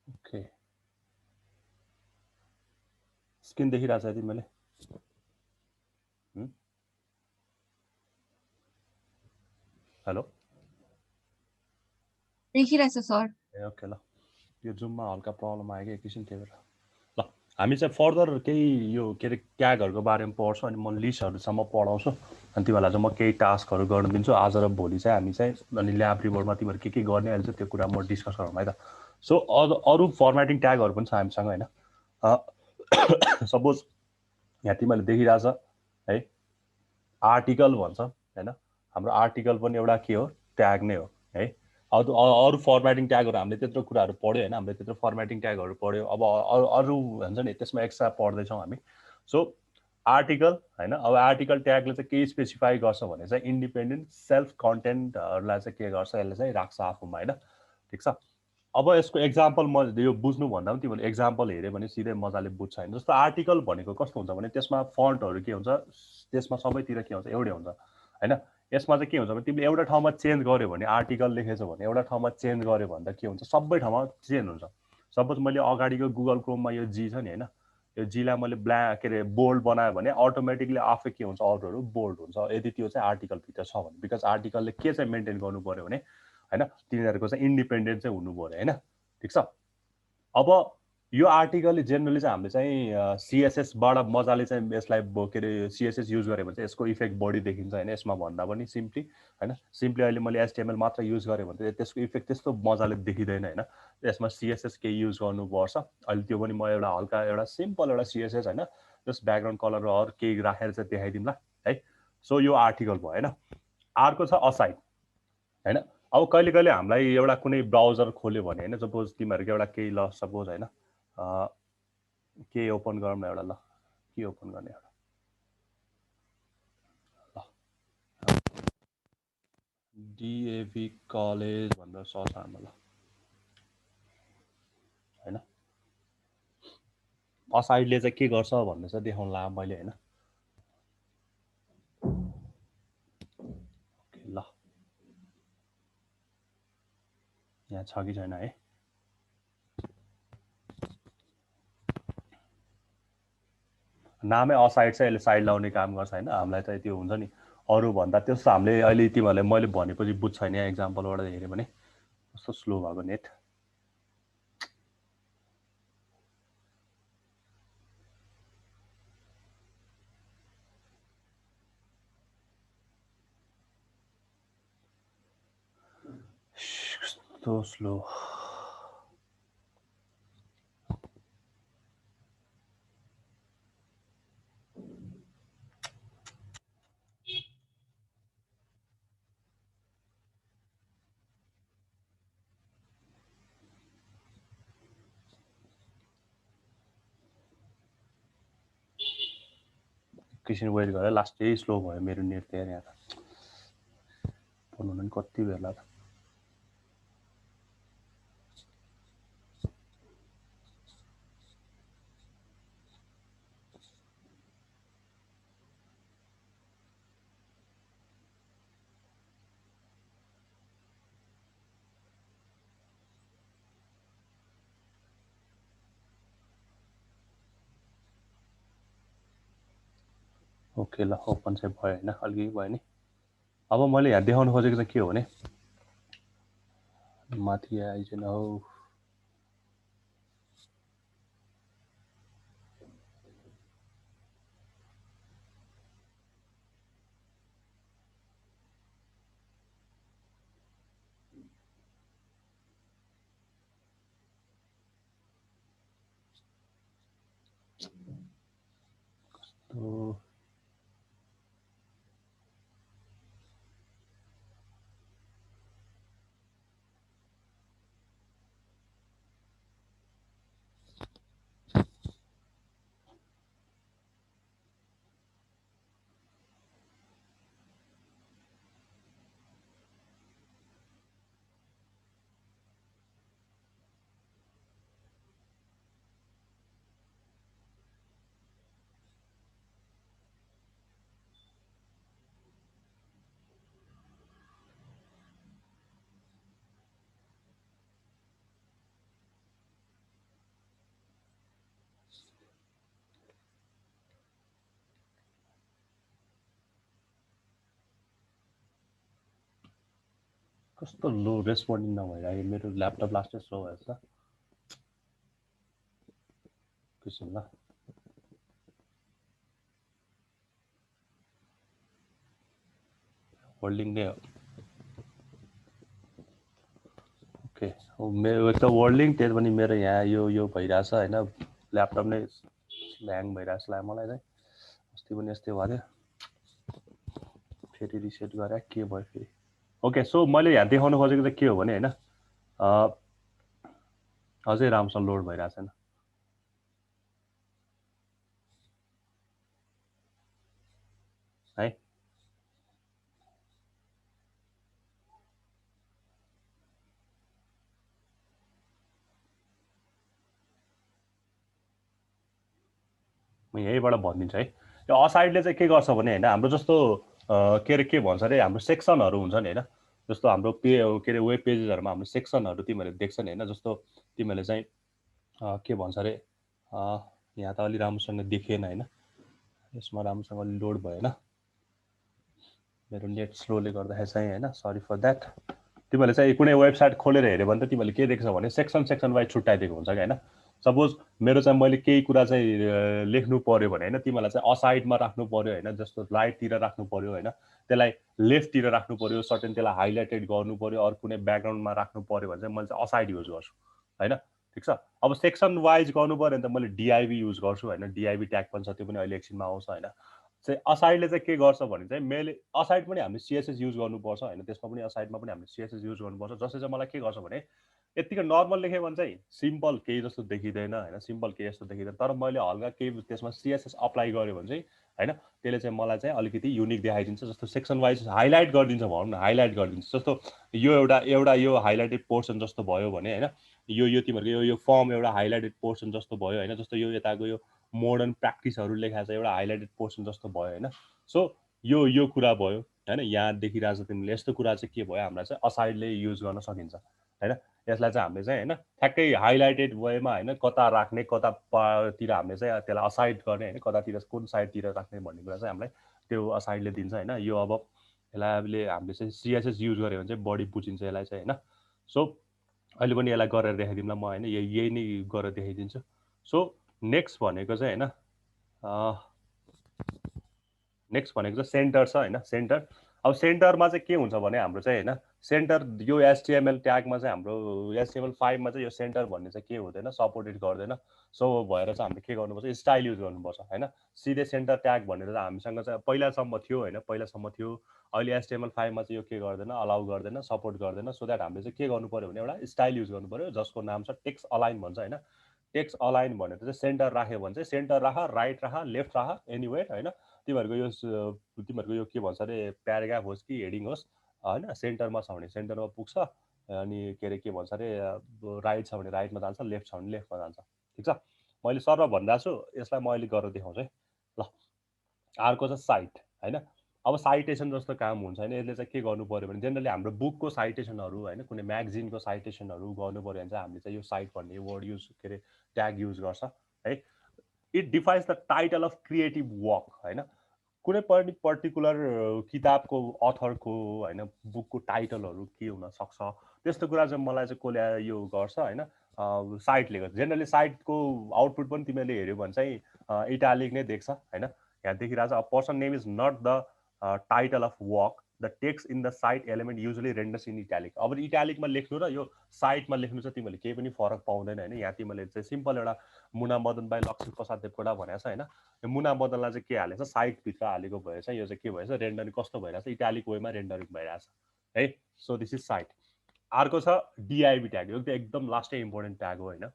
Okay screen देखिरहेको छ तिमीले हेलो देखिरहेछ सर। ए ओके ल यो जुममा हल्का प्रब्लम आयो कि एकैछिन त्यही भएर ल हामी चाहिँ फर्दर केही यो के अरे ट्यागहरूको बारेमा पढ्छौँ अनि म लिस्टहरूसम्म पढाउँछु अनि तिमीहरूलाई चाहिँ म केही टास्कहरू गर्न दिन्छु आज र भोलि चाहिँ हामी चाहिँ अनि ल्याब रिपोर्टमा तिमीहरू के गर्ने अहिले चाहिँ त्यो कुरा म डिस्कस गरौँ है त सो अरू फर्मेटिङ ट्यागहरू पनि छ हामीसँग होइन सपोज यहाँ तिमीहरूले देखिरहेछ है आर्टिकल भन्छ होइन हाम्रो आर्टिकल पनि एउटा के हो ट्याग नै हो है अरू फर्मेटिङ ट्यागहरू हामीले त्यत्रो कुराहरू पढ्यो होइन हामीले त्यत्रो फर्मेटिङ ट्यागहरू पढ्यो अब अरू भन्छ नि त्यसमा एक्स्ट्रा पढ्दैछौँ हामी सो आर्टिकल होइन अब आर्टिकल ट्यागले चाहिँ के स्पेसिफाई गर्छ भने चाहिँ इन्डिपेन्डेन्ट सेल्फ कन्टेन्टहरूलाई चाहिँ के गर्छ यसले चाहिँ राख्छ आफूमा होइन ठिक छ अब यसको एक्जाम्पल म यो बुझ्नुभन्दा पनि तिमीहरूले एक्जाम्पल हेऱ्यो भने सिधै मजाले बुझ्छ होइन जस्तो आर्टिकल भनेको कस्तो हुन्छ भने त्यसमा फन्टहरू के हुन्छ त्यसमा सबैतिर के हुन्छ एउटै हुन्छ होइन यसमा चाहिँ के हुन्छ भने तिमीले एउटा ठाउँमा चेन्ज गर्यो भने आर्टिकल लेखेछ भने एउटा ठाउँमा चेन्ज गर्यो भने त के हुन्छ सबै ठाउँमा चेन्ज हुन्छ सपोज मैले अगाडिको गुगल क्रोममा यो जी छ नि होइन यो जीलाई मैले के अरे बोल्ड बनायो भने अटोमेटिकली आफै के हुन्छ अरूहरू बोल्ड हुन्छ यदि त्यो चाहिँ आर्टिकलभित्र छ भने बिकज आर्टिकलले के चाहिँ मेन्टेन गर्नु पऱ्यो भने होइन तिनीहरूको चाहिँ इन्डिपेन्डेन्ट चाहिँ हुनु पऱ्यो होइन ठिक छ अब यो आर्टिकल जेनरली चाहिँ हामीले चाहिँ सिएसएसबाट मजाले चाहिँ यसलाई के अरे सिएसएस युज गऱ्यो भने चाहिँ यसको इफेक्ट बढी देखिन्छ होइन यसमा भन्दा पनि सिम्पली होइन सिम्पली अहिले मैले एचटिएमएल मात्र युज गरेँ भने चाहिँ त्यसको इफेक्ट त्यस्तो मजाले देखिँदैन होइन यसमा सिएसएस केही युज गर्नुपर्छ अहिले त्यो पनि म एउटा हल्का एउटा सिम्पल एउटा सिएसएस होइन जस्ट ब्याकग्राउन्ड कलर अरू केही राखेर चाहिँ देखाइदिउँला है सो यो आर्टिकल भयो होइन अर्को छ असाइड होइन अब कहिले कहिले हामीलाई एउटा कुनै ब्राउजर खोल्यो भने होइन सपोज तिमीहरूको एउटा केही ल सपोज होइन के ओपन गरौँ न एउटा ल के ओपन गर्ने एउटा ल डिएभी कलेज भनेर सर्च हान्नु ल होइन असाइडले चाहिँ के गर्छ भन्ने चाहिँ देखाउनु ला मैले होइन ल यहाँ छ कि छैन है नामै असाइड चाहिँ यसले साइड लाउने काम गर्छ होइन हामीलाई चाहिँ त्यो हुन्छ नि अरूभन्दा त्यस्तो हामीले अहिले तिमीहरूले मैले भनेपछि बुझ्छ छैन यहाँ एक्जाम्पलबाट हेऱ्यो भने कस्तो स्लो भएको नेट कस्तो स्लो एकैछिन वेट गरेँ लास्टै स्लो भयो मेरो नेट त्यहाँ यहाँ त पढ्नु पनि कति बेला त ओके ल ओपन चाहिँ भयो होइन अलिकति भयो नि अब मैले यहाँ देखाउनु खोजेको चाहिँ के हो भने माथि आइजन हौ कस्तो लो रेस्पोन्डिङ नभइरहेको मेरो ल्यापटप लास्टै स्लो भएछ त किसिम ल होल्डिङ नै हो ओके मेरो त होल्डिङ त्यही पनि मेरो यहाँ यो भइरहेछ होइन ल्यापटप नै ह्याङ भइरहेछ लाग्यो मलाई चाहिँ अस्ति पनि यस्तै भएको थियो फेरि रिसेट गरेँ के भयो फेरि ओके सो मैले यहाँ देखाउनु खोजेको चाहिँ के हो भने होइन अझै राम्रोसँग लोड भइरहेको छैन है म यहीँबाट भनिदिन्छु है यो असाइडले चाहिँ के गर्छ भने होइन हाम्रो जस्तो के अरे के भन्छ अरे हाम्रो सेक्सनहरू हुन्छ नि होइन जस्तो हाम्रो के अरे वेब पेजेसहरूमा हाम्रो सेक्सनहरू तिमीहरूले देख्छ नि होइन जस्तो तिमीहरूले चाहिँ के भन्छ अरे यहाँ त अलि राम्रोसँग देखिएन होइन यसमा राम्रोसँग अलि लोड भएन मेरो नेट स्लोले गर्दाखेरि चाहिँ होइन सरी फर द्याट तिमीहरूले चाहिँ कुनै वेबसाइट खोलेर हेऱ्यो भने त तिमीहरूले के देख्छ भने सेक्सन वाइज छुट्याइदिएको हुन्छ कि होइन सपोज मेरो चाहिँ मैले केही कुरा चाहिँ लेख्नु पर्यो भने होइन तिमीलाई चाहिँ असाइडमा राख्नु पर्यो होइन जस्तो राइटतिर राख्नु पर्यो होइन त्यसलाई लेफ्टतिर राख्नु पर्यो सर्टेन त्यसलाई हाइलाइटेड गर्नु पर्यो अरू कुनै ब्याकग्राउन्डमा राख्नु पर्यो भने चाहिँ मैले चाहिँ असाइड युज गर्छु होइन ठिक छ अब सेक्सन वाइज गर्नु पऱ्यो भने त मैले डिआइबी युज गर्छु होइन डिआइबी ट्याग पनि छ त्यो पनि अहिले एकछिनमा आउँछ होइन चाहिँ असाइडले चाहिँ के गर्छ भने चाहिँ मैले असाइड पनि हामीले सिएसएस युज गर्नुपर्छ होइन त्यसमा पनि असाइडमा पनि हामीले सिएसएस युज गर्नुपर्छ जसले चाहिँ मलाई के गर्छ भने यत्तिकै नर्मल लेख्यो भने चाहिँ सिम्पल केही जस्तो देखिँदैन होइन सिम्पल केही जस्तो देखिँदैन तर मैले हल्का केही त्यसमा सिएसएस अप्लाई गरेँ भने चाहिँ होइन त्यसले चाहिँ मलाई चाहिँ अलिकति युनिक देखाइदिन्छ जस्तो सेक्सन वाइज हाइलाइट गरिदिन्छ भनौँ न हाइलाइट गरिदिन्छ जस्तो यो एउटा यो हाइलाइटेड पोर्सन जस्तो भयो भने होइन यो तिमीहरूको यो फर्म एउटा हाइलाइटेड पोर्सन जस्तो भयो होइन जस्तो यो यताको यो मोडर्न प्र्याक्टिसहरू लेखाएको छ एउटा हाइलाइटेड पोर्सन जस्तो भयो होइन सो यो कुरा भयो होइन यहाँ देखिरहेको छ तिमीले यस्तो कुरा चाहिँ के भयो हामीलाई चाहिँ असाइडले युज गर्न सकिन्छ होइन यसलाई चाहिँ हामीले चाहिँ होइन ठ्याक्कै हाइलाइटेड वेमा होइन कता राख्ने कतातिर हामीले चाहिँ त्यसलाई असाइड गर्ने होइन कतातिर कुन साइडतिर राख्ने भन्ने कुरा चाहिँ हामीलाई त्यो असाइडले दिन्छ होइन यो अब यसलाई हामीले चाहिँ सिएसएस युज गऱ्यो भने चाहिँ बढी बुझिन्छ यसलाई चाहिँ होइन सो अहिले पनि यसलाई गरेर देखाइदिउँला म होइन यही नै गरेर देखाइदिन्छु सो नेक्स्ट भनेको चाहिँ होइन नेक्स्ट भनेको चाहिँ सेन्टर छ होइन सेन्टर अब सेन्टरमा चाहिँ के हुन्छ भने हाम्रो चाहिँ होइन सेन्टर यो एचटिएमएल ट्यागमा चाहिँ हाम्रो एचटिएमएल 5मा चाहिँ यो सेन्टर भन्ने चाहिँ के हुँदैन सपोर्टेड गर्दैन सो भएर चाहिँ हामीले के गर्नुपर्छ स्टाइल युज गर्नुपर्छ होइन सिधै सेन्टर ट्याग भनेर चाहिँ हामीसँग चाहिँ पहिलासम्म थियो होइन पहिलासम्म थियो अहिले एचटिएमएल 5मा चाहिँ यो के गर्दैन अलाउ गर्दैन सपोर्ट गर्दैन सो द्याट हामीले चाहिँ के गर्नु पऱ्यो भने एउटा स्टाइल युज गर्नु पऱ्यो जसको नाम छ टेक्स्ट अलाइन भन्छ होइन टेक्स्ट अलाइन भनेर चाहिँ सेन्टर राख्यो भने चाहिँ सेन्टर राख राइट राख लेफ्ट राख एनिवेयर होइन तिमीहरूको यो के भन्छ अरे प्याराग्राफ होस् कि हेडिङ होस् होइन सेन्टरमा छ भने सेन्टरमा पुग्छ अनि के अरे के भन्छ अरे राइट छ भने राइटमा जान्छ लेफ्ट छ भने लेफ्टमा जान्छ ठिक छ मैले सरल भनिरहेको छु यसलाई म अहिले गरेर देखाउँछु है ल अर्को चाहिँ साइट होइन अब साइटेसन जस्तो काम हुन्छ होइन यसले चाहिँ के गर्नु पऱ्यो भने जेनरली हाम्रो बुकको साइटेसनहरू होइन कुनै म्यागजिनको साइटेसनहरू गर्नु पऱ्यो भने चाहिँ हामीले चाहिँ यो साइट भन्ने वर्ड युज के अरे ट्याग युज गर्छ है it defines the title of creative work होइन कुनै पनि पर्टिकुलर किताबको अथरको होइन बुकको टाइटलहरू के हुनसक्छ त्यस्तो कुरा चाहिँ मलाई चाहिँ कसले यो गर्छ होइन साइटले गर्छ जेनरली साइटको आउटपुट पनि तिमीले हेऱ्यो भने चाहिँ इटालिक नै देख्छ होइन यहाँ देखिरहेको छ person name is not the title of work the text in the cite element usually renders in italic अब इटालिकमा लेख्नु र यो साइटमा लेख्नु चाहिँ तिमीले केही पनि फरक पाउँदैन होइन यहाँ तिमीले चाहिँ सिम्पल एउटा मुना मदन भाइ लक्ष्मी प्रसाद देवकोटा भनेको छ होइन यो मुना मदनलाई चाहिँ के हालेको छ साइटभित्र हालेको भएर चाहिँ यो चाहिँ के भएछ रेन्डरिङ कस्तो भइरहेछ इटालिक वेमा रेन्डरिङ भइरहेछ है सो दिस इज साइट अर्को छ डिआइबी ट्याग यो एकदम लास्टै इम्पोर्टेन्ट ट्याग हो होइन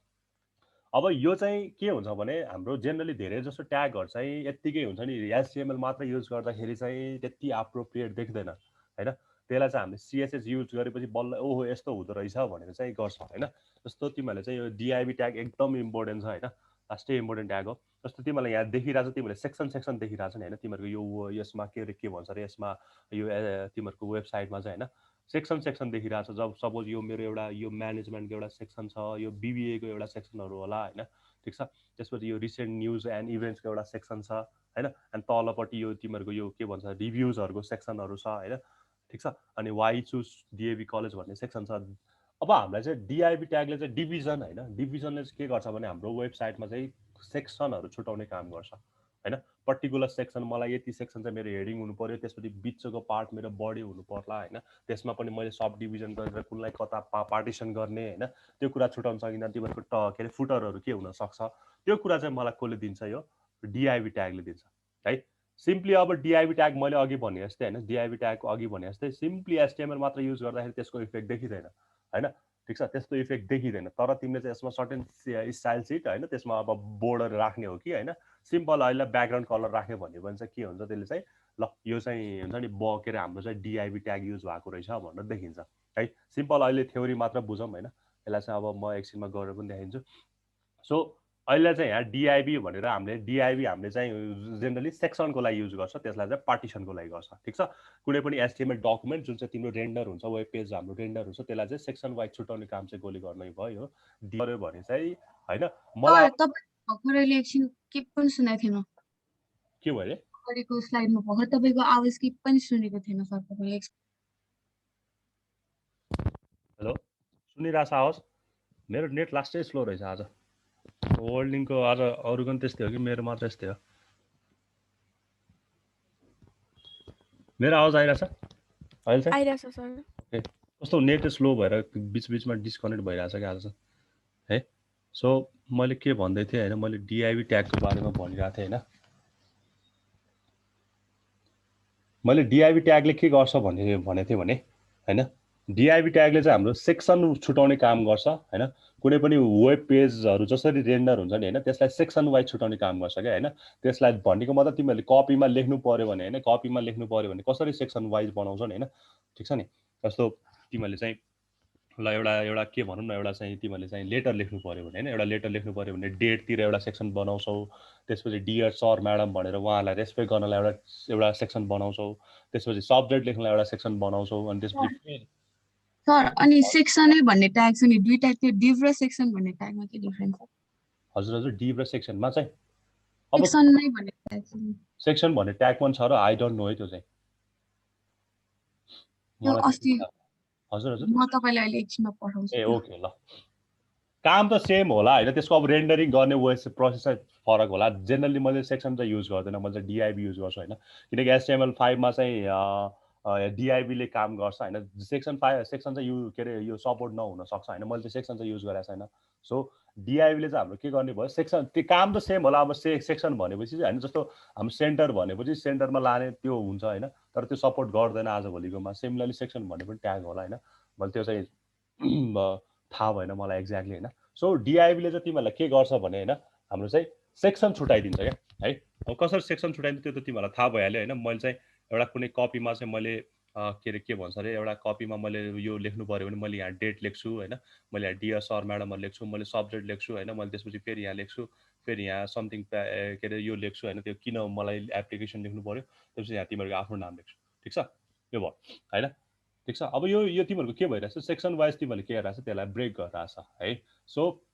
अब यो चाहिँ के हुन्छ भने हाम्रो जेनरली धेरै जस्तो ट्यागहरू चाहिँ यत्तिकै हुन्छ नि एचटिएमएल मात्र युज गर्दाखेरि चाहिँ त्यति एप्रोप्रिएट देख्दैन होइन त्यसलाई चाहिँ हामीले सिएसएस युज गरेपछि बल्ल ओहो यस्तो हुँदो रहेछ भनेर चाहिँ गर्छ होइन जस्तो तिमीहरूले चाहिँ यो डिआइबी ट्याग एकदम इम्पोर्टेन्ट छ होइन लास्टै इम्पोर्टेन्ट ट्याग हो जस्तो तिमीलाई यहाँ देखिरहेको छ तिमीहरूले सेक्सन देखिरहेको छ नि होइन तिमीहरूको यो यसमा के अरे के भन्छ अरे यसमा यो तिमीहरूको वेबसाइटमा चाहिँ होइन सेक्सन देखिरहेको छ जब सपोज यो मेरो एउटा यो म्यानेजमेन्टको एउटा सेक्सन छ यो बिबिएको एउटा सेक्सनहरू होला होइन ठिक छ त्यसपछि यो रिसेन्ट न्युज एन्ड इभेन्ट्सको एउटा सेक्सन छ होइन अनि तलपट्टि यो तिमीहरूको यो के भन्छ रिभ्युजहरूको सेक्सनहरू छ होइन ठिक छ। अनि वाइ चुज डिएभी कलेज भन्ने सेक्सन छ। अब हामीलाई चाहिँ डिआइबी ट्यागले चाहिँ डिभिजन होइन, डिभिजनले चाहिँ के गर्छ भने हाम्रो वेबसाइटमा चाहिँ सेक्सनहरू छुटाउने काम गर्छ होइन। पर्टिकुलर सेक्सन, मलाई यति सेक्सन चाहिँ मेरो हेडिङ हुनु पर्यो, त्यसपछि बिचको पार्ट मेरो बडी हुनु पर्ला होइन, त्यसमा पनि मैले सब डिभिजन गरेर कुनलाई कता पार्टिसन गर्ने होइन, त्यो कुरा छुटाउन सकिँदैन। तिमीहरूको के अरे फुटरहरू के हुनसक्छ, त्यो कुरा चाहिँ मलाई कसले दिन्छ, यो डिआइबी ट्यागले दिन्छ है। सिम्पली अब डिआइबी ट्याग मैले अघि भने जस्तै होइन, डिआइबी ट्यागको अघि भने जस्तै सिम्पली एचटिएमएल मात्र युज गर्दाखेरि त्यसको इफेक्ट देखिँदैन होइन, ठिक छ, त्यस्तो इफेक्ट देखिँदैन। तर तिमीले चाहिँ यसमा सर्टेन स्टाइल सिट होइन, त्यसमा अब बोर्डर राख्ने हो कि होइन, सिम्पल अहिले ब्याकग्राउन्ड कलर राख्यो भने चाहिँ के हुन्छ, त्यसले चाहिँ ल यो चाहिँ हुन्छ नि के अरे हाम्रो चाहिँ डिआइबी ट्याग युज भएको रहेछ भनेर देखिन्छ है। सिम्पल अहिले थ्योरी मात्र बुझौँ होइन, यसलाई चाहिँ अब म एकछिनमा गरेर पनि देखाइदिन्छु। सो अहिले चाहिँ यहाँ डिआइबी भनेर हामीले चाहिँ जेनरली सेक्सनको लागि युज गर्छ, त्यसलाई चाहिँ पार्टिसनको लागि गर्छ, ठिक छ। कुनै पनि एचटिएमएल डकुमेन्ट जुन चाहिँ तिम्रो रेन्डर हुन्छ, वेब पेज हाम्रो रेन्डर हुन्छ, त्यसलाई चाहिँ सेक्सन वाइज छुटाउने काम चाहिँ गोली गर्नै भयो। दियो भने चाहिँ होइन मलाई भर्खरैले एकछिन के पनि सुनेको थिएन, के भयो अगाडिको स्लाइडमा भर्खर तपाईँको आवाज के पनि सुनेको थिएन सर। तपाईँले हेलो सुनिरहेछ आवाज? मेरो नेट लास्टै स्लो रहेछ आज, वर्ल्डिङको आज अरूको पनि त्यस्तै हो कि मेरो मात्र यस्तै हो? मेरो आवाज आइरहेछ अहिले चाहिँ? आइरहेछ सर। ओके, कस्तो नेट स्लो भएर बिचबिचमा डिस्कनेक्ट भइरहेछ कि आज चाहिँ है। सो मैले के भन्दै थिएँ होइन, मैले डिआइबी ट्यागको बारेमा भनिरहेको थिएँ होइन। मैले डिआइबी ट्यागले के गर्छ भनेको थिएँ भने होइन, डिआइबी ट्यागले चाहिँ हाम्रो सेक्सन छुटाउने काम गर्छ होइन। कुनै पनि वेब पेजहरू जसरी रेन्डर हुन्छ नि होइन, त्यसलाई सेक्सन वाइज छुटाउने काम गर्छ क्या होइन। त्यसलाई भनेको मतलब तिमीहरूले कपीमा लेख्नु पऱ्यो भने होइन, कपीमा लेख्नु पऱ्यो भने कसरी सेक्सन वाइज बनाउँछ नि होइन, ठिक छ नि। जस्तो तिमीहरूले चाहिँ ल एउटा के भनौँ न, एउटा चाहिँ तिमीहरूले चाहिँ लेटर लेख्नु पऱ्यो भने होइन, एउटा लेटर लेख्नु पऱ्यो भने डेटतिर एउटा सेक्सन बनाउँछौ, त्यसपछि डियर सर म्याडम भनेर उहाँलाई रेस्पेक्ट गर्नलाई एउटा सेक्सन बनाउँछौ, त्यसपछि सब्जेक्ट लेख्नलाई एउटा सेक्सन बनाउँछौ, अनि त्यसपछि सर अनि सेक्सनै भन्ने ट्याग छ नि दुईटा, त्यो डिभ र सेक्सन भन्ने ट्यागमा के डिफरेन्स छ? हजुर डिभ र सेक्सनमा चाहिँ अब सेक्सन नै भन्ने ट्याग छ, सेक्सन भन्ने ट्याग पनि छ र आई डोन्ट नो है त्यो चाहिँ अस्ति हजुर म तपाईँलाई अहिले एकछिनमा पठाउँछु। ए ओके ल, काम त सेम होला होइन, त्यसको अब रेन्डरिङ गर्ने प्रोसेस चाहिँ फरक होला। जेनरली मैले सेक्सन चाहिँ युज गर्दैन, मैले चाहिँ डिआइबी युज गर्छु होइन, किनकि HTML5 चाहिँ डिआइबीले काम गर्छ होइन। सेक्सन चाहिँ के अरे यो सपोर्ट नहुन सक्छ होइन, मैले चाहिँ सेक्सन चाहिँ युज गरेको छैन। सो डिआइबीले चाहिँ हाम्रो के गर्ने भयो, सेक्सन त्यो काम त सेम होला। अब सेक्सन भनेपछि चाहिँ होइन, जस्तो हाम्रो सेन्टर भनेपछि सेन्टरमा लाने त्यो हुन्छ होइन, तर त्यो सपोर्ट गर्दैन आजभोलिकोमा। सिमिलरली सेक्सन भन्ने पनि ट्याग होला होइन, मैले त्यो चाहिँ थाहा भएन मलाई एक्ज्याक्टली होइन। सो डिआइबीले चाहिँ तिमीहरूलाई के गर्छ भने होइन, हाम्रो चाहिँ सेक्सन छुटाइदिन्छ क्या है। अब कसरी सेक्सन छुटाइदिन्छ त्यो त तिमीहरूलाई थाहा भइहाल्यो होइन। मैले चाहिँ एउटा कुनै कपीमा चाहिँ मैले के अरे के भन्छ अरे, एउटा कपीमा मैले यो लेख्नु पऱ्यो भने मैले यहाँ डेट लेख्छु होइन, मैले यहाँ डियर सर म्याडमहरू लेख्छु, मैले सब्जेक्ट लेख्छु होइन, मैले त्यसपछि फेरि यहाँ लेख्छु, फेरि यहाँ समथिङ के अरे यो लेख्छु होइन, त्यो किन मलाई एप्लिकेसन लेख्नु पऱ्यो, त्यसपछि यहाँ तिमीहरूको आफ्नो नाम लेख्छु, ठिक छ, यो भयो होइन, ठिक छ। अब यो तिमीहरूको के भइरहेछ, सेक्सन वाइज तिमीहरूले के गरिरहेछ, त्यसलाई ब्रेक गरिरहेछ है। सो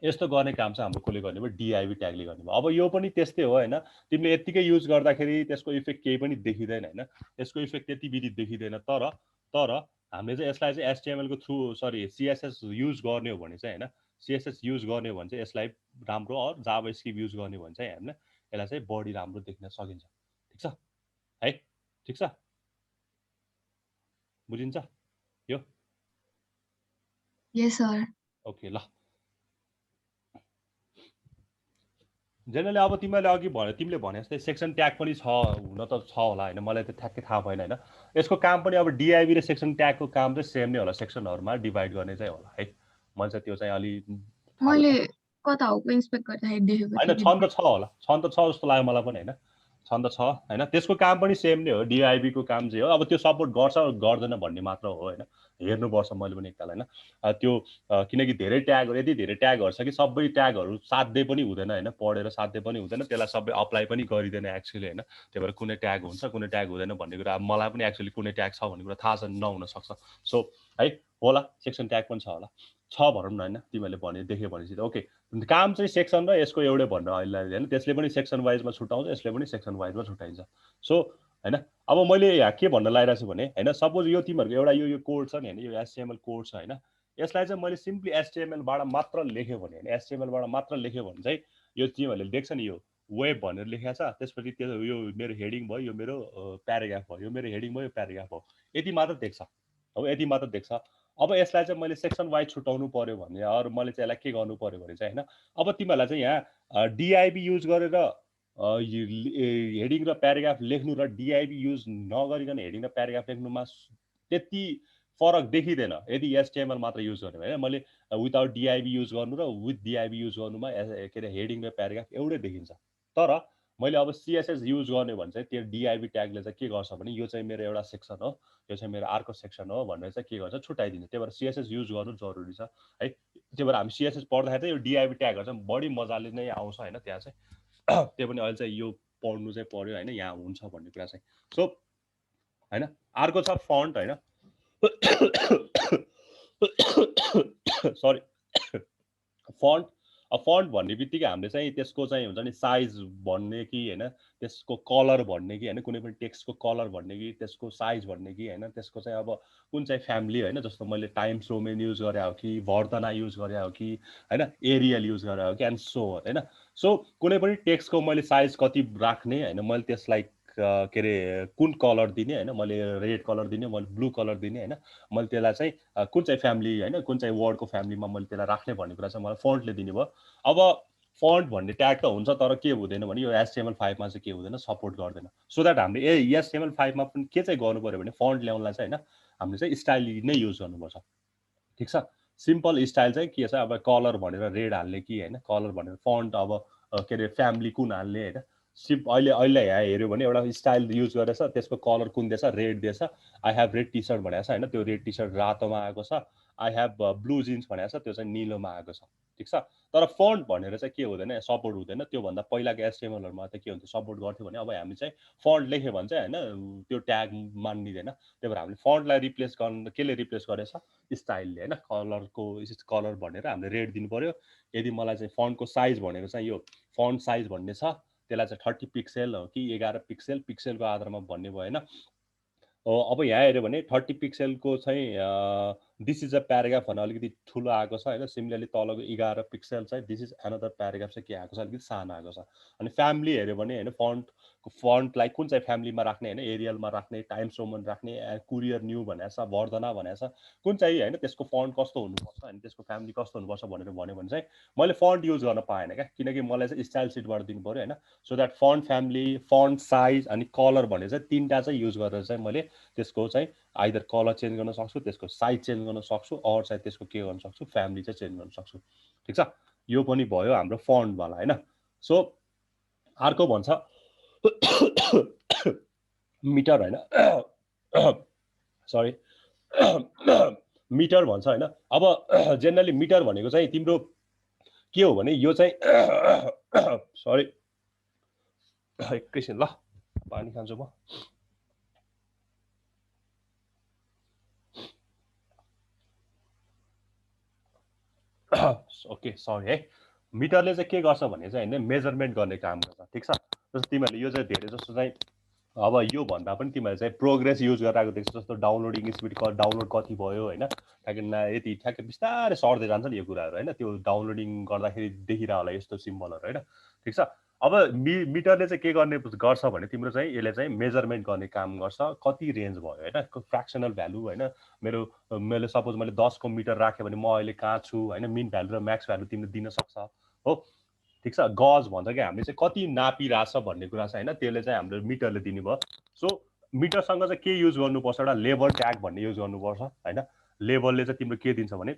यस्तो गर्ने काम चाहिँ हाम्रो कसले गर्ने भयो, डिआइबी ट्यागले गर्ने भयो। अब यो पनि त्यस्तै हो होइन, तिमीले यत्तिकै युज गर्दाखेरि त्यसको इफेक्ट केही पनि देखिँदैन होइन, यसको इफेक्ट त्यति बिधि देखिँदैन। तर हामीले चाहिँ यसलाई चाहिँ एचटिएमएलको थ्रु सिएसएस युज गर्ने हो भने चाहिँ होइन, सिएसएस युज गर्ने हो भने चाहिँ यसलाई राम्रो, अरू जाभास्क्रिप्ट युज गर्ने हो भने चाहिँ हामीले यसलाई चाहिँ बढी राम्रो देख्न सकिन्छ, ठिक छ है, ठिक छ, बुझिन्छ यो? यस सर। ओके ल, जेनरली अब तिमीले भने जस्तै सेक्सन ट्याग पनि छ, हुन त छ होला होइन, मलाई त ठ्याक्कै थाहा भएन होइन। यसको काम पनि अब डिआइबी र सेक्सन ट्यागको काम चाहिँ सेम नै होला, सेक्सनहरूमा डिभाइड गर्ने चाहिँ होला है। मैले चाहिँ त्यो चाहिँ अलि मैले कता हो इन्सपेक्ट गर्दाखेरि देखेको होइन, थिएँ, छन् त छ होला, छन् त छ जस्तो लाग्यो मलाई पनि होइन, छन् त छ होइन। त्यसको काम पनि सेम नै हो, डिआइबीको काम चाहिँ हो। अब त्यो सपोर्ट गर्छ गर्दैन भन्ने मात्र हो होइन, हेर्नुपर्छ मैले पनि एकताल होइन। त्यो किनकि धेरै ट्यागहरू, यति धेरै ट्यागहरू छ कि सबै ट्यागहरू साध्य पनि हुँदैन होइन, पढेर साध्य पनि हुँदैन, त्यसलाई सबै अप्लाई पनि गरिँदैन एक्चुअली होइन। त्यही भएर कुनै ट्याग हुन्छ कुनै ट्याग हुँदैन भन्ने कुरा अब मलाई पनि एक्चुअली कुनै ट्याग छ भन्ने कुरा थाहा छ नहुनसक्छ। सो है होला, सेक्सन ट्याग पनि छ होला, छ भनौँ न होइन, तिमीहरूले भने देख्यो भनेपछि त ओके। काम चाहिँ सेक्सन र यसको एउटै भन्न अहिले होइन, त्यसले पनि सेक्सन वाइजमा छुट्याउँछ, यसले पनि सेक्सन वाइजमा छुट्याइन्छ। सो हैन। अब मैले यहाँ के भन्न लागिरहेको छु भने हैन, सपोज यो तिमीहरूको एउटा यो कोड छ नि हैन, यो HTML कोड छ हैन, यसलाई चाहिँ मैले सिम्पली HTML बाट मात्र लेख्यो भने हैन, HTML बाट मात्र लेख्यो भने चाहिँ यो तिमीहरूले देख्छ नि यो वेब भनेर लेखेको छ, त्यसपछि त्यो यो मेरो हेडिङ भयो, यो मेरो प्याराग्राफ भयो, यो मेरो हेडिङ भयो, यो प्याराग्राफ भयो, यति मात्र देख्छ। अब यति मात्र देख्छ। अब यसलाई चाहिँ मैले सेक्सन वाइज छुटाउनु पर्यो भने अरू मैले चाहिँ यसलाई के गर्नु पर्यो भने चाहिँ हैन, अब तिमीहरूलाई चाहिँ यहाँ DIB युज गरेर हेडिङ र प्याराग्राफ लेख्नु र DIB युज नगरिकन हेडिङ र प्याराग्राफ लेख्नुमा त्यति फरक देखिँदैन यदि HTML मात्र युज गर्नु होइन। मैले विदाउट DIB युज गर्नु र विथ DIB युज गर्नुमा के अरे हेडिङ र प्याराग्राफ एउटै देखिन्छ। तर मैले अब CSS युज गर्ने भने चाहिँ त्यो DIB ट्यागले चाहिँ के गर्छ भने यो चाहिँ मेरो एउटा सेक्सन हो, यो चाहिँ मेरो अर्को सेक्सन हो भनेर चाहिँ के गर्छ छुट्याइदिन्छ। त्यही भएर CSS युज गर्नु जरुरी छ है। त्यही भएर हामी CSS पढ्दाखेरि चाहिँ यो DIB ट्यागहरू चाहिँ बढी मजाले नै आउँछ होइन त्यहाँ चाहिँ। त्यो पनि अहिले चाहिँ यो पढ्नु चाहिँ पर्यो होइन, यहाँ हुन्छ भन्ने कुरा चाहिँ। सो होइन, अर्को छ फन्ट होइन। Sorry, font. फन्ट भन्ने बित्तिकै हामीले चाहिँ त्यसको चाहिँ हुन्छ नि साइज भन्ने कि होइन, त्यसको कलर भन्ने कि होइन, कुनै पनि टेक्स्टको कलर भन्ने कि त्यसको साइज भन्ने कि होइन, त्यसको चाहिँ अब कुन चाहिँ फ्यामिली होइन, जस्तो मैले टाइम्स रोमन युज गरे हो कि वर्धना युज गरे हो कि होइन, एरियल युज गरे हो कि एन्ड सो होइन। सो कुनै पनि टेक्स्टको मैले साइज कति राख्ने होइन, मैले त्यसलाई के अरे कुन कलर दिने होइन, मैले रेड कलर दिने, मैले ब्लू कलर दिने होइन, मैले त्यसलाई चाहिँ कुन चाहिँ फ्यामिली होइन, कुन चाहिँ वर्डको फ्यामिलीमा मैले त्यसलाई राख्ने भन्ने कुरा चाहिँ मलाई फन्टले दिने भयो। अब फन्ट भन्ने ट्याग त हुन्छ तर के हुँदैन भने यो HTML5 मा चाहिँ के हुँदैन, सपोर्ट गर्दैन। सो द्याट हामीले HTML5 मा पनि के चाहिँ गर्नु पर्यो भने फन्ट ल्याउनलाई चाहिँ होइन हामीले चाहिँ स्टाइल नै युज गर्नुपर्छ। ठिक छ, सिम्पल स्टाइल चाहिँ के छ, अब कलर भनेर रेड हाल्ने कि होइन, कलर भनेर फन्ट अब के अरे फ्यामिली कुन हाल्ने होइन। अहिले यहाँ हेऱ्यो भने एउटा स्टाइल युज गरेछ, त्यसको कलर कुन दिएछ, रेड दिएछ। I have red T shirt भनेको छ होइन, त्यो रेड टी सर्ट रातोमा आएको छ। आई हेभ ब्लू जिन्स भनेको छ, त्यो चाहिँ निलोमा आएको छ। ठिक छ, तर फन्ट भनेर चाहिँ के हुँदैन, सपोर्ट हुँदैन। त्योभन्दा पहिलाको HTML-हरूमा त के हुन्थ्यो, सपोर्ट गर्थ्यो भने अब हामी चाहिँ फन्ट लेख्यो भने चाहिँ होइन त्यो ट्याग मानिँदैन। त्यही भएर हामीले फन्टलाई रिप्लेस गर्न केले रिप्लेस गरेछ, स्टाइलले होइन। कलर भनेर हामीले रेड दिनु पर्यो। यदि मलाई चाहिँ फन्टको साइज भनेको चाहिँ यो फन्ट साइज भन्ने छ, त्यसलाई चाहिँ 30 पिक्सेल हो कि 11 पिक्सेल, पिक्सेलको आधारमा भन्ने भयो होइन। अब यहाँ हेऱ्यो भने 30 पिक्सेलको चाहिँ दिस इज अ प्याराग्राफ भनेर अलिकति ठुलो आएको छ होइन। सिमिलरली तलको 11 पिक्सेल चाहिँ दिस इज एनदर प्याराग्राफ चाहिँ के आएको छ, अलिकति सानो आएको छ। अनि फ्यामिली हेऱ्यो भने होइन, फन्टलाई कुन चाहिँ फ्यामिलीमा राख्ने होइन, एरियलमा राख्ने, टाइम्स रोमन राख्ने, कुरियर न्यू भनेको छ, वर्धना भनेको छ, कुन चाहिँ होइन त्यसको फन्ट कस्तो हुनुपर्छ होइन, त्यसको फ्यामिली कस्तो हुनुपर्छ भनेर भन्यो भने चाहिँ मैले फन्ट युज गर्न पाएन क्या, किनकि मलाई चाहिँ स्टाइल सिटबाट दिनु पऱ्यो होइन। So that font family, font size अनि कलर भनेर चाहिँ तिनवटा चाहिँ युज गरेर चाहिँ मैले त्यसको चाहिँ आइदर कलर चेन्ज गर्न सक्छु, त्यसको साइज चेन्ज गर्न सक्छु, अरू चाहिँ त्यसको के गर्न सक्छु, फ्यामिली चाहिँ चेन्ज गर्न सक्छु। ठिक छ, यो पनि भयो हाम्रो फन्टवाला होइन। सो अर्को भन्छ मिटर होइन, सरी मिटर भन्छ होइन। अब जेनरली मिटर भनेको चाहिँ तिम्रो के हो भने यो चाहिँ सरी एकैछिन ल, पानी खान्छु म। ओके सरी है। मिटरले चाहिँ के गर्छ भने चाहिँ होइन मेजरमेन्ट गर्ने काम गर्छ। ठिक छ, जस्तो तिमीहरूले यो चाहिँ धेरै जस्तो चाहिँ अब यो भन्दा पनि तिमीहरूले चाहिँ प्रोग्रेस युज गरिरहेको देख्छ, जस्तो डाउनलोडिङ स्पिड डाउनलोड कति भयो होइन, ठ्याक्कै यति ठ्याक्कै बिस्तारै सर्दै जान्छ नि यो कुराहरू होइन। त्यो डाउनलोडिङ गर्दाखेरि देखिरह होला यस्तो सिम्बलहरू होइन। ठिक छ, अब मिटरले चाहिँ के गर्ने गर्छ भने तिम्रो चाहिँ यसले चाहिँ मेजरमेन्ट गर्ने काम गर्छ, कति रेन्ज भयो होइन, फ्रेक्सनल भ्यालु होइन। मैले सपोज मैले 10 को मिटर राखेँ भने म अहिले कहाँ छु होइन, मिन भ्यालु र म्याक्स भ्यालु तिमीले दिन सक्छ हो। ठिक छ, गज भन्छ कि हामीले चाहिँ कति नापिरहेछ भन्ने कुरा चाहिँ होइन, त्यसले चाहिँ हाम्रो मिटरले दिने भयो। सो मिटरसँग चाहिँ के युज गर्नुपर्छ, एउटा लेबल ट्याग भन्ने युज गर्नुपर्छ होइन। लेबलले चाहिँ तिम्रो के दिन्छ भने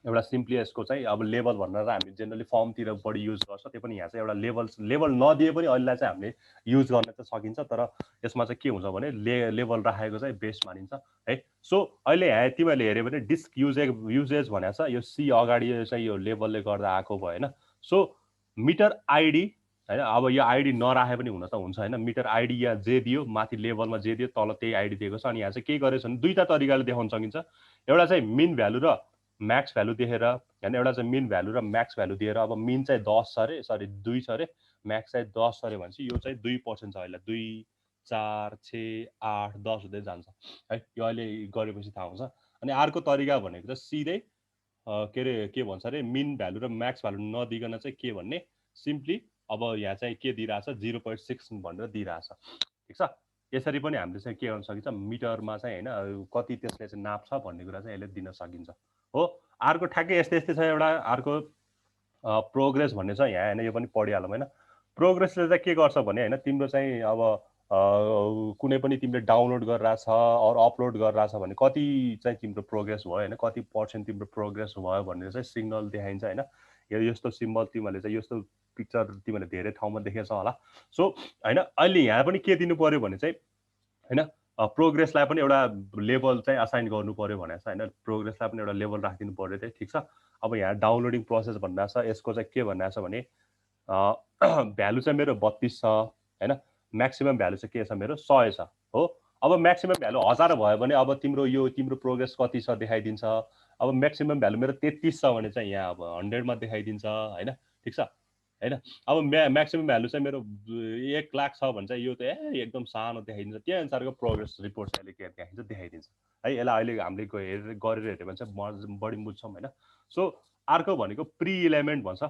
एउटा सिम्पली यसको चाहिँ अब लेबल भनेर हामी जेनरली फर्मतिर बढी युज गर्छ, त्यो पनि यहाँ चाहिँ एउटा लेबल नदिए पनि अहिलेलाई चाहिँ हामीले युज गर्न चाहिँ सकिन्छ। तर यसमा चाहिँ के हुन्छ भने लेबल राखेको चाहिँ बेस्ट मानिन्छ है। सो अहिले यहाँ तिमीहरूले हेऱ्यो भने डिस्क युजेज भनेको छ, यो सी अगाडि चाहिँ यो लेबलले गर्दा आएको भयो होइन। सो मिटर आइडी होइन, अब यो आइडी नराखे पनि हुन त हुन्छ होइन। मिटर आइडी या जे दियो, माथि लेभलमा जे दियो तल त्यही आइडी दिएको छ। अनि यहाँ चाहिँ के गरेछ भने दुईवटा तरिकाले देखाउन सकिन्छ, एउटा चाहिँ मिन भ्यालु र म्याक्स भ्यालु देखेर होइन, एउटा चाहिँ मिन भ्यालु र म्याक्स भ्यालु दिएर। अब मिन चाहिँ 10 छ अरे, सरी 2 छ अरे, म्याक्स चाहिँ 10 छ अरे भनेपछि यो चाहिँ 2% छ, अहिले 2 4 6 8 10 हुँदै जान्छ है। यो अहिले गरेपछि थाहा हुन्छ। अनि अर्को तरिका भनेको चाहिँ सिधै के भन्छ अरे मिन भ्यालु र म्याक्स भ्यालु नदिकन चाहिँ के भन्ने सिम्पली अब यहाँ चाहिँ के दिइरहेछ 0.6 भनेर दिइरहेछ। ठिक छ। यसरी पनि हामीले चाहिँ के गर्न सकिन्छ मिटरमा चाहिँ हैन कति त्यसले चाहिँ नाप्छ भन्ने कुरा चाहिँ यसले दिन सकिन्छ हो। अर्को ठ्याक्कै यस्तै छ एउटा अर्को प्रोग्रेस भन्ने छ यहाँ हैन, यो पनि पढिहालौँ हैन। प्रोग्रेसले चाहिँ के गर्छ भने हैन तिम्रो चाहिँ अब कुनै पनि तिमीले डाउनलोड गरिरहेछ अर अपलोड गरिरहेछ भने कति चाहिँ तिम्रो प्रोग्रेस भयो हैन, कति पर्सेन्ट तिम्रो प्रोग्रेस भयो भनेर चाहिँ सिग्नल देखाइन्छ हैन। यो यस्तो सिम्बल तिमीहरूले चाहिँ यस्तो पिक्चर तिमीहरूले धेरै ठाउँमा देखेछ होला। सो हैन अहिले यहाँ पनि के दिनु पर्यो भने चाहिँ हैन प्रोग्रेसलाई पनि एउटा लेभल चाहिँ असाइन गर्नु पर्यो भनेको छ हैन। प्रोग्रेसलाई पनि एउटा लेभल राखिदिनु पर्यो चाहिँ ठिक छ। अब यहाँ डाउनलोडिङ प्रोसेस भनिरहेको छ, यसको चाहिँ के भनिरहेको छ भने भ्यालु चाहिँ मेरो 32 छ हैन, म्याक्सिमम भ्यालु चाहिँ के छ मेरो 100 छ हो। अब म्याक्सिमम भ्यालु 1000 भयो भने अब तिम्रो प्रोग्रेस कति छ देखाइदिन्छ। अब म्याक्सिमम भ्यालु मेरो 33 छ भने चाहिँ यहाँ अब 100 मा देखाइदिन्छ हैन। ठिक छ हैन। अब म्याक्सिमम भ्यालु चाहिँ मेरो 1 लाख छ भने चाहिँ यो त एकदम सानो देखाइदिन्छ। त्यही अनुसारको प्रोग्रेस रिपोर्ट चाहिँ अहिले के देखाइदिन्छ है। यसलाई अहिले हामीले गरेर हेऱ्यो भने चाहिँ बढी बुझ्छौँ हैन। सो अर्को भनेको प्री इलिमेन्ट भन्छ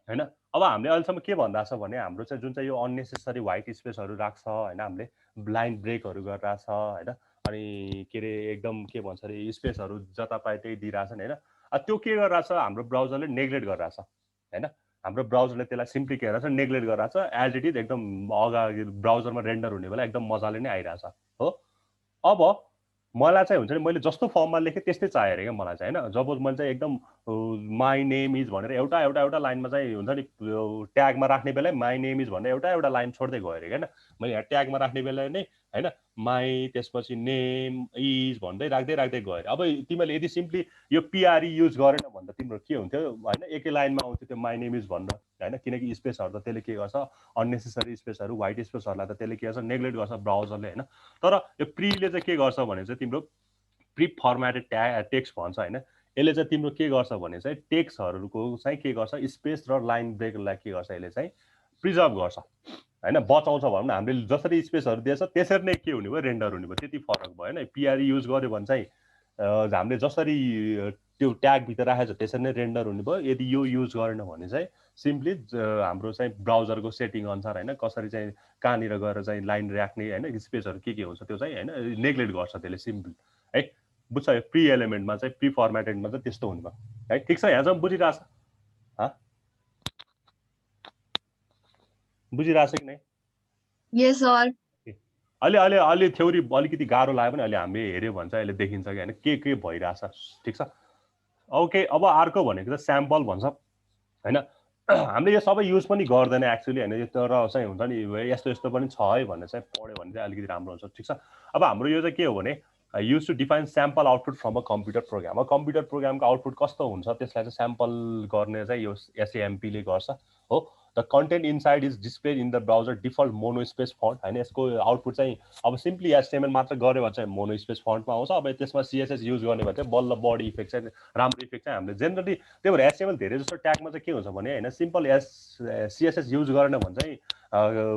हैन। अब हामीले अहिलेसम्म के भन्दैछ भने हाम्रो चाहिँ जुन चाहिँ यो अननेसेसरी व्हाइट स्पेसहरू राख्छ हैन, हामीले ब्लाइन्ड ब्रेकहरू गरिरहेछ हैन, अनि के अरे एकदम के भन्छ अरे स्पेसहरू जता पाए त्यही दिइरहेछन् हैन। त्यो के गरिरहेछ हाम्रो ब्राउजरले नेग्लेक्ट गरिरहेछ हैन। हाम्रो ब्राउजरले त्यसलाई सिम्पली के गरिरहेछ नेग्लेक्ट गरिरहेछ। एज इट इज एकदम अगाडि ब्राउजरमा रेन्डर हुने बेला एकदम मजाले नै आइरहेछ हो। अब मलाई चाहिँ हुन्छ नि मैले जस्तो फर्ममा लेखेँ त्यस्तै चाहियो अरे क्या मलाई चाहिँ हैन। जब मैले चाहिँ एकदम माई नेम इज भनेर एउटा लाइनमा चाहिँ हुन्छ नि ट्यागमा राख्ने बेला माई नेम इज भनेर एउटा लाइन छोड्दै गयो अरे हैन। मैले यहाँ ट्यागमा राख्ने बेला नै हैन माई त्यसपछि नेम इज भन्दै राख्दै गयो अरे। अब तिमीले यदि सिम्पली यो पिआरई युज गरेन भन्दा तिम्रो के हुन्थ्यो हैन, एकै लाइनमा आउँथ्यो त्यो माई नेम इज भन्दा हैन, किनकि स्पेसहरू त त्यसले के गर्छ अननेसेसरी स्पेसहरू व्हाइट स्पेसहरूलाई त त्यसले के गर्छ नेग्लेक्ट गर्छ ब्राउजरले हैन। तर यो प्रीले चाहिँ के गर्छ भने चाहिँ तिम्रो प्री फर्मेटेड टेक्स्ट भन्छ हैन। यसले चाहिँ तिम्रो के गर्छ भने चाहिँ टेक्स्टहरूको चाहिँ के गर्छ स्पेस र लाइन ब्रेकलाई के गर्छ यसले चाहिँ प्रिजर्भ गर्छ हैन, बचाउँछ भनौँ न। हामीले जसरी स्पेसहरू दिएछ त्यसरी नै के हुने भयो रेन्डर हुने भयो, त्यति फरक भयो हैन। पिआरई युज गर्यो भने चाहिँ हामीले जसरी त्यो ट्यागभित्र राखेको छ त्यसरी नै रेन्डर हुने भयो। यदि यो युज गरेन भने चाहिँ सिम्पली हाम्रो चाहिँ ब्राउजरको सेटिङ अनुसार हैन कसरी चाहिँ कहाँनिर गएर चाहिँ लाइन राख्ने हैन स्पेसहरू के हुन्छ त्यो चाहिँ हैन नेग्लेक्ट गर्छ त्यसले सिम्पल है। बुझ्छ यो प्री एलिमेन्टमा चाहिँ प्री फर्मेटेडमा चाहिँ त्यस्तो हुने भयो है। ठिक छ यहाँसम्म बुझिरहेछ बुझिरहेछ कि नै? यस सर। अहिले थ्योरी अलिकति गाह्रो लाग्यो भने अहिले हामीले हेऱ्यो भने चाहिँ अहिले देखिन्छ कि होइन के भइरहेछ। ठिक छ ओके। अब अर्को भनेको चाहिँ स्याम्पल भन्छ हैन। हामीले यो सबै युज पनि गर्दैन एक्चुअली हैन, यो तर चाहिँ हुन्छ नि यस्तो पनि छ है भनेर चाहिँ पढ्यो भने चाहिँ अलिकति राम्रो हुन्छ। ठिक छ। अब हाम्रो यो चाहिँ के हो भने use to define sample output from a computer program. Computer प्रोग्रामको आउटपुट कस्तो हुन्छ त्यसलाई चाहिँ स्याम्पल गर्ने चाहिँ यो एसएएमपीले गर्छ हो। The content inside is displayed in the browser default mono space font हैन। यसको आउटपुट चाहिँ अब सिम्पली एचटीएमएल मात्र गऱ्यो भने चाहिँ मोनो स्पेस फन्टमा आउँछ। अब त्यसमा सीएसएस युज गर्ने भने चाहिँ बल्ल बडी इफेक्ट चाहिँ राम्रो इफेक्ट चाहिँ हामीले जेनरली त्यही भएर एचटीएमएल धेरै जस्तो ट्यागमा चाहिँ के हुन्छ भने हैन सिम्पल सीएसएस युज गरेन भने चाहिँ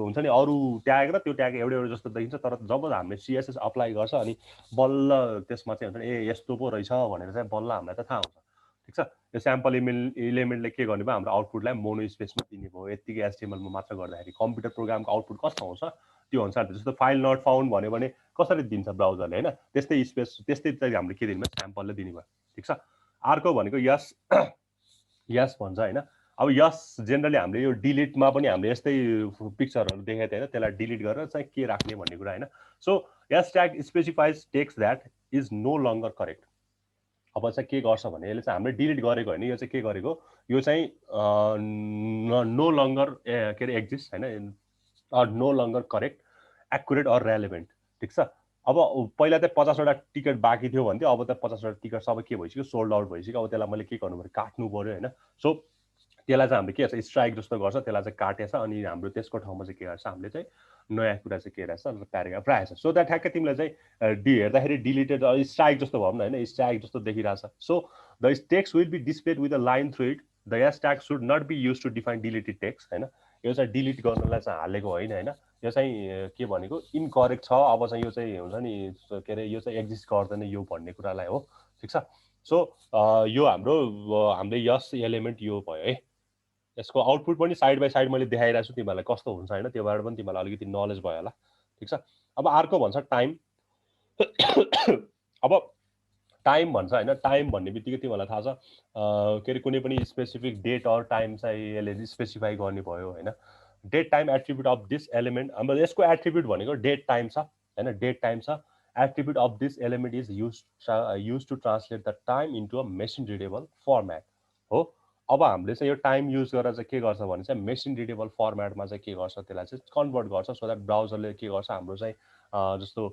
हुन्छ नि अरू ट्याग र त्यो ट्याग एउटा जस्तो देखिन्छ। तर जब हामीले सीएसएस अप्लाई गर्छ अनि बल्ल त्यसमा चाहिँ हुन्छ नि ए यस्तो पो रहेछ भनेर चाहिँ बल्ल हामीलाई त थाहा हुन्छ। ठिक छ। यो स्याम्पल इलिमेन्टले के गर्ने भयो हाम्रो आउटपुटलाई मोनो स्पेसमा दिने भयो। यतिकै एचटीएमएलमा मात्र गर्दाखेरि कम्प्युटर प्रोग्रामको आउटपुट कस्तो आउँछ त्यो अनुसार जस्तो फाइल नट फाउन्ड भन्यो भने कसरी दिन्छ ब्राउजरले हैन, त्यस्तै स्पेस त्यस्तै चाहिँ हामीले के दिने भयो स्याम्पलले दिने भयो। ठिक छ। अर्को भनेको यस यस भन्छ हैन। अब यस जेनरली हामीले यो डिलिटमा पनि हामीले यस्तै पिक्चरहरू देखाएको थियो हैन, त्यसलाई डिलिट गरेर चाहिँ के राख्ने भन्ने कुरा हैन। सो यस tag specifies text that is no longer correct. अब चाहिँ के गर्छ भने यसले चाहिँ हामीले डिलिट गरेको होइन, यो चाहिँ के गरेको यो चाहिँ नो लङ्गर के अरे एक्जिस्ट हैन, no longer correct accurate or relevant. ठिक छ। अब पहिला चाहिँ 50वटा टिकट बाँकी थियो भन्थ्यो, अब त 50वटा टिकट सबै के भइसक्यो सोल्ड आउट भइसक्यो। अब त्यसलाई मैले के गर्नु पर्यो काट्नु पर्यो हैन। सो त्यसलाई चाहिँ हामीले के गर्छ स्ट्राइक जस्तो गर्छ, त्यसलाई चाहिँ काटेछ अनि हाम्रो त्यसको ठाउँमा चाहिँ के गर्छ हामीले चाहिँ नयाँ कुरा चाहिँ के रहेछ प्याराग्राफ राखेछ। सो द्याट ठ्याक्कै तिमीलाई चाहिँ हेर्दाखेरि डिलिटेड स्ट्राइक जस्तो भयो भने होइन स्ट्राइक जस्तो देखिरहेछ। So the text will be displayed with a line through it. The S tag should not be use to define deleted text हैन। यो चाहिँ डिलिट गर्नलाई चाहिँ हालेको होइन हैन, यो चाहिँ के भनेको इनकरेक्ट छ, अब चाहिँ यो चाहिँ हुन्छ नि के अरे यो चाहिँ एक्जिस्ट गर्दैन यो भन्ने कुरालाई हो, ठिक छ। सो यो हामीले यस एलिमेन्ट यो भयो है। यसको आउटपुट पनि साइड बाई साइड मैले देखाइरहेको छु तिमीहरूलाई कस्तो हुन्छ होइन, त्योबाट पनि तिमीहरूलाई अलिकति नलेज भयो होला, ठिक छ। अब अर्को भन्छ टाइम। अब टाइम भन्छ होइन, टाइम भन्ने बित्तिकै तिमीहरूलाई थाहा छ के अरे कुनै पनि स्पेसिफिक डेट अर टाइम चाहिँ यसले स्पेसिफाई गर्ने भयो होइन। Date time attribute of this element, हाम्रो यसको एट्रिब्युट भनेको डेट टाइम छ होइन, डेट टाइम छ। Attribute of this element is use to translate the time into a machine readable format हो। अब हामीले चाहिँ यो टाइम युज गरेर चाहिँ के गर्छ भने चाहिँ मेसिन रिडेबल फर्मेटमा चाहिँ के गर्छ, त्यसलाई चाहिँ कन्भर्ट गर्छ सो द्याट ब्राउजरले के गर्छ हाम्रो चाहिँ जस्तो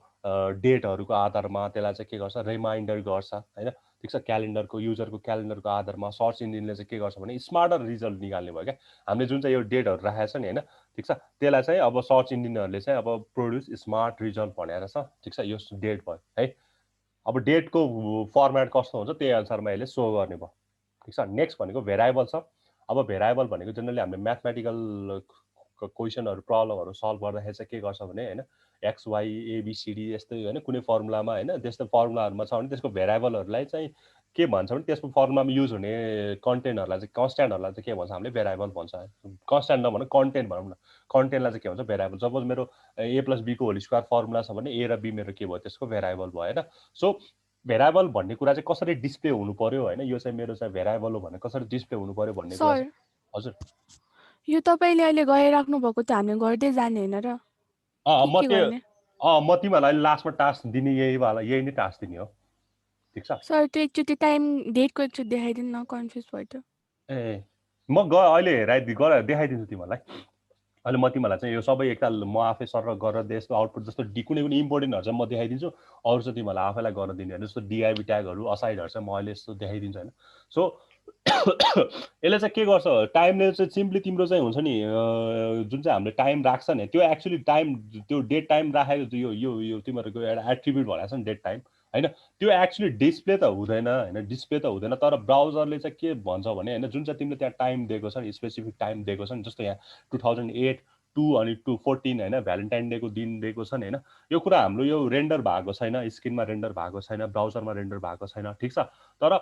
डेटहरूको आधारमा त्यसलाई चाहिँ के गर्छ, रिमाइन्डर गर्छ होइन, ठिक छ। क्यालेन्डरको युजरको क्यालेन्डरको आधारमा सर्च इन्जिनले चाहिँ के गर्छ भने स्मार्टर रिजल्ट निकाल्ने भयो क्या। हामीले जुन चाहिँ यो डेटहरू राखेको छ नि होइन, ठिक छ, त्यसलाई चाहिँ अब सर्च इन्जिनहरूले चाहिँ अब प्रोड्युस स्मार्ट रिजल्ट भनेर छ, ठिक छ। यो डेट भयो है। अब डेटको फर्मेट कस्तो हुन्छ त्यही अनुसारमा यसले सो गर्ने भयो, ठिक छ। नेक्स्ट भनेको भेराइबल छ। अब भेराइबल भनेको जेनरली हामीले म्याथमेटिकल क्वेसनहरू प्रब्लमहरू सल्भ गर्दाखेरि चाहिँ के गर्छ भने होइन, एक्स वाइ एबिसिडी यस्तै होइन कुनै फर्मुलामा होइन त्यस्तो फर्मुलाहरूमा छ भने त्यसको भेराइबलहरूलाई चाहिँ के भन्छ भने त्यसको फर्मुलामा युज हुने कन्टेन्टहरूलाई चाहिँ कन्सट्यान्टहरूलाई चाहिँ के भन्छ हामीले भेराइबल भन्छ। कन्सट्यान्ट नभनौँ कन्टेन्ट भनौँ न, कन्टेन्टलाई चाहिँ के भन्छ भेराइबल। सपोज मेरो ए प्लस बीको होल स्क्वायर फर्मुला छ भने ए र बी मेरो के भयो त्यसको भेराइबल भयो होइन। सो भेराइबल भन्ने कुरा चाहिँ कसरी डिस्प्ले हुनु पर्यो होइन, यो चाहिँ मेरो चाहिँ भेराइबल हो भने कसरी डिस्प्ले हुनु पर्यो भन्ने कुरा चाहिँ हजुर यो तपाईँले अहिले गइराख्नु भएको त हामीले गर्दै जाने होइन र म के त्यो गर्ने? म तिमीहरूलाई लास्टमा टास्क दिने यही नै टास्क दिने हो, ठिक छ। सर त्यो एकचोटि टाइम डेटको एकचोटि देखाइदिनु न, कन्फ्युज भयो त। ए म अहिले देखाइदिन्छु तिमीहरूलाई। अहिले म तिमीहरूलाई चाहिँ यो सबै एकताल म आफै सर गरेर यसको आउटपुट जस्तो कुनै कुनै इम्पोर्टेन्टहरू चाहिँ म देखाइदिन्छु, अरू चाहिँ तिमीहरूलाई आफैलाई गर्न दिने होइन। जस्तो डिआइबी ट्यागहरू असाइडहरू चाहिँ म अहिले यस्तो देखाइदिन्छु होइन। सो यसले चाहिँ के गर्छ, टाइमले चाहिँ सिम्पली तिम्रो चाहिँ हुन्छ नि जुन चाहिँ हामीले टाइम राख्छ नि त्यो एक्चुअली टाइम त्यो डेट टाइम राखेको यो यो यो तिमीहरूको एउटा एट्रिब्युट भनेको छ नि डेट टाइम होइन, त्यो एक्चुअली डिस्प्ले त हुँदैन होइन, डिस्प्ले त हुँदैन। तर ब्राउजरले चाहिँ के भन्छ भने होइन, जुन चाहिँ तिमीले त्यहाँ टाइम दिएको छ नि स्पेसिफिक टाइम दिएको छ नि, जस्तो यहाँ 2008 2 अनि 214 होइन भ्यालेन्टाइन डेको दिन दिएको छ नि होइन, यो कुरा हाम्रो यो रेन्डर भएको छैन, स्क्रिनमा रेन्डर भएको छैन, ब्राउजरमा रेन्डर भएको छैन, ठिक छ। तर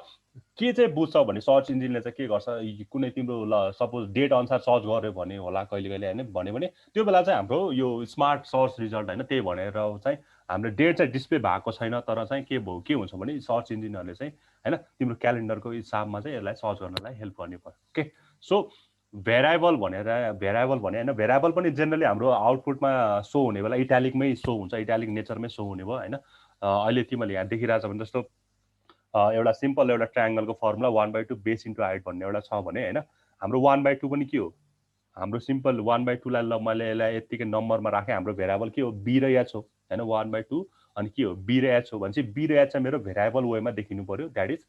के चाहिँ बुझ्छ भने सर्च इन्जिनले चाहिँ के गर्छ, कुनै तिम्रो ल सपोज डेट अनुसार सर्च गर्यो भने होला कहिले कहिले होइन, भन्यो भने त्यो बेला चाहिँ हाम्रो यो स्मार्ट सर्च रिजल्ट होइन त्यही भनेर चाहिँ हाम्रो डेट चाहिँ डिस्प्ले भएको छैन। तर चाहिँ के हुन्छ भने सर्च इन्जिनहरूले चाहिँ होइन तिम्रो क्यालेन्डरको हिसाबमा चाहिँ यसलाई सर्च गर्नलाई हेल्प गर्ने भयो। ओके, सो भेराइबल भने होइन, भेराइबल पनि जेनरली हाम्रो आउटपुटमा सो हुने बेला इट्यालिकमै सो हुन्छ, इट्यालिक नेचरमै सो हुने भयो होइन। अहिले तिमीले यहाँ देखिरहेछ भने जस्तो एउटा सिम्पल एउटा ट्रायङ्गलको फर्मुला 1/2 बेस इन्टु हाइट भन्ने एउटा छ भने होइन, हाम्रो 1/2 पनि के हो, हाम्रो सिम्पल 1/2लाई ल मैले यसलाई यत्तिकै नम्बरमा राखेँ, हाम्रो भेराइबल के हो बी र एच हो होइन, 1/2 अनि के हो बी र एच हो भने चाहिँ बी र एच चाहिँ मेरो भेराइबल वेमा देखिनु पऱ्यो, द्याट इज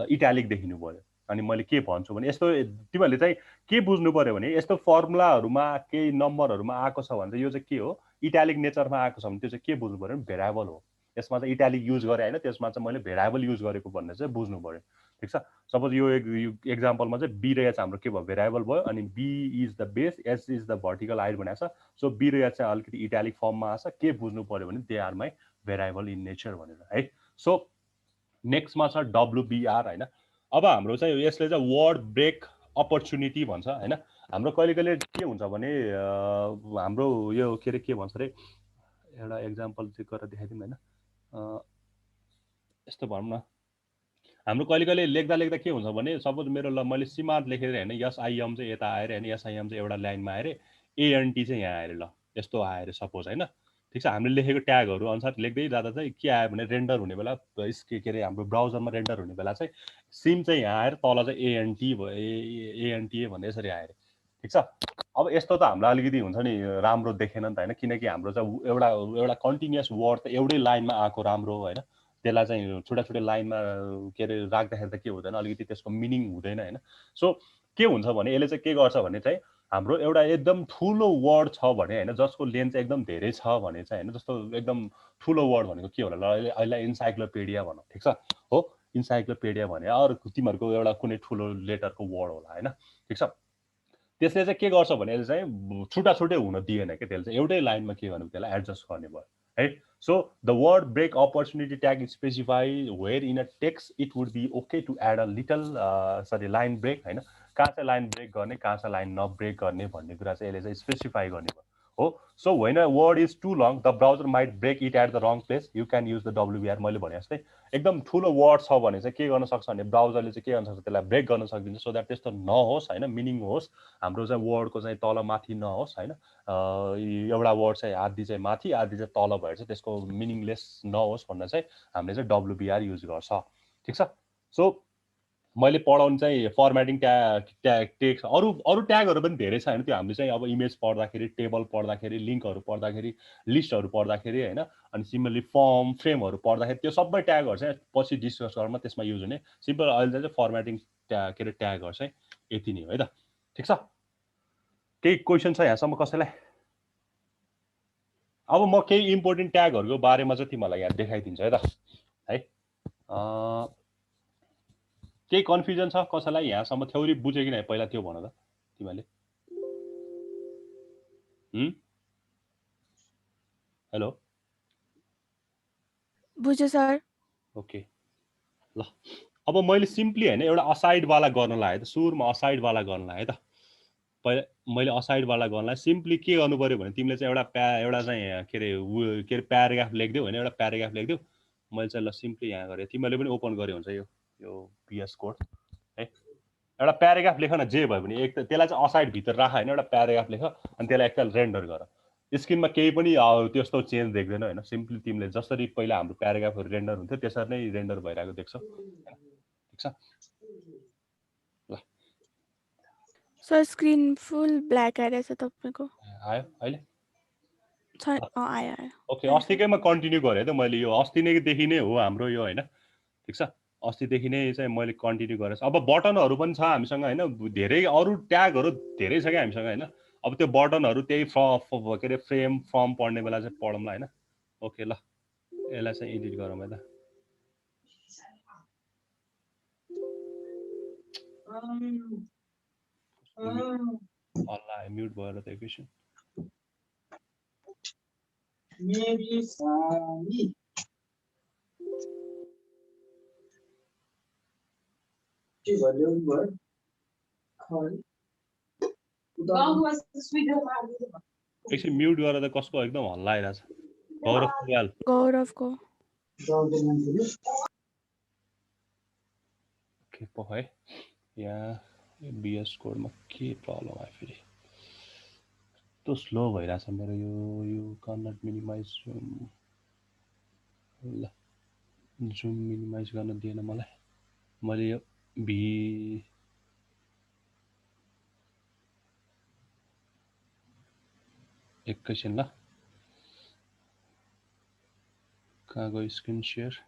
इट्यालिक देखिनु पऱ्यो। अनि मैले के भन्छु भने यस्तो तिमीहरूले चाहिँ के बुझ्नु पऱ्यो भने यस्तो फर्मुलाहरूमा केही नम्बरहरूमा आएको छ भने चाहिँ यो चाहिँ के हो इट्यालिक नेचरमा आएको छ भने त्यो चाहिँ के बुझ्नु पऱ्यो भने भेराइबल हो। यसमा चाहिँ इट्यालिक युज गरेँ होइन, त्यसमा चाहिँ मैले भेराइबल युज गरेको भन्ने चाहिँ बुझ्नु पऱ्यो, ठिक छ। सपोज यो एक्जाम्पलमा चाहिँ बी र एच हाम्रो के भयो भेराइबल भयो, अनि B is the base H is the vertical height भनेको छ। सो बी र एच चाहिँ अलिकति इट्यालिक फर्ममा आछ, के बुझ्नु पऱ्यो भने they are my variable in nature भनेर है। सो नेक्स्टमा छ डब्लुबिआर होइन। अब हाम्रो चाहिँ यसले चाहिँ वर्ड ब्रेक अपर्च्युनिटी भन्छ होइन। हाम्रो कहिले कहिले के हुन्छ भने हाम्रो यो के अरे के भन्छ अरे एउटा एक्जाम्पल चाहिँ गरेर देखाइदिउँ होइन। यस्तो भनौँ न, हाम्रो कहिले कहिले लेख्दा के हुन्छ भने सपोज मेरो ल मैले सीमान्त लेखेर होइन एसआइएम चाहिँ यता आएर होइन एसआइएम चाहिँ एउटा लाइनमा आएर एएनटी चाहिँ यहाँ आएर ल यस्तो आएर सपोज होइन, ठिक छ। हामीले लेखेको ट्यागहरू अनुसार लेख्दै जाँदा चाहिँ के आयो भने रेन्डर हुने बेला के अरे हाम्रो ब्राउजरमा रेन्डर हुने बेला चाहिँ सिम चाहिँ यहाँ आएर तल चाहिँ एएनटी भयो एएनटिए भन्ने यसरी आएर, ठिक छ। अब यस्तो त हामीलाई अलिकति हुन्छ नि राम्रो देखेन नि त होइन, किनकि हाम्रो चाहिँ एउटा कन्टिन्युस वर्ड त एउटै लाइनमा आएको राम्रो होइन, त्यसलाई चाहिँ छुट्टा छुट्टै लाइनमा के अरे राख्दाखेरि त के हुँदैन अलिकति त्यसको मिनिङ हुँदैन होइन। सो के हुन्छ भने यसले चाहिँ के गर्छ भने चाहिँ हाम्रो एउटा एकदम ठुलो वर्ड छ भने होइन जसको लेन्थ चाहिँ एकदम धेरै छ भने चाहिँ होइन, जस्तो एकदम ठुलो वर्ड भनेको के होला ल अहिले इन्साइक्लोपिडिया भनौँ, ठिक छ हो, इन्साइक्लोपिडिया भने अरू तिमीहरूको एउटा कुनै ठुलो लेटरको वर्ड होला होइन, ठिक छ। त्यसले चाहिँ के गर्छ भने चाहिँ छुट्टा छुट्टै हुन दिएन के त्यसले चाहिँ एउटै लाइनमा के गर्नु त्यसलाई एडजस्ट गर्ने भयो है so the word break opportunity tag specify where in a text it would be okay to add a little सरी लाइन ब्रेक होइन कहाँ चाहिँ लाइन ब्रेक गर्ने कहाँ चाहिँ लाइन नब्रेक गर्ने भन्ने कुरा चाहिँ यसले चाहिँ स्पेसिफाई गर्ने भयो हो so when a word is too long the browser might break it at the wrong place you can use the WBR मैले भने जस्तै एकदम ठुलो वर्ड छ भने चाहिँ के गर्न सक्छ भने ब्राउजरले चाहिँ के गर्न सक्छ त्यसलाई ब्रेक गर्न सकिदिन्छ सो द्याट त्यस्तो नहोस् होइन मिनिङ होस् हाम्रो चाहिँ वर्डको चाहिँ तल माथि नहोस् होइन एउटा वर्ड चाहिँ आधी चाहिँ माथि आधी चाहिँ तल भएर चाहिँ त्यसको मिनिङलेस नहोस् भनेर चाहिँ हामीले चाहिँ WBR युज गर्छ ठिक छ सो मैले पढाउनु चाहिँ फर्मेटिङ टेक्स्ट अरू ट्यागहरू पनि धेरै छ होइन त्यो हामीले चाहिँ अब इमेज पढ्दाखेरि टेबल पढ्दाखेरि लिङ्कहरू पढ्दाखेरि लिस्टहरू पढ्दाखेरि होइन अनि सिम्पली फर्म फ्रेमहरू पढ्दाखेरि त्यो सबै ट्यागहरू चाहिँ पछि डिस्कस गरौँ त्यसमा युज हुने सिम्पल अहिले चाहिँ फर्मेटिङ ट्यागहरू चाहिँ यति नै हो है त ठिक छ केही क्वेसन छ यहाँसम्म कसैलाई अब म केही इम्पोर्टेन्ट ट्यागहरूको बारेमा चाहिँ तिमीहरूलाई यहाँ देखाइदिन्छु है त है केही कन्फ्युजन छ कसैलाई यहाँसम्म थ्योरी बुझ्यो कि नै पहिला त्यो भन त तिमीहरूले हेलो बुझ्यो सर ओके ल अब मैले सिम्पली होइन एउटा असाइडवाला गर्न लाग्यो त सुरुमा असाइडवाला गर्न लाग्यो त पहिला मैले असाइडवाला गर्नलाई सिम्पली के गर्नु पऱ्यो भने तिमीले चाहिँ एउटा चाहिँ के अरे प्याराग्राफ लेखिदेऊ होइन एउटा प्याराग्राफ लेखिदेऊ मैले चाहिँ ल सिम्पली यहाँ गरेँ तिमीहरूले पनि ओपन गऱ्यो हुन्छ यो PS कोड है एउटा प्याराग्राफ लेख न जे भयो भने एक त त्यसलाई चाहिँ असाइडभित्र राख होइन एउटा प्याराग्राफ लेख अनि त्यसलाई एकताल रेन्डर गर स्क्रिनमा केही पनि त्यस्तो चेन्ज देख्दैन होइन सिम्पली तिमीले जसरी पहिला हाम्रो प्याराग्राफहरू रेन्डर हुन्थ्यो त्यसरी नै रेन्डर भइरहेको देख्छौ ठिक छ ल सर स्क्रिन फुल ब्ल्याक आइरहेछ तपाईँको आयो अहिले आयो ओके अस्तिकैमा कन्टिन्यू गरेँ त मैले यो अस्ति नैदेखि नै हो हाम्रो यो होइन ठिक छ अस्तिदेखि नै चाहिँ मैले कन्टिन्यू गरेँ अब बटनहरू पनि छ हामीसँग होइन धेरै अरू ट्यागहरू धेरै छ क्या हामीसँग होइन अब त्यो बटनहरू त्यही के अरे फ्रेम फर्म पढ्ने बेला चाहिँ पढौँला होइन ओके ल यसलाई चाहिँ एडिट गरौँ है त अल्ला म्युट भएर त एकैछिन एकछिन म्युट गरेर त कसको एकदम हल्ला आइरहेछ गौरव पुवाल गौरवको के पो है यहाँ BS कोडमा के प्रब्लम आयो फेरि यस्तो स्लो भइरहेछ मेरो यो कन्नट मिनिमाइज ल जुम मिनिमाइज गर्न दिएन मलाई मैले यो एकैछिन ल कहाँ गयो स्क्रिन सेयर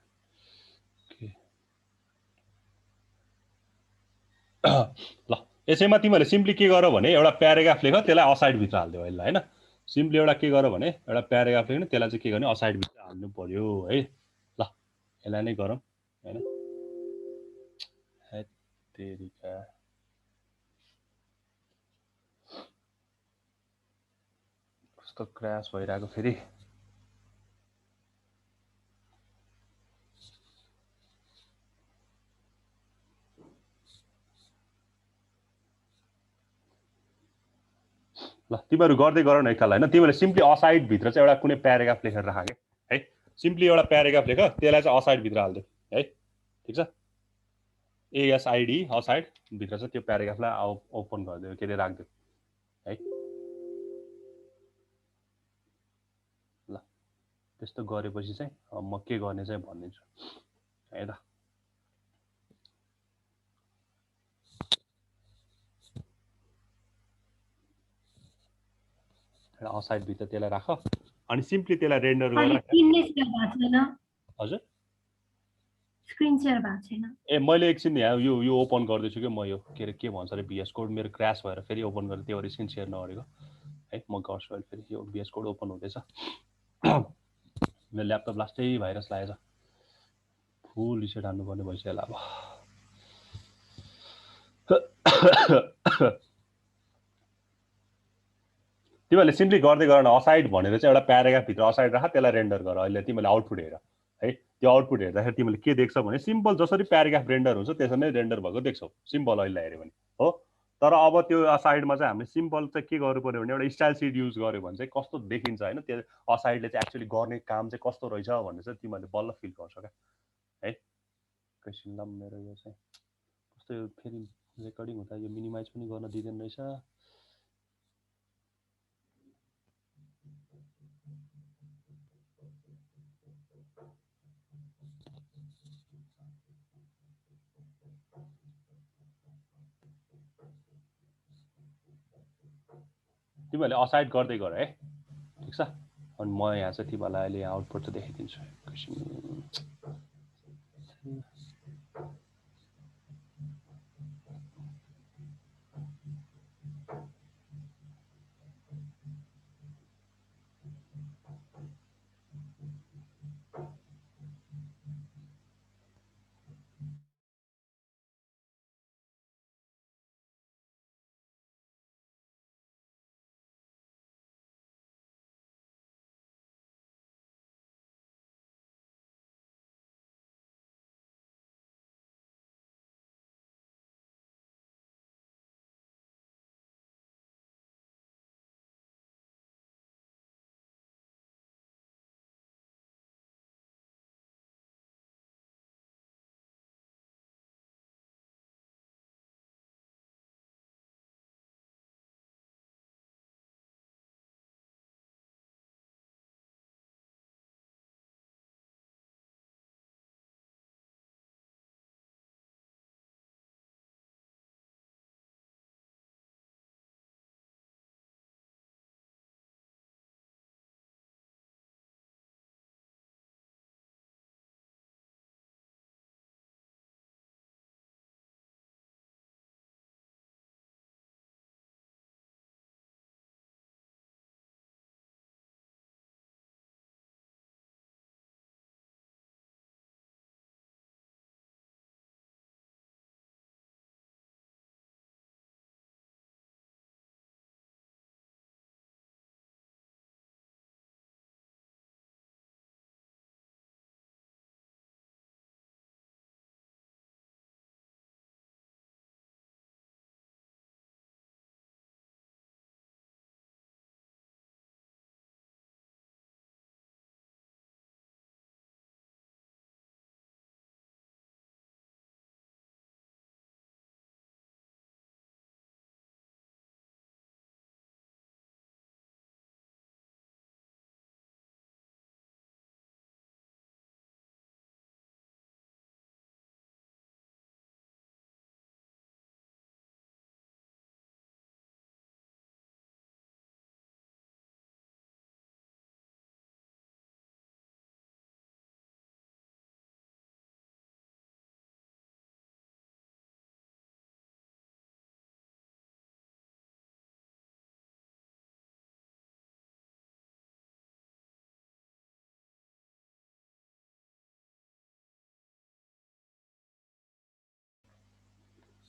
ल यसैमा तिमीहरूले सिम्पली के गर भने एउटा प्याराग्राफ लेख त्यसलाई असाइडभित्र हालिदियो अहिले होइन सिम्पली एउटा के गर भने एउटा प्याराग्राफ लेख्नु त्यसलाई चाहिँ के गर्ने असाइडभित्र हाल्नु पर्यो है ल यसलाई नै गरौँ होइन तेरिका कस्तो क्रास भइरहेको फेरि ल तिमीहरू गर्दै गर न एकताल होइन तिमीहरूले सिम्पली असाइडभित्र चाहिँ एउटा कुनै प्याराग्राफ लेखेर राख के है सिम्पली एउटा प्याराग्राफ लेख त्यसलाई चाहिँ असाइडभित्र हालिदियो है ठिक छ ASID असाइडभित्र चाहिँ त्यो प्याराग्राफलाई ओपन गरिदियो के अरे राखिदियो है ल त्यस्तो गरेपछि चाहिँ म के गर्ने चाहिँ भनिदिन्छु है त असाइडभित्र त्यसलाई राख अनि सिम्पली त्यसलाई रेन्डर गरेर हजुर स्क्रिन सेयर भएको छैन ए मैले एकछिन यहाँ यो ओपन गर्दैछु कि म यो के अरे के भन्छ अरे BS कोड मेरो क्रास भएर फेरि ओपन गरेर त्यो स्क्रिन सेयर नगरेको है म गर्छु अहिले फेरि यो BS कोड ओपन हुँदैछ मेरो ल्यापटप लास्टै भाइरस लागेछ फुल रिसेट हान्नुपर्ने भइसक्यो अब तिमीहरूले सिम्पली गर्दै गर न असाइड भनेर चाहिँ एउटा प्याराग्राफ भित्र असाइड राख त्यसलाई रेन्डर गर अहिले तिमीले आउटपुट हेर है त्यो आउटपुट हेर्दाखेरि तिमीले के देख्छौ भने सिम्पल जसरी प्याराग्राफ रेन्डर हुन्छ त्यसरी नै रेन्डर भएको देख्छौ सिम्पल अहिले हेऱ्यो भने हो तर अब त्यो असाइडमा चाहिँ हामीले सिम्पल चाहिँ के गर्नु पर्यो भने एउटा स्टाइल सिट युज गर्यो भने चाहिँ कस्तो देखिन्छ होइन त्यो असाइडले चाहिँ एक्चुअली गर्ने काम चाहिँ कस्तो रहेछ भन्ने चाहिँ तिमीहरूले बल्ल फिल गर्छौ क्या है एकैछिन ल मेरो यो चाहिँ कस्तो यो फेरि रेकर्डिङ हुँदा यो मिनिमाइज पनि गर्न दिँदैन रहेछ तिमीहरूले असाइड गर्दै गर है ठिक छ अनि म यहाँ चाहिँ तिमीहरूलाई अहिले आउटपुट चाहिँ देखाइदिन्छु एकैछिन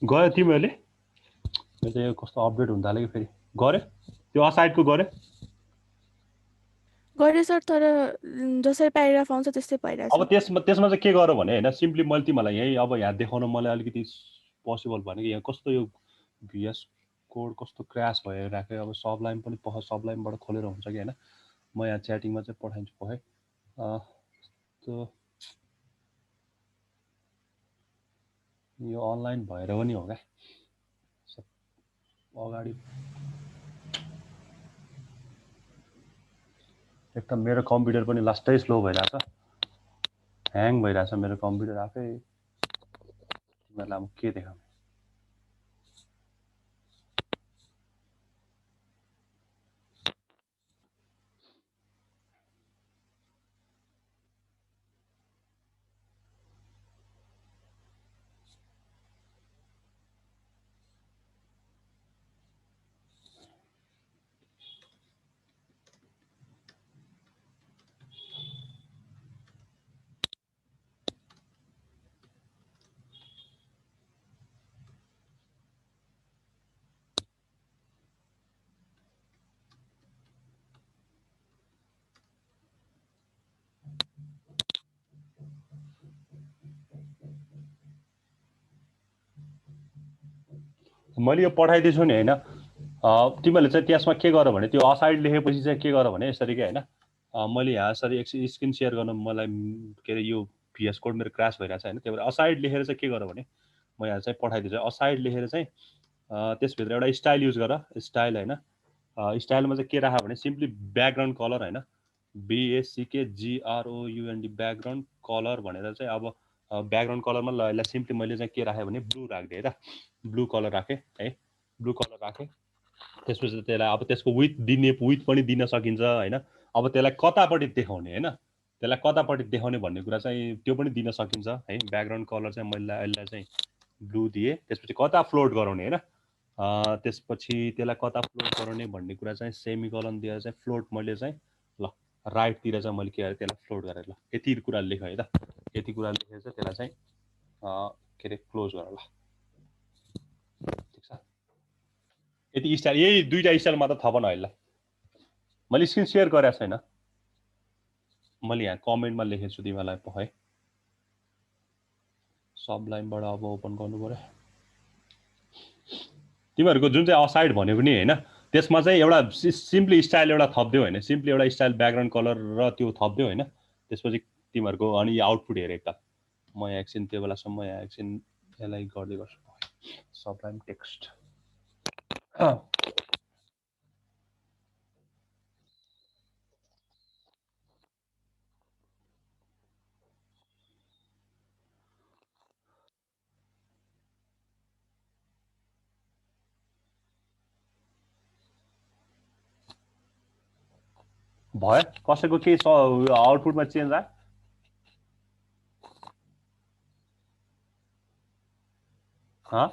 गयो तिमीहरूले यो चाहिँ यो कस्तो अपडेट हुन थाल्यो कि फेरि गऱ्यो त्यो असाइडको गऱ्यो गरेँ सर तर जसरी प्याराग्राफ आउँछ त्यस्तै भइरहेछ अब त्यसमा चाहिँ के गर भने होइन सिम्पली मैले तिमीलाई यही अब यहाँ देखाउन मलाई अलिकति पोसिबल भने कि यहाँ कस्तो यो भिएस कोड कस्तो क्रास भइरहेको अब सबलाइन पनि सबलाइनबाट खोलेर हुन्छ कि होइन म यहाँ च्याटिङमा चाहिँ पठाइदिन्छु है त्यो यो अनलाइन भएर पनि हो क्या अगाडि एकदम मेरो कम्प्युटर पनि लास्टै स्लो भइरहेछ ह्याङ भइरहेछ मेरो कम्प्युटर आफै तिमीहरूलाई अब के देखाउँ मैले यो पठाइदिन्छु नि हैन तिमीहरूले चाहिँ त्यसमा के गर भने त्यो असाइड लेखेपछि चाहिँ के गर भने यसरी के हैन मैले यहाँ यसरी एक स्क्रिन सेयर गर्न मलाई के अरे यो VS कोड मेरो क्रास भइरहेछ हैन त्यही भएर असाइड लेखेर चाहिँ के गर भने म यहाँ चाहिँ पठाइदिन्छु असाइड लेखेर चाहिँ त्यसभित्र एउटा स्टाइल युज गर स्टाइल हैन स्टाइलमा चाहिँ के राख भने सिम्पली ब्याकग्राउन्ड कलर हैन BACKGROUND ब्याकग्राउन्ड कलर भनेर चाहिँ अब ब्याकग्राउन्ड कलरमा ल यसलाई सिम्पली मैले चाहिँ के राखेँ भने ब्लू राख्दिएँ है त ब्लू कलर राखेँ है ब्लू कलर राखेँ त्यसपछि त्यसलाई अब त्यसको विथ पनि दिन सकिन्छ हैन अब त्यसलाई कतापट्टि देखाउने हैन त्यसलाई कतापट्टि देखाउने भन्ने कुरा चाहिँ त्यो पनि दिन सकिन्छ है ब्याकग्राउन्ड कलर चाहिँ मैले यसलाई चाहिँ ब्लू दिएँ त्यसपछि कता फ्लोट गराउने हैन त्यसपछि त्यसलाई कता फ्लोट गराउने भन्ने कुरा चाहिँ सेमिकोलन दिएर चाहिँ फ्लोट मैले चाहिँ ल राइटतिर चाहिँ मैले के गरेँ त्यसलाई फ्लोट गरेँ ल यति कुरा लेख है त यति कुरा लेखेर चाहिँ त्यसलाई चाहिँ के अरे क्लोज गर ल ठिक छ यति स्टाइल यही दुईटा स्टाइल मात्र थपन अहिले मैले स्क्रिन सेयर गरेको छैन मैले यहाँ कमेन्टमा लेखेको छु तिमीलाई पखाइ सबलाइनबाट अब ओपन गर्नु पर्यो तिमीहरूको जुन चाहिँ असाइड भन्यो पनि हैन त्यसमा चाहिँ एउटा सिम्पली स्टाइल एउटा थप्दियो हैन सिम्पली एउटा स्टाइल ब्याकग्राउन्ड कलर र त्यो थप्दियो हैन त्यसपछि तिमीहरूको अनि आउटपुट हेर एकताल म यहाँ एकछिन त्यो बेलासम्म यहाँ एकछिन यसलाई गर्दै गर्छु सबलाइन टेक्स्ट भयो कसैको के आउटपुटमा चेन्ज आयो हाँ